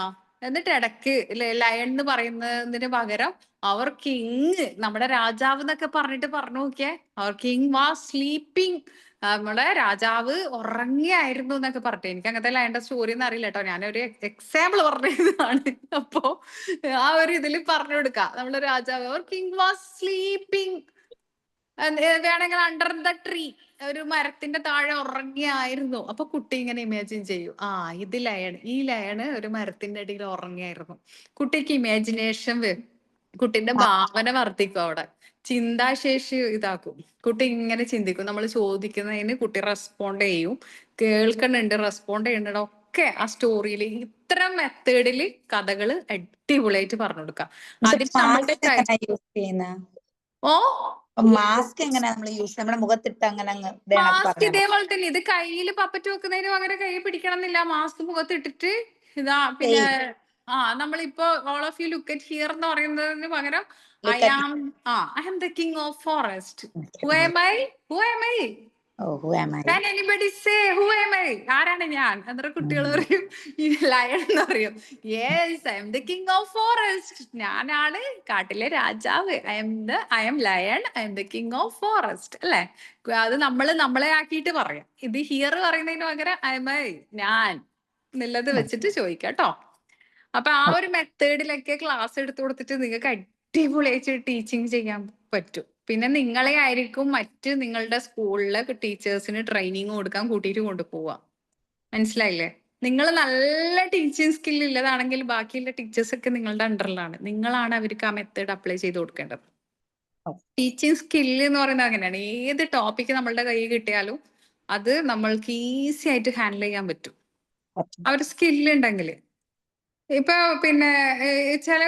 എന്നിട്ട് ഇടയ്ക്ക് ലയൺ എന്ന് പറയുന്നതിന് പകരം അവർ കിങ്, നമ്മുടെ രാജാവ് എന്നൊക്കെ പറഞ്ഞിട്ട് പറഞ്ഞു നോക്കിയേ. അവർ കിങ് വാസ് സ്ലീപ്പിംഗ്. നമ്മുടെ രാജാവ് ഉറങ്ങിയായിരുന്നു എന്നൊക്കെ പറഞ്ഞിട്ട്. എനിക്ക് അങ്ങനത്തെ ലയണിന്റെ സ്റ്റോറി ഒന്നും അറിയില്ല കേട്ടോ, ഞാനൊരു എക്സാമ്പിൾ പറഞ്ഞതാണ്. അപ്പോ ആ ഒരു ഇതിൽ പറഞ്ഞു കൊടുക്കാം, നമ്മുടെ രാജാവ് അവർ കിങ് വാസ് സ്ലീപ്പിംഗ് വേണമെങ്കിൽ അണ്ടർ ദ ട്രീ ഒരു മരത്തിന്റെ താഴെ ഉറങ്ങിയായിരുന്നു. അപ്പൊ കുട്ടി ഇങ്ങനെ ഇമാജിൻ ചെയ്യും, ആ ഇത് ഈ ലയണ് ഒരു മരത്തിന്റെ അടിയിൽ ഉറങ്ങിയായിരുന്നു. കുട്ടിക്ക് ഇമാജിനേഷൻ കുട്ടിന്റെ ഭാവന വർദ്ധിക്കും അവിടെ, ചിന്താശേഷി ഇതാക്കും. കുട്ടി ഇങ്ങനെ ചിന്തിക്കും, നമ്മൾ ചോദിക്കുന്നതിന് കുട്ടി റെസ്പോണ്ട് ചെയ്യും, കേൾക്കുന്നുണ്ട്, റെസ്പോണ്ട് ചെയ്യുന്നുണ്ട്, ഒക്കെ ആ സ്റ്റോറിയിൽ ഇത്തരം മെത്തേഡിൽ കഥകള് അടിപൊളിയായിട്ട് പറഞ്ഞു കൊടുക്കാം. അതിന് നമ്മളുടെ ഓ മാസ്ക് എങ്ങനെ നമ്മൾ യൂസ് നമ്മുടെ മുഖത്തിട്ട് അങ്ങനെ മാസ്ക് ഇതേപോലെ തന്നെ, ഇത് കയ്യിൽ പപ്പറ്റ് വെക്കുന്നതിന് പകരം കൈ പിടിക്കണം എന്നില്ല, മാസ്ക് മുഖത്തിട്ടിട്ട് ഇതാ. പിന്നെ നമ്മളിപ്പോ all of you look at here എന്ന് പറയുന്നതിന് പകരം I am the king of forest. Who am I? Can anybody say who am I? ആരാണ് ഞാൻ? അന്നേരം കുട്ടികൾ പറയും ലയൺ എന്ന് പറയും. Yes, I M the king of forest. ഞാനാണ് കാട്ടിലെ രാജാവ്. I M lion, I M the king of forest അല്ലെ? അത് നമ്മളെ ആക്കിയിട്ട് പറയാം. ഇത് ഹിയർ പറയുന്നതിന് പകരം ഐ എം ഞാൻ എന്നുള്ളത് വെച്ചിട്ട് ചോദിക്കാം കേട്ടോ. അപ്പൊ ആ ഒരു മെത്തേഡിലൊക്കെ ക്ലാസ് എടുത്തു കൊടുത്തിട്ട് നിങ്ങൾക്ക് അടിപൊളിയായിട്ട് ടീച്ചിങ് ചെയ്യാൻ പറ്റും. പിന്നെ നിങ്ങളെ ആയിരിക്കും മറ്റ് നിങ്ങളുടെ സ്കൂളിലെ ടീച്ചേഴ്സിന് ട്രെയിനിങ് കൊടുക്കാൻ കൂട്ടിയിട്ട് കൊണ്ടുപോവുക. മനസ്സിലായില്ലേ? നിങ്ങൾ നല്ല ടീച്ചിങ് സ്കിൽ ഉള്ളതാണെങ്കിൽ ബാക്കിയുള്ള ടീച്ചേഴ്സ് ഒക്കെ നിങ്ങളുടെ അണ്ടറിലാണ്. നിങ്ങളാണ് അവർക്ക് ആ മെത്തേഡ് അപ്ലൈ ചെയ്ത് കൊടുക്കേണ്ടത്. ടീച്ചിങ് സ്കില്ല് എന്ന് പറയുന്നത് അങ്ങനെയാണ്. ഏത് ടോപ്പിക് നമ്മളുടെ കയ്യിൽ കിട്ടിയാലും അത് നമ്മൾക്ക് ഈസി ആയിട്ട് ഹാൻഡിൽ ചെയ്യാൻ പറ്റും, ആ ഒരു സ്കില്ല് ഉണ്ടെങ്കിൽ. ഇപ്പൊ പിന്നെ ചില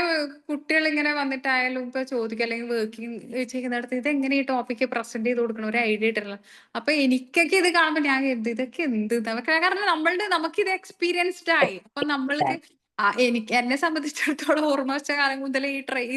കുട്ടികൾ ഇങ്ങനെ വന്നിട്ടായാലും ഇപ്പൊ ചോദിക്കുക, അല്ലെങ്കിൽ വർക്കിംഗ് ചെയ്യുന്നിടത്ത് ഇത് എങ്ങനെ ഈ ടോപ്പിക്ക് പ്രസന്റ് ചെയ്ത് കൊടുക്കണം ഒരു ഐഡിയ ഇട്ടില്ല. അപ്പൊ എനിക്കൊക്കെ ഇത് കാണുമ്പോൾ ഞാൻ കരുതി ഇതൊക്കെ എന്ത്, കാരണം നമുക്കിത് എക്സ്പീരിയൻസ്ഡ് ആയി. അപ്പൊ നമ്മൾക്ക് എന്നെ സംബന്ധിച്ചിടത്തോളം ഓർമ്മ വെച്ച കാലം മുതൽ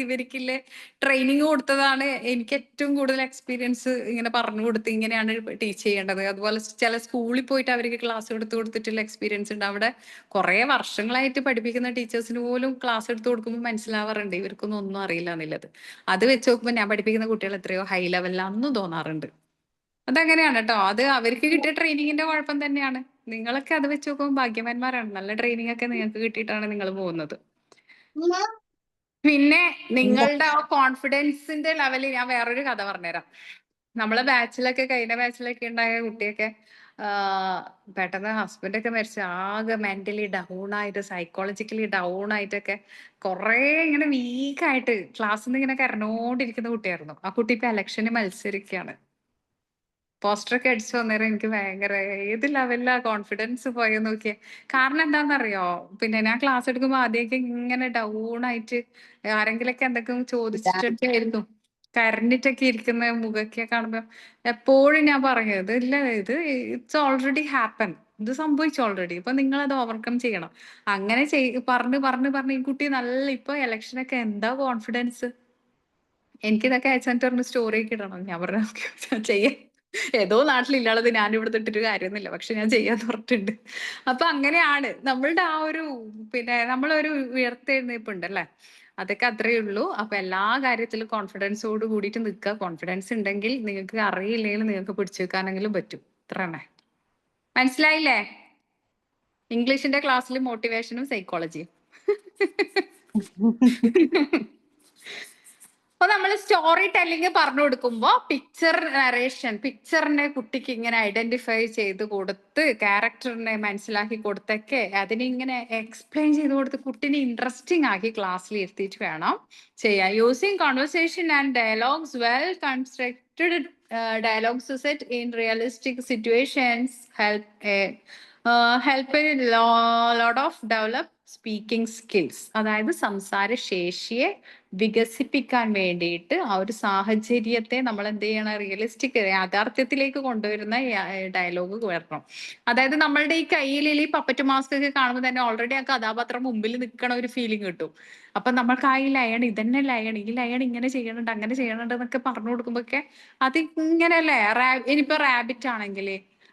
ഇവർക്കില്ലേ ട്രെയിനിങ് കൊടുത്തതാണ് എനിക്ക് ഏറ്റവും കൂടുതൽ എക്സ്പീരിയൻസ്. ഇങ്ങനെ പറഞ്ഞു കൊടുത്ത് ഇങ്ങനെയാണ് ടീച്ച് ചെയ്യേണ്ടത്. അതുപോലെ ചില സ്കൂളിൽ പോയിട്ട് അവർക്ക് ക്ലാസ് എടുത്ത് കൊടുത്തിട്ടുള്ള എക്സ്പീരിയൻസ് ഉണ്ട്. അവിടെ കുറെ വർഷങ്ങളായിട്ട് പഠിപ്പിക്കുന്ന ടീച്ചേഴ്സിന് പോലും ക്ലാസ് എടുത്ത് കൊടുക്കുമ്പോൾ മനസ്സിലാവാറുണ്ട് ഇവർക്കൊന്നും ഒന്നും അറിയില്ല എന്നുള്ളത്. അത് വെച്ച് നോക്കുമ്പോൾ ഞാൻ പഠിപ്പിക്കുന്ന കുട്ടികൾ എത്രയോ ഹൈ ലെവലിലാണെന്നും തോന്നാറുണ്ട്. അതങ്ങനെയാണ് കേട്ടോ. അത് അവർക്ക് കിട്ടിയ ട്രെയിനിങ്ങിന്റെ കുഴപ്പം തന്നെയാണ്. നിങ്ങളൊക്കെ അത് വെച്ച് നോക്കുമ്പോൾ ഭാഗ്യവാന്മാരാണ്. നല്ല ട്രെയിനിങ് ഒക്കെ നിങ്ങൾക്ക് കിട്ടിയിട്ടാണ് നിങ്ങൾ പോകുന്നത്. പിന്നെ നിങ്ങളുടെ ആ കോൺഫിഡൻസിന്റെ ലെവലിൽ ഞാൻ വേറൊരു കഥ പറഞ്ഞുതരാം. നമ്മളെ ബാച്ചിലൊക്കെ കഴിഞ്ഞ ബാച്ചിലൊക്കെ ഉണ്ടായ കുട്ടിയൊക്കെ പെട്ടെന്ന് ഹസ്ബൻഡ് ഒക്കെ മരിച്ച് ആകെ മെന്റലി ഡൗൺ ആയിട്ട്, സൈക്കോളജിക്കലി ഡൗൺ ആയിട്ടൊക്കെ കുറെ ഇങ്ങനെ വീക്കായിട്ട് ക്ലാസ്സിൽ നിന്ന് ഇങ്ങനെ കരഞ്ഞോണ്ടിരിക്കുന്ന കുട്ടിയായിരുന്നു. ആ കുട്ടി ഇപ്പൊ ഇലക്ഷന് മത്സരിക്കുകയാണ്. പോസ്റ്ററൊക്കെ അടിച്ചു വന്നേരം എനിക്ക് ഭയങ്കര ഏത് ലെവലിലാ കോൺഫിഡൻസ് പോയോ നോക്കിയേ. കാരണം എന്താണെന്നറിയോ, പിന്നെ ഞാൻ ക്ലാസ് എടുക്കുമ്പോൾ ആദ്യമൊക്കെ ഇങ്ങനെ ഡൗൺ ആയിട്ട് ആരെങ്കിലൊക്കെ എന്തൊക്കെ ചോദിച്ചിട്ടൊക്കെ ആയിരുന്നു കരഞ്ഞിട്ടൊക്കെ ഇരിക്കുന്ന മുഖമൊക്കെ കാണുമ്പോ എപ്പോഴും ഞാൻ പറയുന്നത് ഇല്ല, ഇത് ഇറ്റ്സ് ഓൾറെഡി ഹാപ്പൻ, ഇത് സംഭവിച്ചു ഓൾറെഡി. ഇപ്പൊ നിങ്ങൾ അത് ഓവർകം ചെയ്യണം. അങ്ങനെ പറഞ്ഞ് ഈ കുട്ടി നല്ല ഇപ്പൊ ഇലക്ഷനൊക്കെ എന്താ കോൺഫിഡൻസ്. എനിക്കിതൊക്കെ അയച്ചു പറഞ്ഞ സ്റ്റോറി ഒക്കെ ഇടണം. ഞാൻ പറഞ്ഞ ചെയ്യാം, ഏതോ നാട്ടിലില്ലാതെ ഞാൻ ഇവിടെ ഇട്ടിട്ട് കാര്യമൊന്നുമില്ല, പക്ഷെ ഞാൻ ചെയ്യാന്ന് പറഞ്ഞിട്ടുണ്ട്. അപ്പൊ അങ്ങനെയാണ് നമ്മളുടെ ആ ഒരു പിന്നെ നമ്മളൊരു ഉയർത്തെഴുന്നേൽപ്പുണ്ട് അല്ലെ, അതൊക്കെ അത്രയേ ഉള്ളൂ. അപ്പൊ എല്ലാ കാര്യത്തിലും കോൺഫിഡൻസോട് കൂടിയിട്ട് നിൽക്കുക. കോൺഫിഡൻസ് ഉണ്ടെങ്കിൽ നിങ്ങൾക്ക് അറിയില്ലെങ്കിൽ നിങ്ങൾക്ക് പിടിച്ചു വെക്കാനെങ്കിലും പറ്റും. ഇത്ര തന്നെ. മനസ്സിലായില്ലേ? ഇംഗ്ലീഷിന്റെ ക്ലാസ്സിൽ മോട്ടിവേഷനും സൈക്കോളജിയും. അപ്പൊ നമ്മൾ സ്റ്റോറി ടെല്ലിങ് പറഞ്ഞു കൊടുക്കുമ്പോ പിക്ചർ നറേഷൻ, പിക്ചറിനെ കുട്ടിക്ക് ഇങ്ങനെ ഐഡന്റിഫൈ ചെയ്ത് കൊടുത്ത് ക്യാരക്ടറിനെ മനസ്സിലാക്കി കൊടുത്തൊക്കെ അതിനിങ്ങനെ എക്സ്പ്ലെയിൻ ചെയ്ത് കൊടുത്ത് കുട്ടിനെ ഇൻട്രസ്റ്റിംഗ് ആക്കി ക്ലാസ്സിൽ ഇരുത്തിയിട്ട് വേണം ചെയ്യാൻ. Using conversation and dialogues, well constructed dialogues to set in realistic situations help lot of develop speaking skills. അതായത് സംസാര ശേഷിയെ വികസിപ്പിക്കാൻ വേണ്ടിയിട്ട് ആ ഒരു സാഹചര്യത്തെ നമ്മൾ എന്ത് ചെയ്യണം, റിയലിസ്റ്റിക് യാഥാർത്ഥ്യത്തിലേക്ക് കൊണ്ടുവരുന്ന ഡയലോഗ് വരണം. അതായത് നമ്മളുടെ ഈ കയ്യിൽ ഈ പപ്പറ്റ് മാസ്ക് ഒക്കെ കാണുമ്പോൾ തന്നെ ഓൾറെഡി ആ കഥാപാത്രം മുമ്പിൽ നിൽക്കണ ഒരു ഫീലിംഗ് കിട്ടും. അപ്പൊ നമ്മൾക്ക് ആ ഈ ലയൺ, ഇതന്നെ ലയൺ, ഈ ലയൺ ഇങ്ങനെ ചെയ്യണുണ്ട് അങ്ങനെ ചെയ്യണുണ്ട് എന്നൊക്കെ പറഞ്ഞു കൊടുക്കുമ്പോഴൊക്കെ അത് ഇങ്ങനെയല്ലേ. ഇനിയിപ്പോ റാബിറ്റ് ആണെങ്കിൽ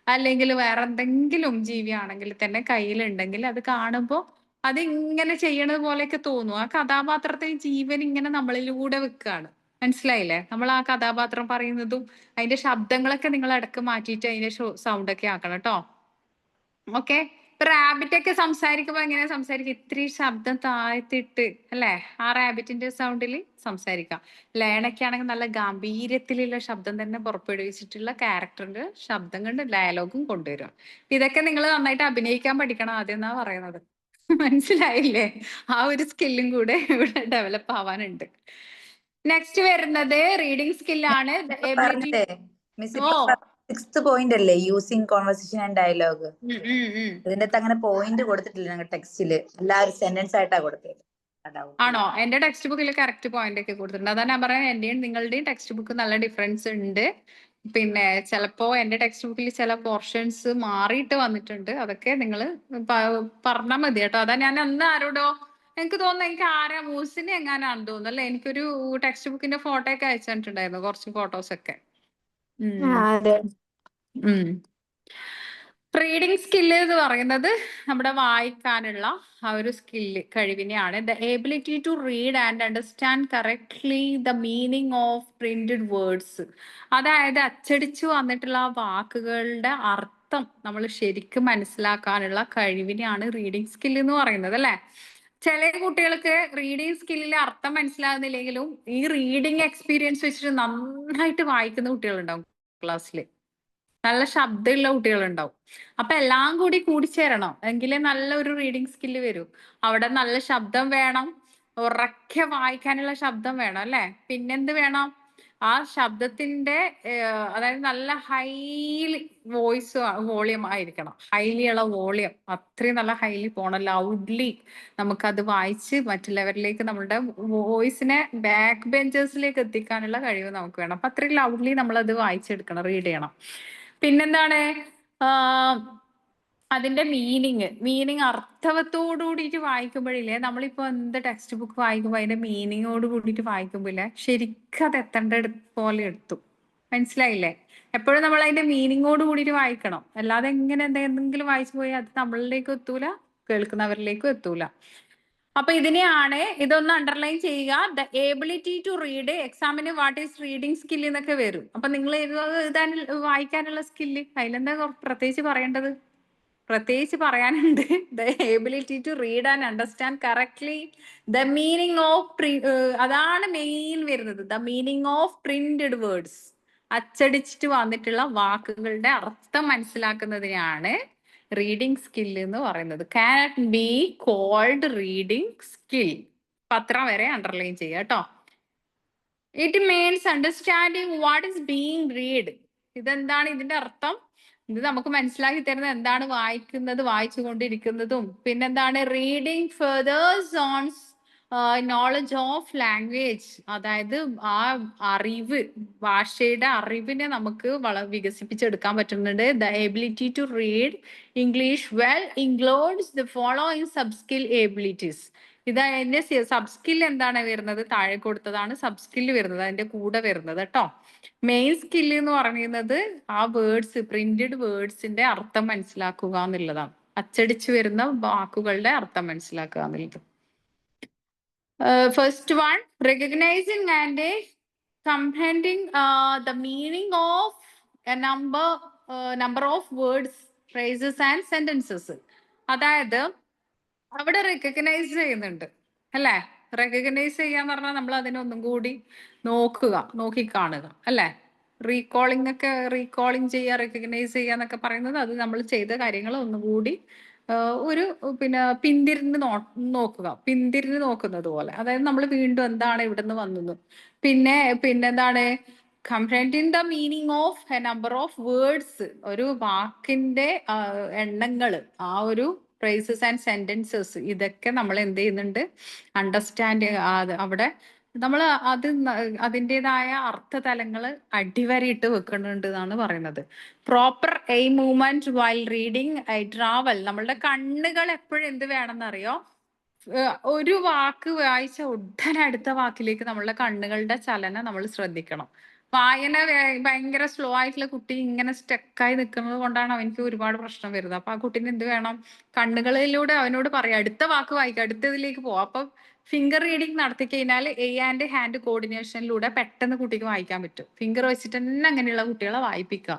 അല്ലെങ്കിൽ വേറെ എന്തെങ്കിലും ജീവിയാണെങ്കിൽ തന്നെ കയ്യിലുണ്ടെങ്കിൽ അത് കാണുമ്പോൾ അത് ഇങ്ങനെ ചെയ്യണത് പോലെയൊക്കെ തോന്നും. ആ കഥാപാത്രത്തെ ജീവൻ ഇങ്ങനെ നമ്മളിലൂടെ വെക്കുകയാണ്. മനസ്സിലായില്ലേ? നമ്മൾ ആ കഥാപാത്രം പറയുന്നതും അതിന്റെ ശബ്ദങ്ങളൊക്കെ നിങ്ങൾ ഇടക്ക് മാറ്റിയിട്ട് അതിന്റെ സൗണ്ട് ഒക്കെ ആക്കണം കേട്ടോ. ഓക്കെ. റാബിറ്റ് ഒക്കെ സംസാരിക്കുമ്പോ എങ്ങനെയാ സംസാരിക്കുക? ഇത്തിരി ശബ്ദം താഴ്ത്തിട്ട് അല്ലേ? ആ റാബിറ്റിന്റെ സൗണ്ടിൽ സംസാരിക്കാം. ലയണൊക്കെ ആണെങ്കിൽ നല്ല ഗാംഭീര്യത്തിലുള്ള ശബ്ദം തന്നെ പുറപ്പെടുവിച്ചിട്ടുള്ള ക്യാരക്ടറിന്റെ ശബ്ദം കൊണ്ട് ഡയലോഗും കൊണ്ടുവരും. ഇതൊക്കെ നിങ്ങൾ നന്നായിട്ട് അഭിനയിക്കാൻ പഠിക്കണം ആദ്യം എന്നാ പറയുന്നത്. മനസ്സിലായില്ലേ? ആ ഒരു സ്കില്ലും കൂടെ ഇവിടെ ഡെവലപ്പ് ആവാനുണ്ട്. നെക്സ്റ്റ് വരുന്നത് റീഡിംഗ് സ്കില്ലാണ്. എബിലിറ്റി. പറഞ്ഞില്ലേ മിസ് ഓ ഇപ്പൊ 6th പോയിന്റ് അല്ലേ, യൂസിങ് കോൺവെർസേഷൻ ആൻഡ് ഡയലോഗ്. ഉം, ഉം, ഉം. ഇതിന്റെ അകത്ത് അങ്ങനെ പോയിന്റ് കൊടുത്തിട്ടില്ല ഞങ്ങൾ ടെക്സ്റ്റില്, എല്ലാവരും സെന്റൻസ് ആയിട്ടാ കൊടുത്തത്. ആണോ? എന്റെ ടെക്സ്റ്റ് ബുക്കിൽ കറക്റ്റ് പോയിന്റ് ഒക്കെ കൊടുത്തിട്ടുണ്ട്. അതാ ഞാൻ പറയാൻ, എന്റെയും നിങ്ങളുടെയും ടെക്സ്റ്റ് ബുക്ക് നല്ല ഡിഫറൻസ് ഉണ്ട്. പിന്നെ ചിലപ്പോ എന്റെ ടെക്സ്റ്റ് ബുക്കിൽ ചില പോർഷൻസ് മാറിയിട്ട് വന്നിട്ടുണ്ട്. അതൊക്കെ നിങ്ങൾ പറഞ്ഞാൽ മതി കേട്ടോ. അതാ ഞാൻ അന്ന് ആരോടോ, എനിക്ക് തോന്നുന്നു എനിക്ക് ആരാ മൂസിനെ എങ്ങാനാണെന്ന് തോന്നുന്നു അല്ലെ, എനിക്കൊരു ടെക്സ്റ്റ് ബുക്കിന്റെ ഫോട്ടോ ഒക്കെ അയച്ചു തന്നിട്ടുണ്ടായിരുന്നു, കുറച്ച് ഫോട്ടോസ് ഒക്കെ. റീഡിംഗ് സ്കില്ല് എന്ന് പറയുന്നത് നമ്മുടെ വായിക്കാനുള്ള ആ ഒരു സ്കില്ല്, കഴിവിനെയാണ്. The ability to read and understand correctly the meaning of printed words. അതായത് അച്ചടിച്ചു വന്നിട്ടുള്ള വാക്കുകളുടെ അർത്ഥം നമ്മൾ ശരിക്കും മനസ്സിലാക്കാനുള്ള കഴിവിനെയാണ് റീഡിംഗ് സ്കില്ല് എന്ന് പറയുന്നത് അല്ലെ. ചില കുട്ടികൾക്ക് റീഡിംഗ് സ്കില്ലിലെ അർത്ഥം മനസ്സിലാകുന്നില്ലെങ്കിലും ഈ റീഡിംഗ് എക്സ്പീരിയൻസ് വെച്ചിട്ട് നന്നായിട്ട് വായിക്കുന്ന കുട്ടികളുണ്ടാവും ക്ലാസ്സിൽ. നല്ല ശബ്ദമുള്ള കുട്ടികളുണ്ടാവും. അപ്പൊ എല്ലാം കൂടി കൂടിച്ചേരണം, എങ്കിലേ നല്ലൊരു റീഡിംഗ് സ്കില്ല് വരൂ. അവിടെ നല്ല ശബ്ദം വേണം, ഉറക്കെ വായിക്കാനുള്ള ശബ്ദം വേണം അല്ലെ. പിന്നെന്ത് വേണം? ആ ശബ്ദത്തിന്റെ അതായത് നല്ല ഹൈലി വോയിസ് വോളിയം ആയിരിക്കണം. ഹൈലി ഉള്ള വോളിയം, അത്രയും നല്ല ഹൈലി പോണം. ലൗഡ്ലി നമുക്കത് വായിച്ച് മറ്റുള്ളവരിലേക്ക് നമ്മളുടെ വോയിസിനെ ബാക്ക് ബെഞ്ചേഴ്സിലേക്ക് എത്തിക്കാനുള്ള കഴിവ് നമുക്ക് വേണം. അപ്പൊ അത്രയും ലൗഡ്ലി നമ്മളത് വായിച്ചെടുക്കണം, റീഡ് ചെയ്യണം. പിന്നെന്താണ്? അതിന്റെ മീനിങ് അർത്ഥവത്തോടു കൂടിയിട്ട് വായിക്കുമ്പോഴില്ലേ, നമ്മളിപ്പോ എന്ത് ടെക്സ്റ്റ് ബുക്ക് വായിക്കുമ്പോ അതിന്റെ മീനിങ്ങോട് കൂടിയിട്ട് വായിക്കുമ്പോഴേ ശരിക്കും അത് എത്തേണ്ട പോലെ എടുത്തു. മനസ്സിലായില്ലേ? എപ്പോഴും നമ്മൾ അതിന്റെ മീനിങ്ങോട് കൂടിയിട്ട് വായിക്കണം. അല്ലാതെ എങ്ങനെ എന്തെങ്കിലും വായിച്ചു പോയാൽ അത് നമ്മളിലേക്കും എത്തൂല, കേൾക്കുന്നവരിലേക്കും എത്തൂല. അപ്പൊ ഇതൊന്ന് അണ്ടർലൈൻ ചെയ്യുക. ദ എബിലിറ്റി ടു റീഡ്, എക്സാമിന് വാട്ട് ഈസ് റീഡിംഗ് സ്കിൽ എന്നൊക്കെ വരും. അപ്പൊ നിങ്ങൾ വായിക്കാനുള്ള സ്കില്ല്, അതിലെന്താ പ്രത്യേകിച്ച് പറയേണ്ടത്? പ്രത്യേകിച്ച് പറയാനുണ്ട്. The ability to read and understand correctly the meaning of, അതാണ് മെയിൻ വരുന്നത്. The meaning of printed words, അച്ചടിച്ചിട്ട് വന്നിട്ടുള്ള വാക്കുകളുടെ അർത്ഥം മനസ്സിലാക്കുന്നതിനാണ് റീഡിംഗ് സ്കിൽ എന്ന് പറയുന്നത്. Can be called reading skill. പത്രം വരെ അണ്ടർലൈൻ ചെയ്യുക കേട്ടോ. It means understanding what is being read. ഇതെന്താണ് ഇതിന്റെ അർത്ഥം? ഇത് നമുക്ക് മനസ്സിലാക്കി തരുന്നത് എന്താണ് വായിക്കുന്നത്, വായിച്ചുകൊണ്ടിരിക്കുന്നതും. പിന്നെന്താണ്? Reading furthers on knowledge of language, അതായത് ആ അറിവ്, ഭാഷയുടെ അറിവിനെ നമുക്ക് വികസിപ്പിച്ചെടുക്കാൻ പറ്റുന്നുണ്ട്. The ability to read English well includes the following sub skill abilities. അതിന്റെ സബ് സ്കിൽ എന്താണ് വരുന്നത്? താഴെ കൊടുത്തതാണ് സബ് സ്കില്ല് വരുന്നത്, അതിന്റെ കൂടെ വരുന്നത് കേട്ടോ. മെയിൻ സ്കില്ല് എന്ന് പറയുന്നത് ആ വേർഡ്സ്, പ്രിന്റഡ് വേർഡ്സിന്റെ അർത്ഥം മനസ്സിലാക്കുക എന്നുള്ളതാണ്. അച്ചടിച്ചു വരുന്ന വാക്കുകളുടെ അർത്ഥം മനസ്സിലാക്കുക എന്നുള്ളത്. First one, recognizing and comprehending the meaning of a number of words, phrases and sentences. അതായത് അവിടെ റെക്കഗ്നൈസ് ചെയ്യുന്നുണ്ട് അല്ലെ. റെക്കഗ്നൈസ് ചെയ്യാന്ന് പറഞ്ഞാൽ നമ്മൾ അതിനൊന്നും കൂടി നോക്കിക്കാണുക അല്ലെ. റീകോളിംഗ് ചെയ്യുക, റെക്കഗ്നൈസ് ചെയ്യുക എന്നൊക്കെ പറയുന്നത് അത് നമ്മൾ ചെയ്ത കാര്യങ്ങൾ ഒന്നുകൂടി ഒരു പിന്തിരിഞ്ഞ് നോക്കുന്നത് പോലെ. അതായത് നമ്മൾ വീണ്ടും എന്താണ് ഇവിടുന്ന് വന്നത്. പിന്നെന്താണ്? Comprehending the meaning of a number of words, ഒരു വാക്കിന്റെ എണ്ണങ്ങൾ, ആ ഒരു ഫ്രേസസ് ആൻഡ് സെന്റൻസസ്, ഇതൊക്കെ നമ്മൾ എന്ത് ചെയ്യുന്നുണ്ട്? അണ്ടർസ്റ്റാൻഡ്. അവിടെ നമ്മൾ അതിൻ്റെതായ അർത്ഥതലങ്ങൾ അടിവരയിട്ട് വെക്കുന്നുണ്ട് എന്നാണ് പറയുന്നത്. Proper I movement while reading I travel. നമ്മളുടെ കണ്ണുകൾ എപ്പോഴും എന്ത് വേണമെന്നറിയോ? ഒരു വാക്ക് വായിച്ച ഉടനെ അടുത്ത വാക്കിലേക്ക് നമ്മളുടെ കണ്ണുകളുടെ ചലനം നമ്മൾ ശ്രദ്ധിക്കണം. വായന ഭയങ്കര സ്ലോ ആയിട്ടുള്ള കുട്ടി ഇങ്ങനെ സ്റ്റക്കായി നിൽക്കുന്നത് കൊണ്ടാണ് അവനക്ക് ഒരുപാട് പ്രശ്നം വരുന്നത്. അപ്പൊ ആ കുട്ടീനെ എന്ത് വേണം? കണ്ണുകളിലൂടെ അവനോട് പറയാം അടുത്ത വാക്ക് വായിക്കുക, അടുത്തതിലേക്ക് പോവാം. അപ്പൊ ഫിംഗർ റീഡിങ് നടത്തി കഴിഞ്ഞാൽ എ ആൻഡ് ഹാൻഡ് കോർഡിനേഷനിലൂടെ പെട്ടെന്ന് കുട്ടിക്ക് വായിക്കാൻ പറ്റും. ഫിംഗർ വെച്ചിട്ട് തന്നെ അങ്ങനെയുള്ള കുട്ടികളെ വായിപ്പിക്കുക.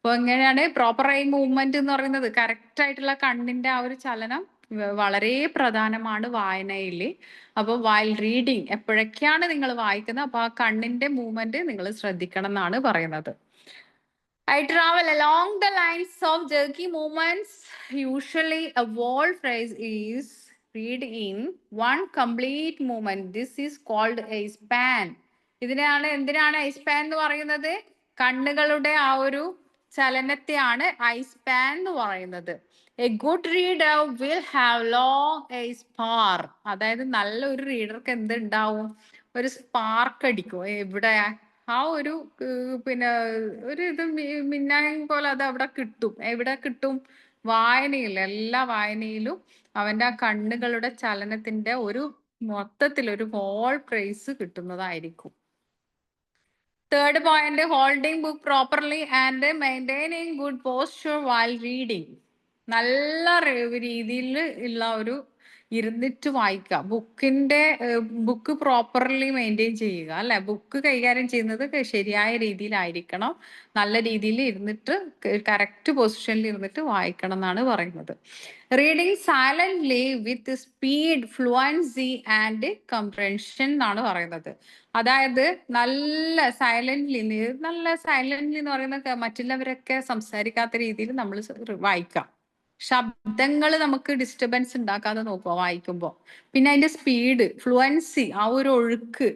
അപ്പൊ എങ്ങനെയാണ് പ്രോപ്പർ ഐ മൂവ്മെന്റ് എന്ന് പറയുന്നത്? കറക്റ്റ് ആയിട്ടുള്ള കണ്ണിന്റെ ആ ഒരു ചലനം വളരെ പ്രധാനമാണ് വായനയില്. അപ്പൊ വൈൽ റീഡിങ് എപ്പോഴൊക്കെയാണ് നിങ്ങൾ വായിക്കുന്നത്, അപ്പൊ ആ കണ്ണിന്റെ മൂവ്മെന്റ് നിങ്ങൾ ശ്രദ്ധിക്കണം എന്നാണ് പറയുന്നത്. I travel along the lines of jerky movements. Usually, a whole phrase is read in one complete movement. This is called a span. എന്തിനാണ് ഐ സ്പാൻ എന്ന് പറയുന്നത്? കണ്ണുകളുടെ ആ ഒരു ചലനത്തെയാണ് ഐ സ്പാൻ എന്ന് പറയുന്നത്. A good reader will have long eye span. അതായത് നല്ലൊരു റീഡർക്ക് എന്തുണ്ടാവും? ഒരു സ്പാർക്ക് അടിക്കും. എവിടെ? ആ ഒരു പിന്നെ ഒരു ഇത് മിന്നായം പോലെ അത് അവിടെ കിട്ടും. എവിടെ കിട്ടും? വായനയിൽ. എല്ലാ വായനയിലും അവന്റെ ആ കണ്ണുകളുടെ ചലനത്തിന്റെ ഒരു മൊത്തത്തിൽ ഒരു ഹോൾ പ്രൈസ് കിട്ടുന്നതായിരിക്കും. Third point, holding book properly and maintaining good posture while reading. നല്ല രീതിയിൽ ഉള്ള ഒരു ഇരുന്നിട്ട് വായിക്കുക. ബുക്ക് പ്രോപ്പർലി മെയിൻറ്റെയിൻ ചെയ്യുക, അല്ലെ? ബുക്ക് കൈകാര്യം ചെയ്യുന്നത് ശരിയായ രീതിയിലായിരിക്കണം. നല്ല രീതിയിൽ ഇരുന്നിട്ട് കറക്റ്റ് പൊസിഷനിൽ ഇരുന്നിട്ട് വായിക്കണം എന്നാണ് പറയുന്നത്. Reading silently with speed, fluency and comprehension എന്നാണ് പറയുന്നത്. അതായത് നല്ല സൈലന്റ്ലി എന്ന് പറയുന്നത് മറ്റുള്ളവരൊക്കെ സംസാരിക്കാത്ത രീതിയിൽ നമ്മൾ വായിക്കാം. ശബ്ദങ്ങൾ നമുക്ക് ഡിസ്റ്റർബൻസ് ഉണ്ടാക്കാതെ നോക്കുക വായിക്കുമ്പോൾ. പിന്നെ അതിന്റെ സ്പീഡ്, ഫ്ലുവൻസി, ആ ഒരു ഒഴുക്ക്,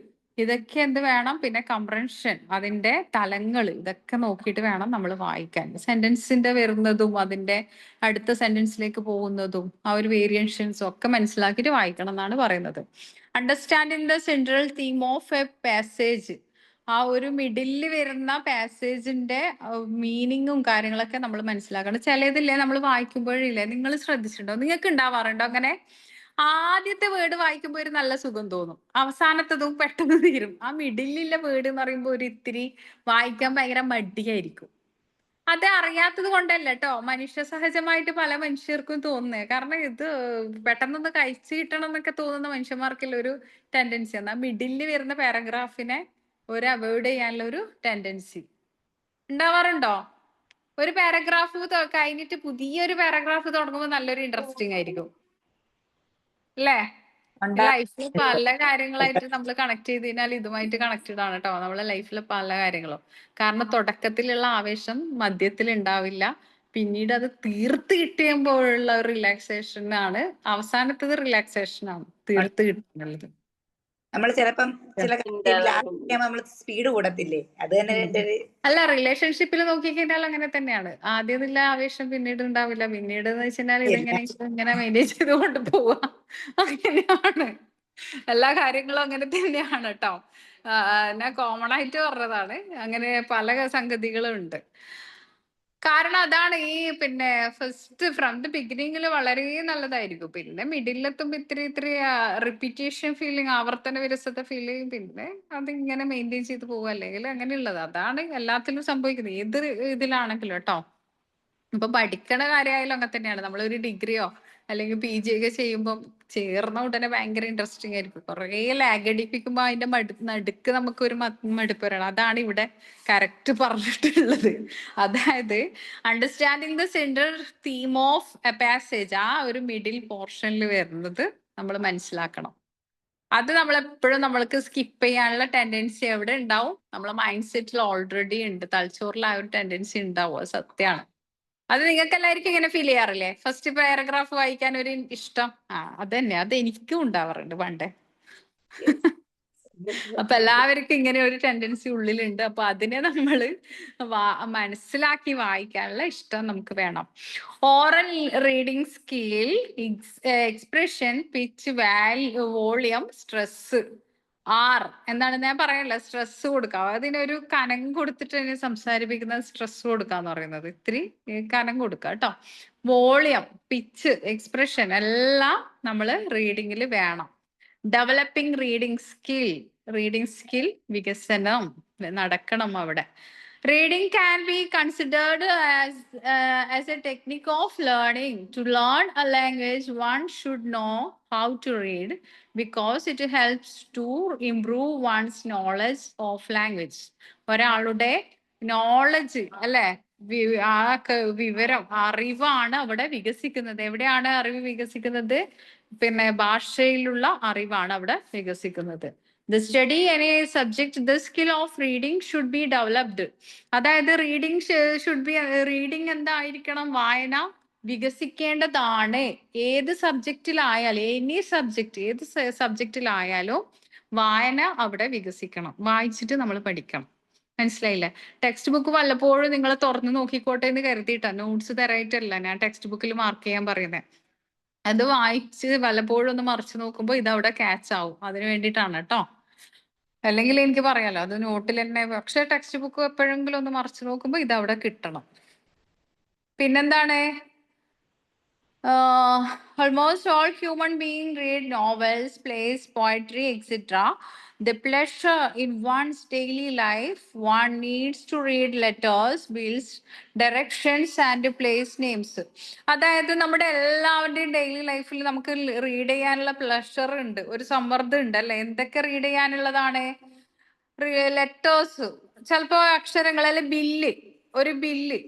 ഇതൊക്കെ എന്ത് വേണം? പിന്നെ കംപ്രൻഷൻ, അതിന്റെ തലങ്ങൾ, ഇതൊക്കെ നോക്കിയിട്ട് വേണം നമ്മൾ വായിക്കാൻ. സെന്റൻസിന്റെ വരുന്നതും അതിന്റെ അടുത്ത സെന്റൻസിലേക്ക് പോകുന്നതും ആ ഒരു വേരിയേഷൻസും ഒക്കെ മനസ്സിലാക്കിയിട്ട് വായിക്കണം എന്നാണ് പറയുന്നത്. Understanding the central theme of A passage. ആ ഒരു മിഡിലിൽ വരുന്ന പാസേജിന്റെ മീനിങ്ങും കാര്യങ്ങളൊക്കെ നമ്മൾ മനസ്സിലാക്കണം. ചിലതില്ലേ നമ്മൾ വായിക്കുമ്പോഴില്ലേ, നിങ്ങൾ ശ്രദ്ധിച്ചിട്ടുണ്ടോ? നിങ്ങൾക്ക് ഉണ്ടാവാറുണ്ടോ അങ്ങനെ? ആദ്യത്തെ വേർഡ് വായിക്കുമ്പോൾ ഒരു നല്ല സുഖം തോന്നും, അവസാനത്തതും പെട്ടെന്ന് തീരും. ആ മിഡിലുള്ള വേർഡ് എന്ന് പറയുമ്പോൾ ഒരു ഇത്തിരി വായിക്കാൻ ഭയങ്കര മടിയായിരിക്കും. അത് അറിയാത്തത് കൊണ്ടല്ല കേട്ടോ, മനുഷ്യ സഹജമായിട്ട് പല മനുഷ്യർക്കും തോന്നുന്നത്. കാരണം ഇത് പെട്ടെന്നൊന്ന് കഴിച്ചു കിട്ടണം എന്നൊക്കെ തോന്നുന്ന മനുഷ്യന്മാർക്കുള്ള ഒരു ടെൻഡൻസി ആണ് മിഡിലിൽ വരുന്ന പാരഗ്രാഫിനെ ഒരു അവോയ്ഡ് ചെയ്യാനുള്ള ഒരു ടെൻഡൻസി ഉണ്ടാവാറുണ്ടോ? ഒരു പാരഗ്രാഫ് കഴിഞ്ഞിട്ട് പുതിയൊരു പാരഗ്രാഫ് തുടങ്ങുമ്പോൾ നല്ലൊരു ഇൻട്രസ്റ്റിംഗ് ആയിരിക്കും, അല്ലേ? ലൈഫിൽ പല കാര്യങ്ങളായിട്ട് നമ്മൾ കണക്ട് ചെയ്ത് കഴിഞ്ഞാൽ ഇതുമായിട്ട് കണക്റ്റഡ് ആണ് കേട്ടോ, നമ്മളെ ലൈഫിലെ പല കാര്യങ്ങളും. കാരണം തുടക്കത്തിലുള്ള ആവേശം മധ്യത്തിൽ ഉണ്ടാവില്ല, പിന്നീട് അത് തീർത്ത് കിട്ടിയുമ്പോഴുള്ള ഒരു റിലാക്സേഷൻ ആണ്. അവസാനത്തത് റിലാക്സേഷൻ ആണ് തീർത്ത് കിട്ടുന്നത്. നമ്മൾ ചിലപ്പം ചില നമ്മൾ സ്പീഡ് കൂടത്തില്ലേ, അത് തന്നെ. അല്ല, റിലേഷൻഷിപ്പിൽ നോക്കിക്കഴിഞ്ഞാൽ അങ്ങനെ തന്നെയാണ്. ആദ്യം ഇല്ല ആവേശം, പിന്നീട് ഉണ്ടാവില്ല. പിന്നീട് എന്ന് വെച്ചാൽ ഇങ്ങനെ മെയിൻറ്റെയിൻ ചെയ്ത് കൊണ്ടുപോവുക, അങ്ങനെയാണ്. എല്ലാ കാര്യങ്ങളും അങ്ങനെ തന്നെയാണ് കേട്ടോ. ഞാൻ കോമൺ ആയിട്ട് പറഞ്ഞതാണ്. അങ്ങനെ പല സംഗതികളും ഉണ്ട്. കാരണം അതാണ് ഈ പിന്നെ ഫസ്റ്റ് ഫ്രം ദി ബിഗിനിങ്ങിൽ വളരെ നല്ലതായിരിക്കും. പിന്നെ മിഡിലെത്തുമ്പോ ഇത്തിരി റിപ്പീറ്റേഷൻ ഫീലിംഗ്, ആവർത്തന വിരസത ഫീൽ ചെയ്യും. പിന്നെ അതിങ്ങനെ മെയിൻറ്റെയിൻ ചെയ്ത് പോകുക, അല്ലെങ്കിൽ അങ്ങനെയുള്ളത്. അതാണ് എല്ലാത്തിലും സംഭവിക്കുന്നത്, ഏത് ഇതിലാണെങ്കിലും കേട്ടോ. ഇപ്പൊ പഠിക്കണ കാര്യമായാലും അങ്ങനെ തന്നെയാണ്. നമ്മളൊരു ഡിഗ്രിയോ അല്ലെങ്കിൽ PG ഒക്കെ ചെയ്യുമ്പോൾ ചേർന്ന ഉടനെ ഭയങ്കര ഇൻട്രസ്റ്റിംഗ് ആയിരിക്കും. കുറേ ലാഗടിപ്പിക്കുമ്പോ അതിന്റെ നടുക്ക് നമുക്ക് ഒരു മടുപ്പ് വരണം. അതാണ് ഇവിടെ കറക്റ്റ് പറഞ്ഞിട്ടുള്ളത്. അതായത് understanding the central theme of A passage, ആ ഒരു മിഡിൽ പോർഷനിൽ വരുന്നത് നമ്മൾ മനസ്സിലാക്കണം. അത് നമ്മൾ എപ്പോഴും നമ്മൾക്ക് സ്കിപ്പ് ചെയ്യാനുള്ള ടെൻഡൻസി എവിടെ ഉണ്ടാവും? നമ്മളെ മൈൻഡ് സെറ്റിൽ ഓൾറെഡി ഉണ്ട്, തലച്ചോറിൽ ആ ഒരു ടെൻഡൻസി ഉണ്ടാവും. അത് സത്യമാണ്. അത് നിങ്ങൾക്ക് എല്ലാവർക്കും ഇങ്ങനെ ഫീൽ ചെയ്യാറില്ലേ? ഫസ്റ്റ് പാരഗ്രാഫ് വായിക്കാൻ ഒരു ഇഷ്ടം. അത് തന്നെ, അത് എനിക്കും ഉണ്ടാവാറുണ്ട് പണ്ടേ. അപ്പൊ എല്ലാവർക്കും ഇങ്ങനെ ഒരു ടെൻഡൻസി ഉള്ളിലുണ്ട്. അപ്പൊ അതിനെ നമ്മൾ മനസ്സിലാക്കി വായിക്കാനുള്ള ഇഷ്ടം നമുക്ക് വേണം. Oral reading skill, expression, pitch, volume, stress. എന്താണ് ഞാൻ പറയല്ല, സ്ട്രെസ് കൊടുക്കുക. അതിനൊരു കനം കൊടുത്തിട്ട് അതിനെ സംസാരിപ്പിക്കുന്നത് സ്ട്രെസ് കൊടുക്കാന്ന് പറയുന്നത്. ഇത്തിരി കനം കൊടുക്കുക കേട്ടോ. വോളിയം, പിച്ച്, എക്സ്പ്രഷൻ എല്ലാം നമ്മൾ റീഡിങ്ങിൽ വേണം. ഡെവലപ്പിംഗ് റീഡിംഗ് സ്കിൽ വികസനം നടക്കണം അവിടെ. Reading can be considered as a technique of learning. To learn a language, one should know how to read because it helps to improve one's knowledge of language. ഒരാളുടെ knowledge, അല്ലെ, വിവരം, അറിവാണ് അവിടെ വികസിക്കുന്നത്. എവിടെയാണ് അറിവ് വികസിക്കുന്നത്? പിന്നെ ഭാഷയിലുള്ള അറിവാണ് അവിടെ വികസിക്കുന്നത്. The study any subject, the skill of reading should be developed. അതായത് റീഡിംഗ് എന്തായിരിക്കണം? വായന വികസിക്കേണ്ടതാണ്. ഏത് സബ്ജക്റ്റിലായാലും, ഏത് സബ്ജക്റ്റിലായാലും വായന അവിടെ വികസിക്കണം. വായിച്ചിട്ട് നമ്മൾ പഠിക്കണം. മനസ്സിലായില്ലേ? ടെക്സ്റ്റ് ബുക്ക് വല്ലപ്പോഴും നിങ്ങൾ തുറന്നു നോക്കിക്കോട്ടെ എന്ന് കരുതിയിട്ടാ, നോട്ട്സ് തരായിട്ടല്ല ഞാൻ ടെക്സ്റ്റ് ബുക്കിൽ മാർക്ക് ചെയ്യാൻ പറയുന്നത്. അത് വായിച്ച് വല്ലപ്പോഴും ഒന്ന് മറിച്ച് നോക്കുമ്പോൾ ഇതവിടെ ക്യാച്ച് ആവും. അതിന് വേണ്ടിയിട്ടാണ് കേട്ടോ. അല്ലെങ്കിൽ എനിക്ക് പറയാലോ അത് നോട്ടിൽ തന്നെ, പക്ഷെ ടെക്സ്റ്റ് ബുക്ക് എപ്പോഴെങ്കിലും ഒന്ന് മറിച്ച് നോക്കുമ്പോൾ ഇതവിടെ കിട്ടണം. പിന്നെന്താണ്? Almost all human beings read novels, plays, poetry, etc. The pleasure in one's daily life, one needs to read letters, bills, directions and place names. അതായത് നമ്മുടെ എല്ലാവരുടെയും ഡെയിലി ലൈഫിൽ നമുക്ക് റീഡ് ചെയ്യാനുള്ള പ്ലഷർ ഉണ്ട്, ഒരു സമ്മർദ്ദം ഉണ്ട് അല്ലെ? എന്തൊക്കെ റീഡ് ചെയ്യാനുള്ളതാണ്? ലെറ്റേഴ്സ്, ചിലപ്പോ അക്ഷരങ്ങൾ, അല്ലെ ഒരു ബില്ല്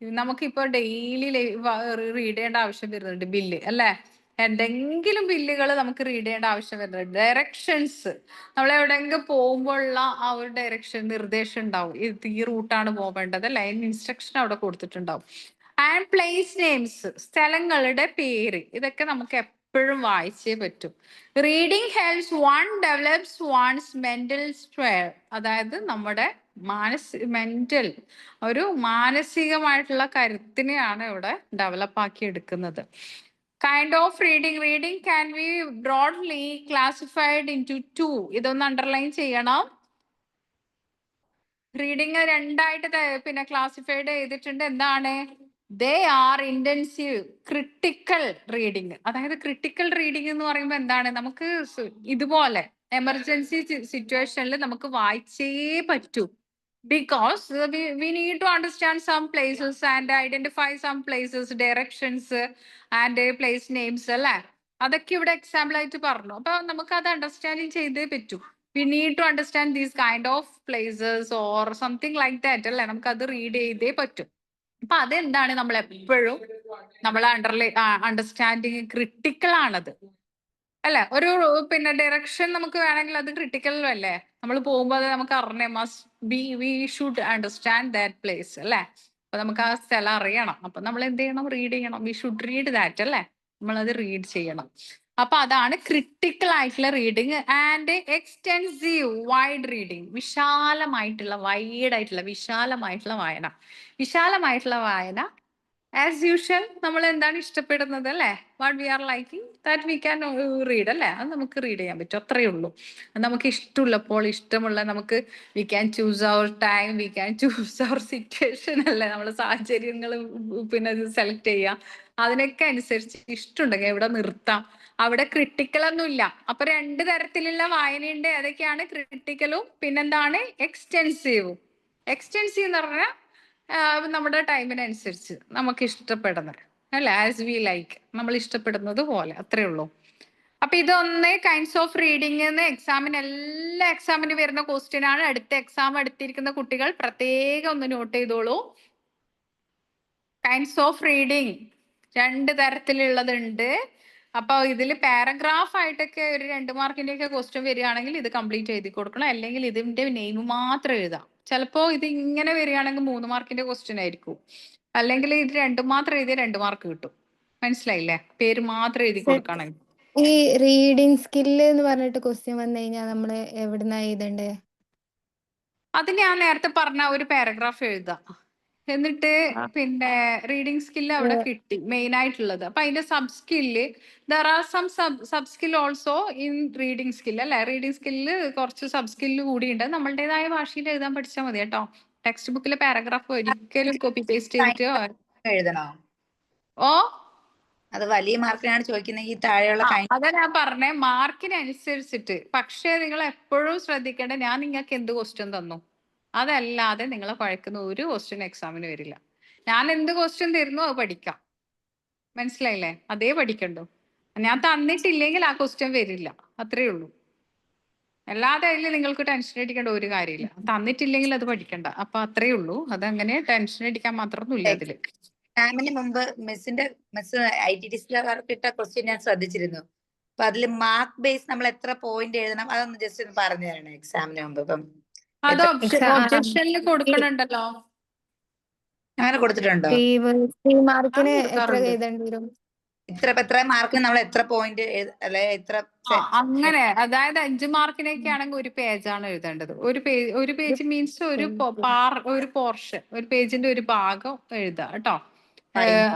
നമുക്കിപ്പോ ഡെയിലി റീഡ് ചെയ്യേണ്ട ആവശ്യം വരുന്നുണ്ട്. ബില്ല് അല്ലെ? എന്തെങ്കിലും ബില്ലുകൾ നമുക്ക് റീഡ് ചെയ്യേണ്ട ആവശ്യം വരുന്നുണ്ട്. ഡയറക്ഷൻസ്, നമ്മൾ എവിടെയെങ്കിലും പോകുമ്പോഴുള്ള ആ ഒരു നിർദ്ദേശം ഉണ്ടാവും. ഇത് ഈ റൂട്ടാണ് പോവേണ്ടത് അല്ലെ? അതിന് ഇൻസ്ട്രക്ഷൻ അവിടെ കൊടുത്തിട്ടുണ്ടാവും. ആൻഡ് പ്ലേസ് നെയിംസ്, സ്ഥലങ്ങളുടെ പേര്, ഇതൊക്കെ നമുക്ക് എപ്പോഴും വായിച്ചേ പറ്റും. Reading helps one develops one's mental square. അതായത് നമ്മുടെ മെന്റൽ, ഒരു മാനസികമായിട്ടുള്ള കരുത്തിനെയാണ് ഇവിടെ ഡെവലപ്പ് ആക്കി എടുക്കുന്നത്. Kind of reading can be broadly classified into 2. ഇതൊന്ന് അണ്ടർലൈൻ ചെയ്യണം. റീഡിങ് രണ്ടായിട്ട് പിന്നെ ക്ലാസിഫൈഡ് ചെയ്തിട്ടുണ്ട്. എന്താണ്? ദേ ആർ ഇന്റൻസീവ്, ക്രിട്ടിക്കൽ റീഡിങ്. അതായത് ക്രിട്ടിക്കൽ റീഡിങ് എന്ന് പറയുമ്പോൾ എന്താണ്? നമുക്ക് ഇതുപോലെ എമർജൻസി സിറ്റുവേഷനിൽ നമുക്ക് വായിച്ചേ പറ്റൂ. Because we need to understand some places and identify some places, directions and place names അല്ലേ? അതൊക്കെ ഇവിടെ എക്സാമ്പിൾ ആയിട്ട് പറഞ്ഞു. അപ്പൊ നമുക്ക് അത് അണ്ടർസ്റ്റാൻഡിങ് ചെയ്തേ പറ്റൂ. We need to understand these kind of places or something like that അല്ലെ? നമുക്ക് അത് റീഡ് ചെയ്തേ പറ്റും. അപ്പൊ അതെന്താണ്? നമ്മൾ എപ്പോഴും നമ്മളെ അണ്ടർസ്റ്റാൻഡിങ് ക്രിട്ടിക്കൽ ആണത് അല്ലെ? ഒരു പിന്നെ ഡയറക്ഷൻ നമുക്ക് വേണമെങ്കിൽ അത് ക്രിട്ടിക്കൽ അല്ലേ? നമ്മൾ പോകുമ്പോൾ അത് നമുക്ക് അറിഞ്ഞേ, we should understand that place അല്ലെ? അപ്പൊ നമുക്ക് ആ സ്ഥലം അറിയണം. അപ്പൊ നമ്മൾ എന്ത് ചെയ്യണം? റീഡ് ചെയ്യണം. വി ഷുഡ് റീഡ് ദാറ്റ് അല്ലെ? നമ്മളത് റീഡ് ചെയ്യണം. അപ്പൊ അതാണ് ക്രിട്ടിക്കൽ ആയിട്ടുള്ള reading. And extensive wide reading, വിശാലമായിട്ടുള്ള വായന. വിശാലമായിട്ടുള്ള വായന ആസ് യൂഷ്വൽ നമ്മൾ എന്താണ് ഇഷ്ടപ്പെടുന്നത് അല്ലെ? What we are liking that we can read അല്ലെ? അത് നമുക്ക് റീഡ് ചെയ്യാൻ പറ്റും. അത്രയേ ഉള്ളൂ. നമുക്ക് ഇഷ്ടമുള്ളപ്പോൾ ഇഷ്ടമുള്ള നമുക്ക് we can choose our time, we can choose our situation അല്ലെ? നമ്മൾ സാഹചര്യങ്ങൾ പിന്നെ സെലക്ട് ചെയ്യാം. അതിനൊക്കെ അനുസരിച്ച് ഇഷ്ടമുണ്ടെങ്കിൽ എവിടെ നിർത്താം. അവിടെ ക്രിട്ടിക്കൽ ഇല്ല. അപ്പൊ 2 തരത്തിലുള്ള വായനയുണ്ട്. അതൊക്കെയാണ് ക്രിട്ടിക്കലും പിന്നെന്താണ് എക്സ്റ്റെൻസീവും. എക്സ്റ്റെൻസീവ് എന്ന് പറഞ്ഞാൽ നമ്മുടെ ടൈമിനനുസരിച്ച് നമുക്ക് ഇഷ്ടപ്പെടുന്നത് അല്ലെ? ആസ് വി ലൈക്ക്, നമ്മൾ ഇഷ്ടപ്പെടുന്നത് പോലെ, അത്രേ ഉള്ളൂ. അപ്പൊ ഇതൊന്ന് കൈൻഡ്സ് ഓഫ് റീഡിംഗ് എന്ന് എല്ലാ എക്സാമിന് വരുന്ന ക്വസ്റ്റ്യൻ ആണ്. അടുത്ത എക്സാം എടുത്തിരിക്കുന്ന കുട്ടികൾ പ്രത്യേകം ഒന്ന് നോട്ട് ചെയ്തോളൂ. Kinds of reading 2 തരത്തിലുള്ളതുണ്ട്. അപ്പൊ ഇതിൽ പാരഗ്രാഫ് ആയിട്ടൊക്കെ ഒരു 2 മാർക്കിന്റെ ഒക്കെ ക്വസ്റ്റ്യൻ വരികയാണെങ്കിൽ ഇത് കംപ്ലീറ്റ് എഴുതി കൊടുക്കണം. അല്ലെങ്കിൽ ഇതിന്റെ നെയിം മാത്രം എഴുതാം. ചിലപ്പോ ഇത് ഇങ്ങനെ വരികയാണെങ്കിൽ 3 മാർക്കിന്റെ ക്വസ്റ്റ്യൻ ആയിരിക്കും. അല്ലെങ്കിൽ ഇത് 2 മാത്രം എഴുതിയ 2 മാർക്ക് കിട്ടും. മനസ്സിലായില്ലേ? പേര് മാത്രം എഴുതി കൊടുക്കുകയാണെങ്കിൽ. ഈ റീഡിങ് സ്കില്ല് എന്ന് പറഞ്ഞിട്ട് ക്വസ്റ്റ്യൻ വന്നു കഴിഞ്ഞാൽ നമ്മള് എവിടുന്നാ എഴുതണ്ടേ? അത് ഞാൻ നേരത്തെ പറഞ്ഞ ഒരു പാരഗ്രാഫ് എഴുതാം. എന്നിട്ട് പിന്നെ റീഡിങ് സ്കില്ല് അവിടെ കിട്ടി മെയിൻ ആയിട്ടുള്ളത്. അപ്പൊ അതിന്റെ sub skill, there are some sub skill also in reading skill അല്ലെ? റീഡിങ് സ്കില്ല് കുറച്ച് സബ് സ്കില്ല് കൂടി ഉണ്ട്. നമ്മളുടേതായ ഭാഷയിൽ എഴുതാൻ പഠിച്ചാൽ മതി കേട്ടോ. ടെക്സ്റ്റ് ബുക്കിലെ പാരഗ്രാഫ് ഒരിക്കലും കോപ്പി പേസ്റ്റ് ചെയ്തിട്ട് എഴുതണോ? ഓ അത് വലിയ മാർക്കിനാണ് ചോദിക്കുന്നെങ്കിൽ താഴെയുള്ള അതാ ഞാൻ പറഞ്ഞേ, മാർക്കിനനുസരിച്ചിട്ട്. പക്ഷേ നിങ്ങൾ എപ്പോഴും ശ്രദ്ധിക്കേണ്ട, ഞാൻ നിങ്ങൾക്ക് എന്ത് ക്വസ്റ്റ്യൻ തന്നു അതല്ലാതെ നിങ്ങളെ പഴക്കുന്ന ഒരു ക്വസ്റ്റ്യൻ എക്സാമിന് വരില്ല. ഞാൻ എന്ത് ക്വസ്റ്റ്യൻ തരുന്നു അത് പഠിക്കാം. മനസ്സിലായില്ലേ? അതേ പഠിക്കണ്ടോ. ഞാൻ തന്നിട്ടില്ലെങ്കിൽ ആ ക്വസ്റ്റ്യൻ വരില്ല. അത്രേ ഉള്ളൂ. അല്ലാതെ അതിൽ നിങ്ങൾക്ക് ടെൻഷൻ അടിക്കേണ്ട ഒരു കാര്യമില്ല. തന്നിട്ടില്ലെങ്കിൽ അത് പഠിക്കണ്ട. അപ്പൊ അത്രേ ഉള്ളൂ. അതങ്ങനെ ടെൻഷൻ അടിക്കാൻ മാത്രമൊന്നുമില്ല അതില്. എക്സാമിന് മുമ്പ് മിസ് ITTCക്കാർക്ക് ഇട്ട ക്വസ്റ്റ്യൻ ഞാൻ ശ്രദ്ധിച്ചിരുന്നു. അപ്പൊ അതിൽ മാർക്ക് ബേസ് നമ്മൾ എത്ര പോയിന്റ് എഴുതണം അതൊന്ന് ജസ്റ്റ് ഒന്ന് പറഞ്ഞു തരണം എക്സാമിന് മുമ്പ്. ഇപ്പം അത് ഒബ്ജക്ഷനിൽ കൊടുക്കണുണ്ടല്ലോ. അങ്ങനെ കൊടുത്തിട്ടുണ്ടോ? ഈ മാർക്കിന് എത്ര കൊടുക്കാറുണ്ട്. എഴുതേണ്ടി വരും? എത്ര മാർക്കിന് നമ്മൾ എത്ര പോയിന്റ് അല്ലെ എത്ര അങ്ങനെ അതായത് 5 മാർക്കിനൊക്കെ ആണെങ്കിൽ ഒരു പേജാണ് എഴുതേണ്ടത്. ഒരു പേജ് മീൻസ് ഒരു പോർഷൻ, ഒരു പേജിന്റെ ഒരു ഭാഗം എഴുതുക കേട്ടോ.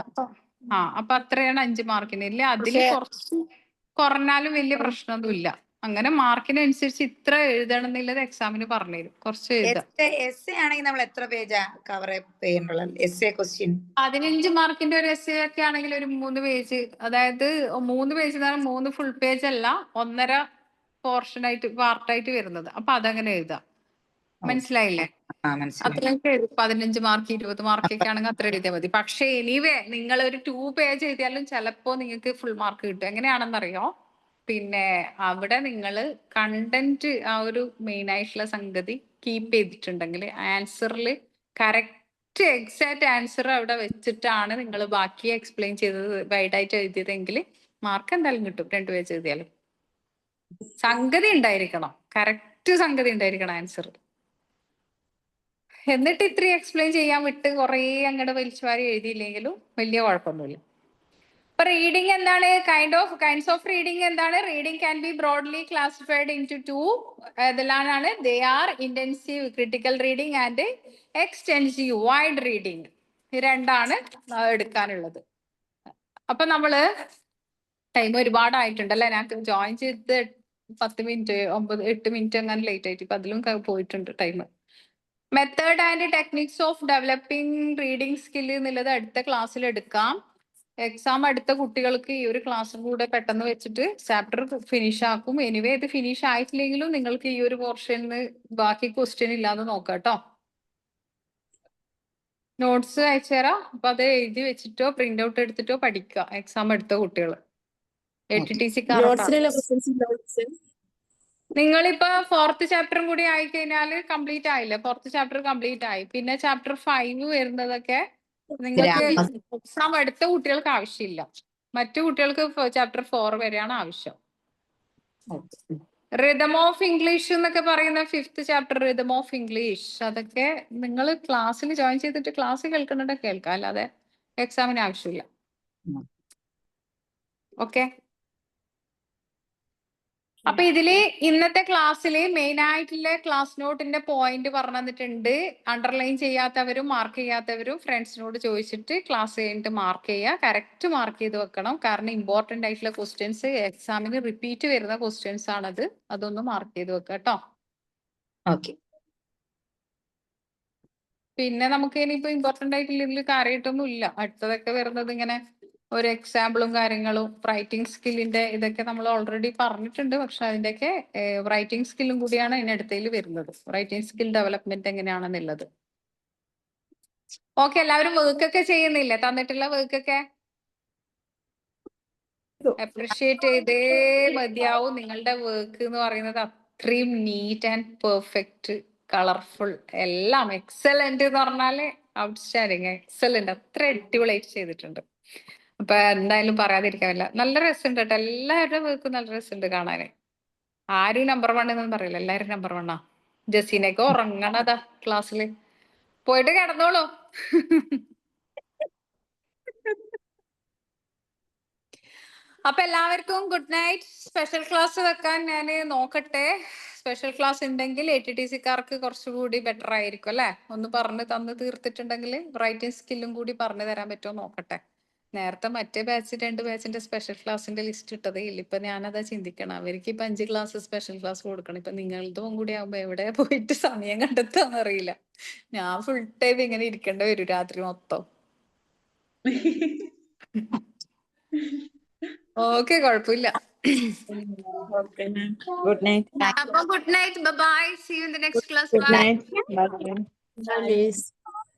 അപ്പൊ അത്രയാണ് 5 മാർക്കിന്. ഇല്ല അതിൽ കുറച്ച് കുറഞ്ഞാലും വലിയ പ്രശ്നമൊന്നുമില്ല. അങ്ങനെ മാർക്കിനനുസരിച്ച് ഇത്ര എഴുതണം എന്നുള്ളത് എക്സാമിന് പറഞ്ഞുതരും. കുറച്ച് എഴുതാം. എസ്സേ ആണെങ്കിൽ നമ്മൾ എത്ര പേജാ കവർ ചെയ്യേണ്ടുള്ളത്? എസ്സേ ക്വസ്റ്റ്യൻ 15 മാർക്കിന്റെ ഒരു എസ്സേ ഒക്കെ ആണെങ്കിൽ ഒരു 3 പേജ്, അതായത് 3 പേജ് എന്ന് പറഞ്ഞാൽ 3 ഫുൾ പേജ് അല്ല, 1.5 പോർഷനായിട്ട് പാർട്ടായിട്ട് വരുന്നത്. അപ്പൊ അതങ്ങനെ എഴുതാം. മനസ്സിലായില്ലേ? അത്രയൊക്കെ എഴുതും. 15 മാർക്ക് 20 മാർക്കൊക്കെ ആണെങ്കിൽ അത്ര എഴുതിയാൽ മതി. പക്ഷെ എനിവേ നിങ്ങൾ ഒരു 2 പേജ് എഴുതിയാലും ചിലപ്പോ നിങ്ങൾക്ക് ഫുൾ മാർക്ക് കിട്ടും. എങ്ങനെയാണെന്നറിയോ? പിന്നെ അവിടെ നിങ്ങൾ കണ്ടന്റ് ആ ഒരു മെയിൻ ആയിട്ടുള്ള സംഗതി കീപ്പ് ചെയ്തിട്ടുണ്ടെങ്കിൽ ആൻസറിൽ കറക്റ്റ് എക്സാക്ട് ആൻസർ അവിടെ വെച്ചിട്ടാണ് നിങ്ങൾ ബാക്കി എക്സ്പ്ലെയിൻ ചെയ്തത് വൈഡായിട്ട് എഴുതിയതെങ്കിൽ മാർക്ക് എന്തായാലും കിട്ടും. 2 പേജ് എഴുതിയാലും സംഗതി ഉണ്ടായിരിക്കണം, കറക്റ്റ് സംഗതി ഉണ്ടായിരിക്കണം ആൻസർ. എന്നിട്ട് ഇത്രയും എക്സ്പ്ലെയിൻ ചെയ്യാൻ വിട്ട് കുറേ അങ്ങോട്ട് വലിച്ചു വാരി എഴുതിയില്ലെങ്കിലും വലിയ കുഴപ്പമൊന്നുമില്ല. ഇപ്പൊ റീഡിങ് എന്താണ്? കൈൻഡ്സ് ഓഫ് റീഡിങ് എന്താണ്? Reading can be broadly classified into 2. ഇതിലാണ് they are intensive critical reading and extensive wide reading. ഈ രണ്ടാണ് എടുക്കാനുള്ളത്. അപ്പൊ നമ്മള് ടൈം ഒരുപാടായിട്ടുണ്ടല്ലേ. ഞാൻ ജോയിൻ ചെയ്ത് 10 മിനിറ്റ് 8 മിനിറ്റ് അങ്ങനെ ലേറ്റ് ആയിട്ട് ഇപ്പൊ അതിലും പോയിട്ടുണ്ട് time. Method and techniques of developing reading skill എന്നുള്ളത് അടുത്ത ക്ലാസ്സിൽ എടുക്കാം. എക്സാം അടുത്ത കുട്ടികൾക്ക് ഈ ഒരു ക്ലാസ്സും കൂടെ പെട്ടെന്ന് വെച്ചിട്ട് ചാപ്റ്റർ ഫിനിഷ് ആക്കും. എനിവേ ഇത് ഫിനിഷ് ആയിട്ടില്ലെങ്കിലും നിങ്ങൾക്ക് ഈ ഒരു പോർഷന് ബാക്കി ക്വസ്റ്റ്യൻ ഇല്ലാന്ന് നോക്കാം കേട്ടോ. നോട്ട്സ് അയച്ചു തരാം. അപ്പൊ അത് എഴുതി വെച്ചിട്ടോ പ്രിന്റ് ഔട്ട് എടുത്തിട്ടോ പഠിക്കുക എക്സാം എടുത്ത കുട്ടികൾ. ATTC നിങ്ങളിപ്പോ 4th ചാപ്റ്ററും കൂടി ആയി കഴിഞ്ഞാൽ കംപ്ലീറ്റ് ആയില്ലേ? 4th ചാപ്റ്റർ കംപ്ലീറ്റ് ആയി. പിന്നെ ചാപ്റ്റർ 5 വരുന്നതൊക്കെ നിങ്ങൾക്ക് എക്സാം എടുത്ത കുട്ടികൾക്ക് ആവശ്യമില്ല. മറ്റു കുട്ടികൾക്ക് ചാപ്റ്റർ 4 വരെയാണ് ആവശ്യം. റിതം ഓഫ് ഇംഗ്ലീഷ് എന്നൊക്കെ പറയുന്ന 5th chapter rhythm of English, അതൊക്കെ നിങ്ങൾ ക്ലാസ്സിൽ ജോയിൻ ചെയ്തിട്ട് ക്ലാസ് കേൾക്കുന്നുണ്ട് കേൾക്കാം, അല്ലാതെ എക്സാമിന് ആവശ്യമില്ല. ഓക്കെ. അപ്പൊ ഇതില് ഇന്നത്തെ ക്ലാസ്സില് മെയിൻ ആയിട്ടുള്ള ക്ലാസ് നോട്ടിന്റെ പോയിന്റ് പറഞ്ഞു തന്നിട്ടുണ്ട്. അണ്ടർലൈൻ ചെയ്യാത്തവരും മാർക്ക് ചെയ്യാത്തവരും ഫ്രണ്ട്സിനോട് ചോദിച്ചിട്ട് ക്ലാസ് കഴിഞ്ഞിട്ട് മാർക്ക് ചെയ്യുക. കറക്റ്റ് മാർക്ക് ചെയ്ത് വെക്കണം. കാരണം ഇമ്പോർട്ടന്റ് ആയിട്ടുള്ള ക്വസ്റ്റ്യൻസ് എക്സാമിന് റിപ്പീറ്റ് വരുന്ന ക്വസ്റ്റ്യൻസ് ആണത്. അതൊന്ന് മാർക്ക് ചെയ്ത് വെക്കുക കേട്ടോ. ഓക്കെ. പിന്നെ നമുക്ക് ഇനിയിപ്പോ ഇമ്പോർട്ടന്റ് ആയിട്ടുള്ള ഇതിൽ കാര്യമായിട്ടൊന്നും ഇല്ല. അടുത്തതൊക്കെ വരുന്നത് ഇങ്ങനെ ഒരു എക്സാമ്പിളും കാര്യങ്ങളും റൈറ്റിംഗ് സ്കില്ലിന്റെ ഇതൊക്കെ നമ്മൾ ഓൾറെഡി പറഞ്ഞിട്ടുണ്ട്. പക്ഷെ അതിന്റെയൊക്കെ റൈറ്റിംഗ് സ്കില്ലും കൂടിയാണ് ഇതിനടുത്തതിൽ വരുന്നത്. റൈറ്റിംഗ് സ്കിൽ ഡെവലപ്മെന്റ് എങ്ങനെയാണെന്നുള്ളത്. ഓക്കെ. എല്ലാവരും വർക്കൊക്കെ ചെയ്യുന്നില്ലേ? തന്നിട്ടുള്ള വർക്കൊക്കെ അപ്രിഷിയേറ്റ് ചെയ്തേ മതിയാവും. നിങ്ങളുടെ വർക്ക് എന്ന് പറയുന്നത് അത്രയും നീറ്റ് ആൻഡ് പെർഫെക്റ്റ്, കളർഫുൾ, എല്ലാം എക്സലന്റ് എന്ന് പറഞ്ഞാല് ഔട്ട്സ്റ്റാൻഡിങ്, എക്സലന്റ്, അത്ര അടിപൊളിയായിട്ട് ചെയ്തിട്ടുണ്ട്. അപ്പൊ എന്തായാലും പറയാതിരിക്കാനില്ല. നല്ല രസമുണ്ട് കേട്ടോ. എല്ലാവരുടെ വർക്കും നല്ല രസമുണ്ട് കാണാന്. ആരും നമ്പർ 1 എന്നൊന്നും പറയില്ല. എല്ലാവരും നമ്പർ 1 ജസീനൊക്കെ ഉറങ്ങണതാ ക്ലാസ്സില്. പോയിട്ട് കിടന്നോളൂ. അപ്പൊ എല്ലാവർക്കും ഗുഡ് നൈറ്റ്. സ്പെഷ്യൽ ക്ലാസ് വെക്കാൻ ഞാൻ നോക്കട്ടെ. സ്പെഷ്യൽ ക്ലാസ് ഉണ്ടെങ്കിൽ ATTCക്കാർക്ക് കുറച്ചുകൂടി ബെറ്റർ ആയിരിക്കും അല്ലെ. ഒന്ന് പറഞ്ഞു തന്ന് തീർത്തിട്ടുണ്ടെങ്കിൽ റൈറ്റിംഗ് സ്കില്ലും കൂടി പറഞ്ഞു തരാൻ പറ്റുമോ നോക്കട്ടെ. നേരത്തെ മറ്റേ 2 ബാച്ചിന്റെ സ്പെഷ്യൽ ക്ലാസിന്റെ ലിസ്റ്റ് ഇട്ടതേ ഇല്ല. ഇപ്പൊ ഞാനതാ ചിന്തിക്കണം. അവർക്ക് ഇപ്പൊ 5 ക്ലാസ് സ്പെഷ്യൽ ക്ലാസ് കൊടുക്കണം. ഇപ്പൊ നിങ്ങളതും കൂടി ആകുമ്പോ എവിടെ പോയിട്ട് സമയം കണ്ടെത്താന്ന് അറിയില്ല. ഞാൻ ഫുൾ ടൈം ഇങ്ങനെ ഇരിക്കേണ്ടി വരും രാത്രി മൊത്തം. ഓക്കെ, കുഴപ്പമില്ല. Good night. അപ്പൊ good night, bye. See you in the next class. Good bye. night. Bye.